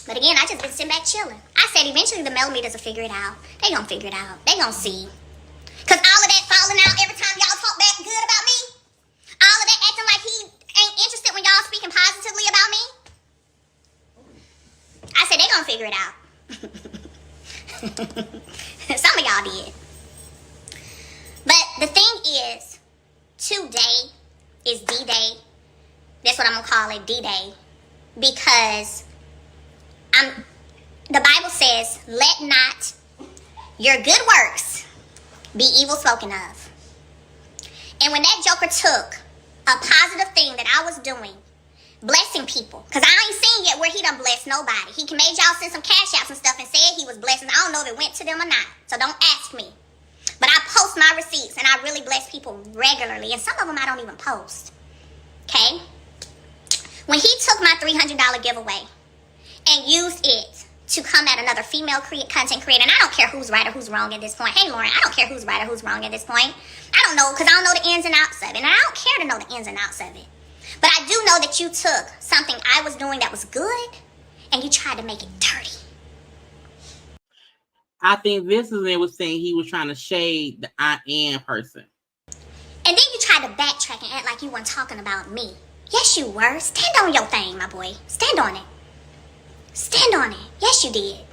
But again, I just been sitting back chilling. I said eventually the millimeters will figure it out. They gonna figure it out. They gonna see. Because all of that falling out every time y'all talk back good about me, all of that acting like he ain't interested when y'all speaking positively about me, I said they gonna figure it out. Some of y'all did. But the thing is, today is D-Day. That's what I'm gonna call it, D-Day. Because the Bible says, let not your good works be evil spoken of. And when that joker took a positive thing that I was doing, blessing people, because I ain't seen yet where he done blessed nobody. He made y'all send some cash apps and stuff and said he was blessing. I don't know if it went to them or not, so don't ask me. But I post my receipts, and I really bless people regularly, and some of them I don't even post. Okay? When he took my $300 giveaway and used it to come at another female content creator, and I don't care who's right or who's wrong at this point. Hey, Lauren, I don't care who's right or who's wrong at this point. I don't know, because I don't know the ins and outs of it, and I don't care to know the ins and outs of it. But I do know that you took something I was doing that was good, and you tried to make it dirty. I think this is when it was saying he was trying to shade the I am person. And then you tried to backtrack and act like you weren't talking about me. Yes, you were. Stand on your thing, my boy. Stand on it. Stand on it. Yes, you did.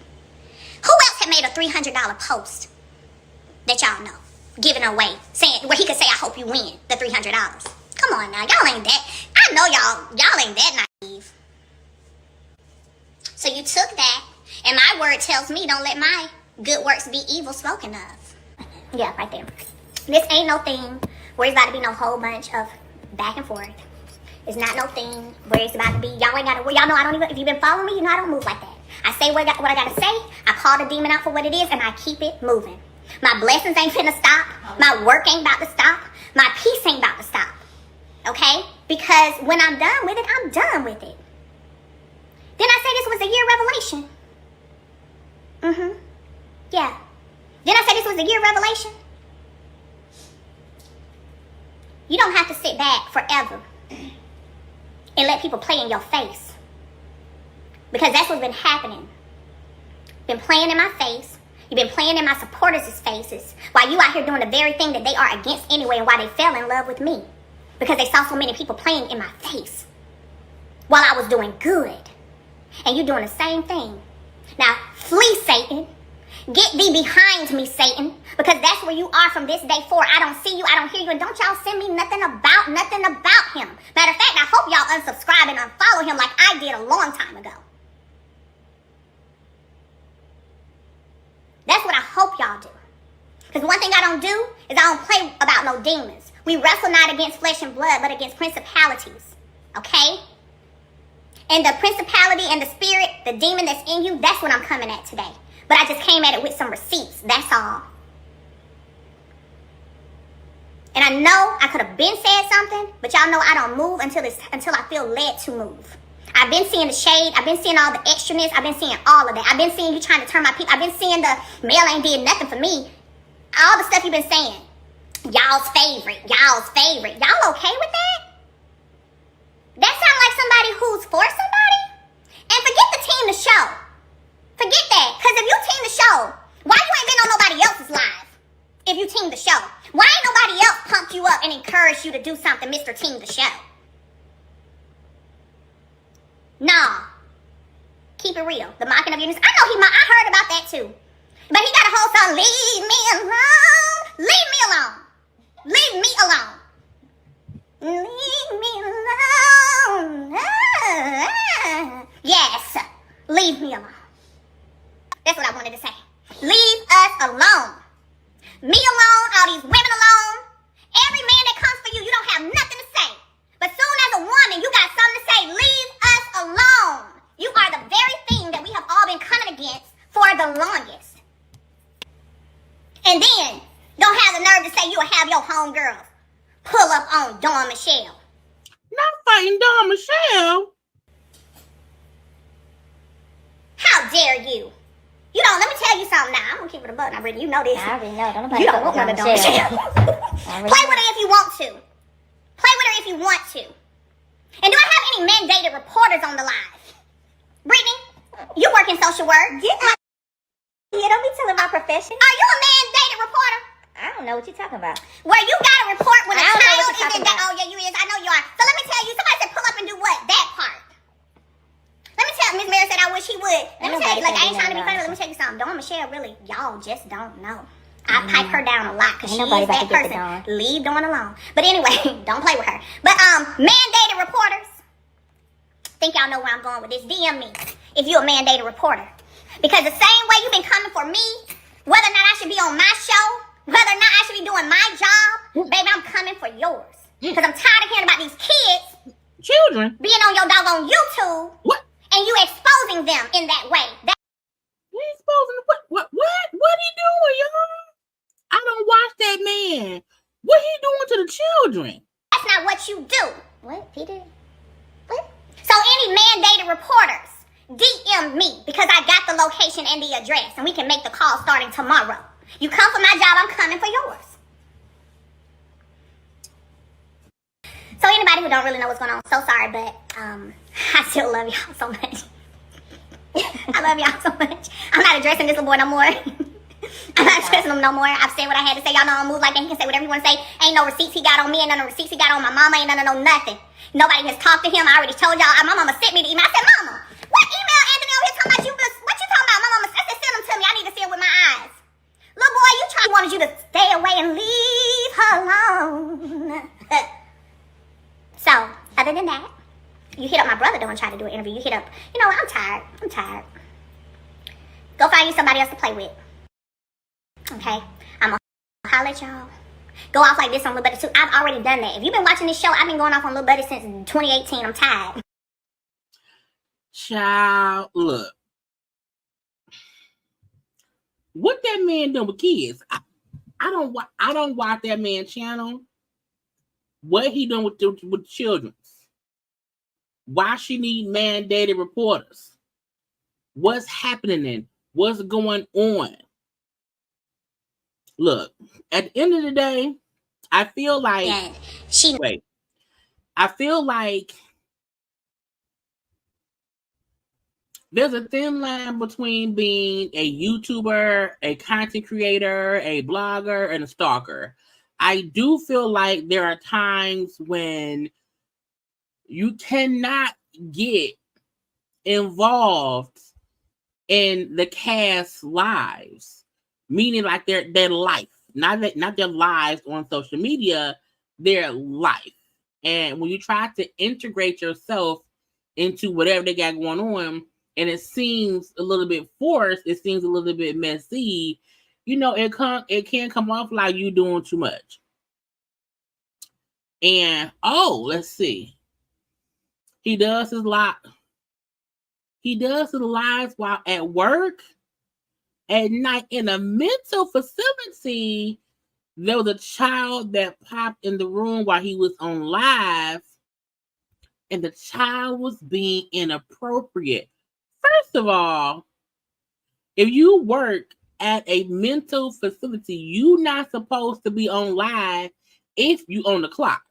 Who else that made a $300 post that y'all know, giving away, saying where he could say, I hope you win the $300. Come on now, y'all ain't that. I know y'all ain't that naive. So you took that, and my word tells me don't let my good works be evil spoken of. Yeah, right there. This ain't no thing where it's about to be no whole bunch of back and forth. It's not no thing where it's about to be, y'all ain't gotta, y'all know I don't even, if you've been following me, you know I don't move like that. I say what I gotta say, I call the demon out for what it is, and I keep it moving. My blessings ain't finna stop. My work ain't about to stop. My peace ain't about to stop. Okay? Because when I'm done with it, I'm done with it. Didn't I say this was the year of revelation? Yeah. Didn't I say this was the year of revelation? You don't have to sit back forever and let people play in your face. Because that's what's been happening. Been playing in my face. You've been playing in my supporters' faces while you out here doing the very thing that they are against anyway, and why they fell in love with me. Because they saw so many people playing in my face while I was doing good. And you doing the same thing. Now, flee, Satan. Get thee behind me, Satan. Because that's where you are from this day forward. I don't see you, I don't hear you, and don't y'all send me nothing about him. Matter of fact, I hope y'all unsubscribe and unfollow him like I did a long time ago. That's what I hope y'all do. Because one thing I don't do is I don't play about no demons. We wrestle not against flesh and blood, but against principalities. Okay? And the principality and the spirit, the demon that's in you, that's what I'm coming at today. But I just came at it with some receipts. That's all. And I know I could have been said something, but y'all know I don't move until I feel led to move. I've been seeing the shade. I've been seeing all the extraness. I've been seeing all of that. I've been seeing you trying to turn my people. I've been seeing the mail ain't did nothing for me. All the stuff you've been saying. Y'all's favorite. Y'all's favorite. Y'all okay with that? That sounds like somebody who's for somebody? And forget the team to show. Forget that. Because if you team the show, why you ain't been on nobody else's live? If you team the show. Why ain't nobody else pumped you up and encouraged you to do something, Mr. Team the Show? Nah. Keep it real. The mocking of your news. I know I heard about that too. But he got a whole song, Leave Me Alone. Leave me alone. Leave me alone. Leave me alone. Yes. Leave me alone. That's what I wanted to say. Leave us alone. Me alone, all these women alone. Every man that comes for you, you don't have nothing to say. But soon as a woman, you got something to say. Leave us alone. You are the very thing that we have all been coming against for the longest. And then, don't have the nerve to say you will have your homegirls pull up on Dawn Michelle. Not fighting Dawn Michelle. How dare you? You know, let me tell you something now. I'm going to keep it a buck. Now, Brittany, you know this. I already know. Don't nobody you don't want none of Dawn Michelle. Play with her if you want to. Play with her if you want to. And do I have any mandated reporters on the live? Brittany, you work in social work. Yeah, don't be telling my profession. Are you a mandated reporter? I don't know what you're talking about. Where you got to report when a I don't know child what is you're in talking that. about. Oh, yeah, you is. I know you are. So let me tell you. Somebody said pull up and do what? That part. Let me tell Miss Mary said I wish he would. Let me tell you, like, I ain't trying to be funny. Let me tell you something. Dawn Michelle, really, y'all just don't know. I pipe her down a lot because she is that person. Leave Dawn alone. But anyway, don't play with her. But mandated reporters. Think y'all know where I'm going with this. DM me if you're a mandated reporter. Because the same way you've been coming for me, whether or not I should be on my show, whether or not I should be doing my job, baby, I'm coming for yours. Because I'm tired of hearing about these kids. Children. Being on your doggone YouTube. What? And you exposing them in that way. You exposing what he doing, y'all? I don't watch that man. What he doing to the children? That's not what you do. What, Peter? What? So any mandated reporters, DM me because I got the location and the address and we can make the call starting tomorrow. You come for my job, I'm coming for yours. So anybody who don't really know what's going on, so sorry, but I still love y'all so much. I love y'all so much. I'm not addressing this little boy no more. I'm not addressing him no more. I've said what I had to say. Y'all know I don't move like that. He can say whatever you want to say. Ain't no receipts he got on me. Ain't none of receipts he got on my mama. Ain't none of no nothing. Nobody has talked to him. I already told y'all. My mama sent me the email. I said, Mama, what email Anthony over here talking about you? What you talking about? My mama, I said, send them to me. I need to see it with my Little boy, you try wanted you to stay away and leave her alone. So, other than that, you hit up my brother doing try to do an interview. You hit up, you know what, I'm tired. Go find you somebody else to play with. Okay? I'm gonna holler at y'all. Go off like this on Lil Buddy too. I've already done that. If you've been watching this show, I've been going off on Lil Buddy since 2018. I'm tired. Child, look. What that man doing with kids? I don't watch that man's channel. What he doing with children? Why she need mandated reporters? What's happening? What's going on? Look, at the end of the day, I feel like I feel like there's a thin line between being a YouTuber, a content creator, a blogger, and a stalker. I do feel like there are times when you cannot get involved in the cast's lives, meaning like their life, not their lives on social media, their life. And when you try to integrate yourself into whatever they got going on, and it seems a little bit forced, it seems a little bit messy, you know, it can come off like you doing too much. And let's see. He does his lives while at work. At night in a mental facility, there was a child that popped in the room while he was on live, and the child was being inappropriate. First of all, if you work at a mental facility, you're not supposed to be on live if you on the clock.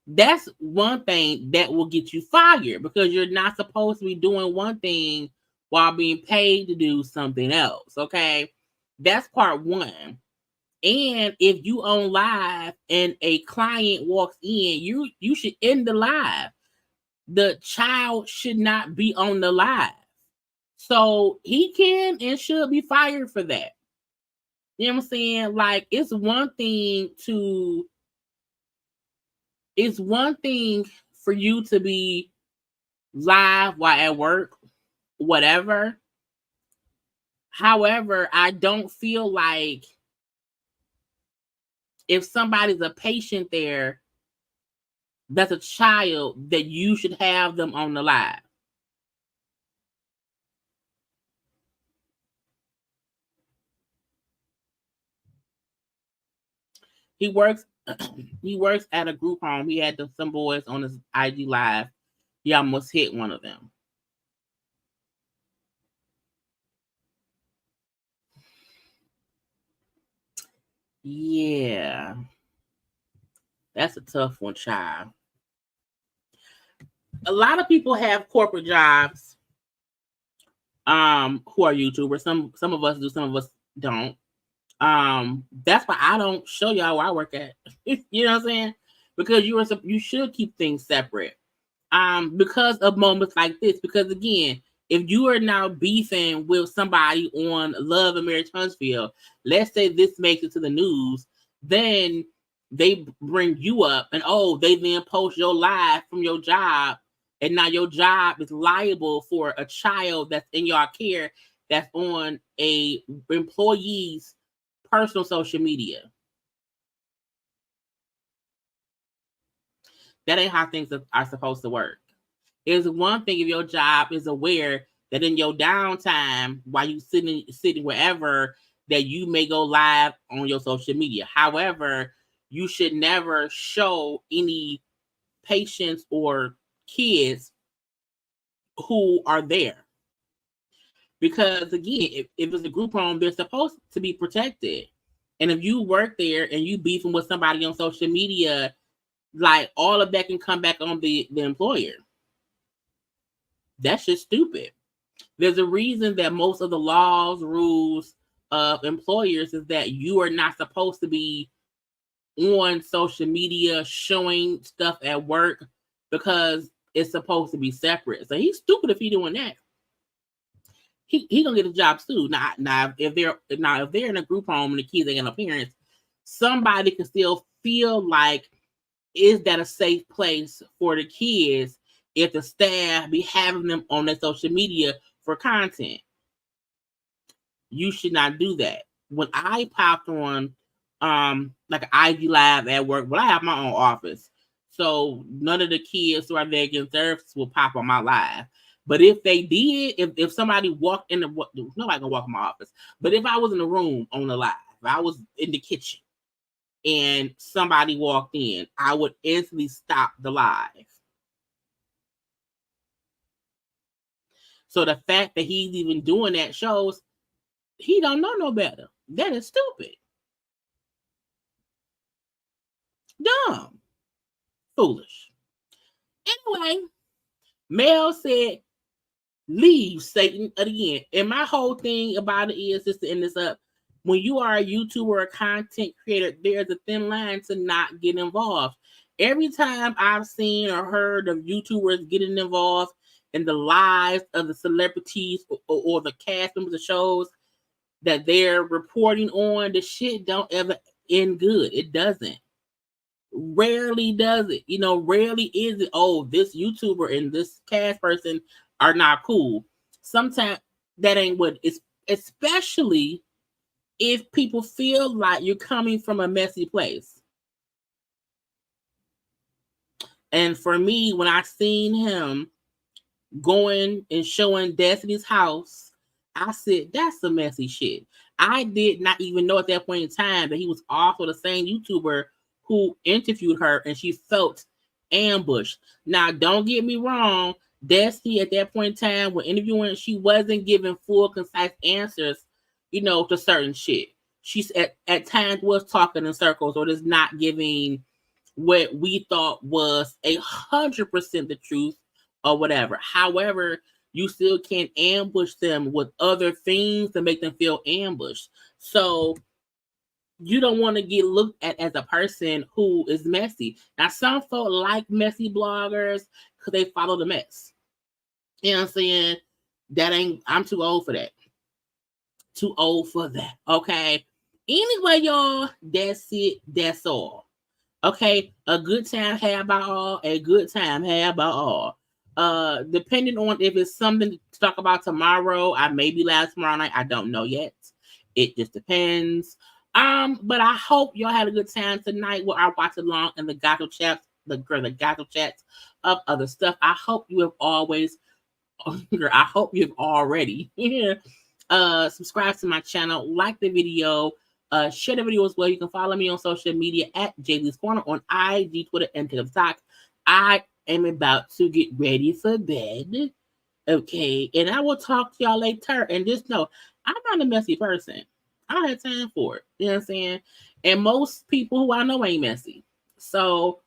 That's one thing that will get you fired, because you're not supposed to be doing one thing while being paid to do something else. Okay, that's part one. And if you on live and a client walks in, you should end the live. The child should not be on the live. So he can and should be fired for that. You know what I'm saying? Like, it's one thing for you to be live while at work, whatever. However, I don't feel like if somebody's a patient there, that's a child, that you should have them on the live. He works at a group home. He had some boys on his IG live. He almost hit one of them. Yeah. That's a tough one, child. A lot of people have corporate jobs who are YouTubers. Some of us do, some of us don't. That's why I don't show y'all where I work at. You know what I'm saying? Because you should keep things separate. Because of moments like this. Because again, if you are now beefing with somebody on Love and Marriage Huntsville, let's say this makes it to the news, then they bring you up and they then post your live from your job, and now your job is liable for a child that's in your care that's on a employee's personal social media. That ain't how things are supposed to work. It's one thing if your job is aware that in your downtime, while you sitting wherever, that you may go live on your social media. However, you should never show any patients or kids who are there. Because again, if it's a group home, they're supposed to be protected. And if you work there and you beefing with somebody on social media, like, all of that can come back on the employer. That's just stupid. There's a reason that most of the laws, rules of employers is that you are not supposed to be on social media showing stuff at work, because it's supposed to be separate. So he's stupid if he's doing that. he gonna get a job too. Now if they're in a group home and the kids ain't got no parents, somebody can still feel like, is that a safe place for the kids if the staff be having them on their social media for content? You should not do that. When I popped on like an IG live at work, well, I have my own office, so none of the kids who are there getting services will pop on my live. But if they did, if somebody walked in nobody gonna walk in my office. But if I was in the room on the live, if I was in the kitchen and somebody walked in, I would instantly stop the live. So the fact that he's even doing that shows he don't know no better. That is stupid. Dumb. Foolish. Anyway, Mel said, leave Satan again. And my whole thing about it is, just to end this up, when you are a YouTuber or a content creator, there's a thin line to not get involved. Every time I've seen or heard of YouTubers getting involved in the lives of the celebrities or the cast members of shows that they're reporting on, the shit don't ever end good. It doesn't. Rarely does it. Rarely is it, oh, this YouTuber and this cast person are not cool. Sometimes that ain't what it's, especially if people feel like you're coming from a messy place. And for me, when I seen him going and showing Destiny's house, I said, that's some messy shit. I did not even know at that point in time that he was also the same YouTuber who interviewed her and she felt ambushed. Now, don't get me wrong, Destiny at that point in time when interviewing, she wasn't giving full, concise answers, to certain shit. She's at times was talking in circles or just not giving what we thought was 100% the truth or whatever. However, you still can't ambush them with other things to make them feel ambushed. So you don't want to get looked at as a person who is messy. Now, some folk like messy bloggers because they follow the mess. You know what I'm saying? I'm too old for that. Too old for that. Okay. Anyway, y'all, that's it. That's all. Okay. A good time had by all. A good time had by all. Depending on if it's something to talk about tomorrow, I may be live tomorrow night. I don't know yet. It just depends. But I hope y'all had a good time tonight with our watch along and the gossip chats, the gossip chats of other stuff. I hope you have already subscribe to my channel, like the video, share the video as well. You can follow me on social media at JayLeesCorner on IG, Twitter, and TikTok. I am about to get ready for bed. Okay, and I will talk to y'all later. And just know, I'm not a messy person. I don't have time for it. You know what I'm saying? And most people who I know ain't messy. So,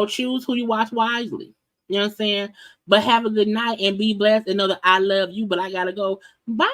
choose who you watch wisely. You know what I'm saying? But have a good night and be blessed and know that I love you, but I gotta go. Bye.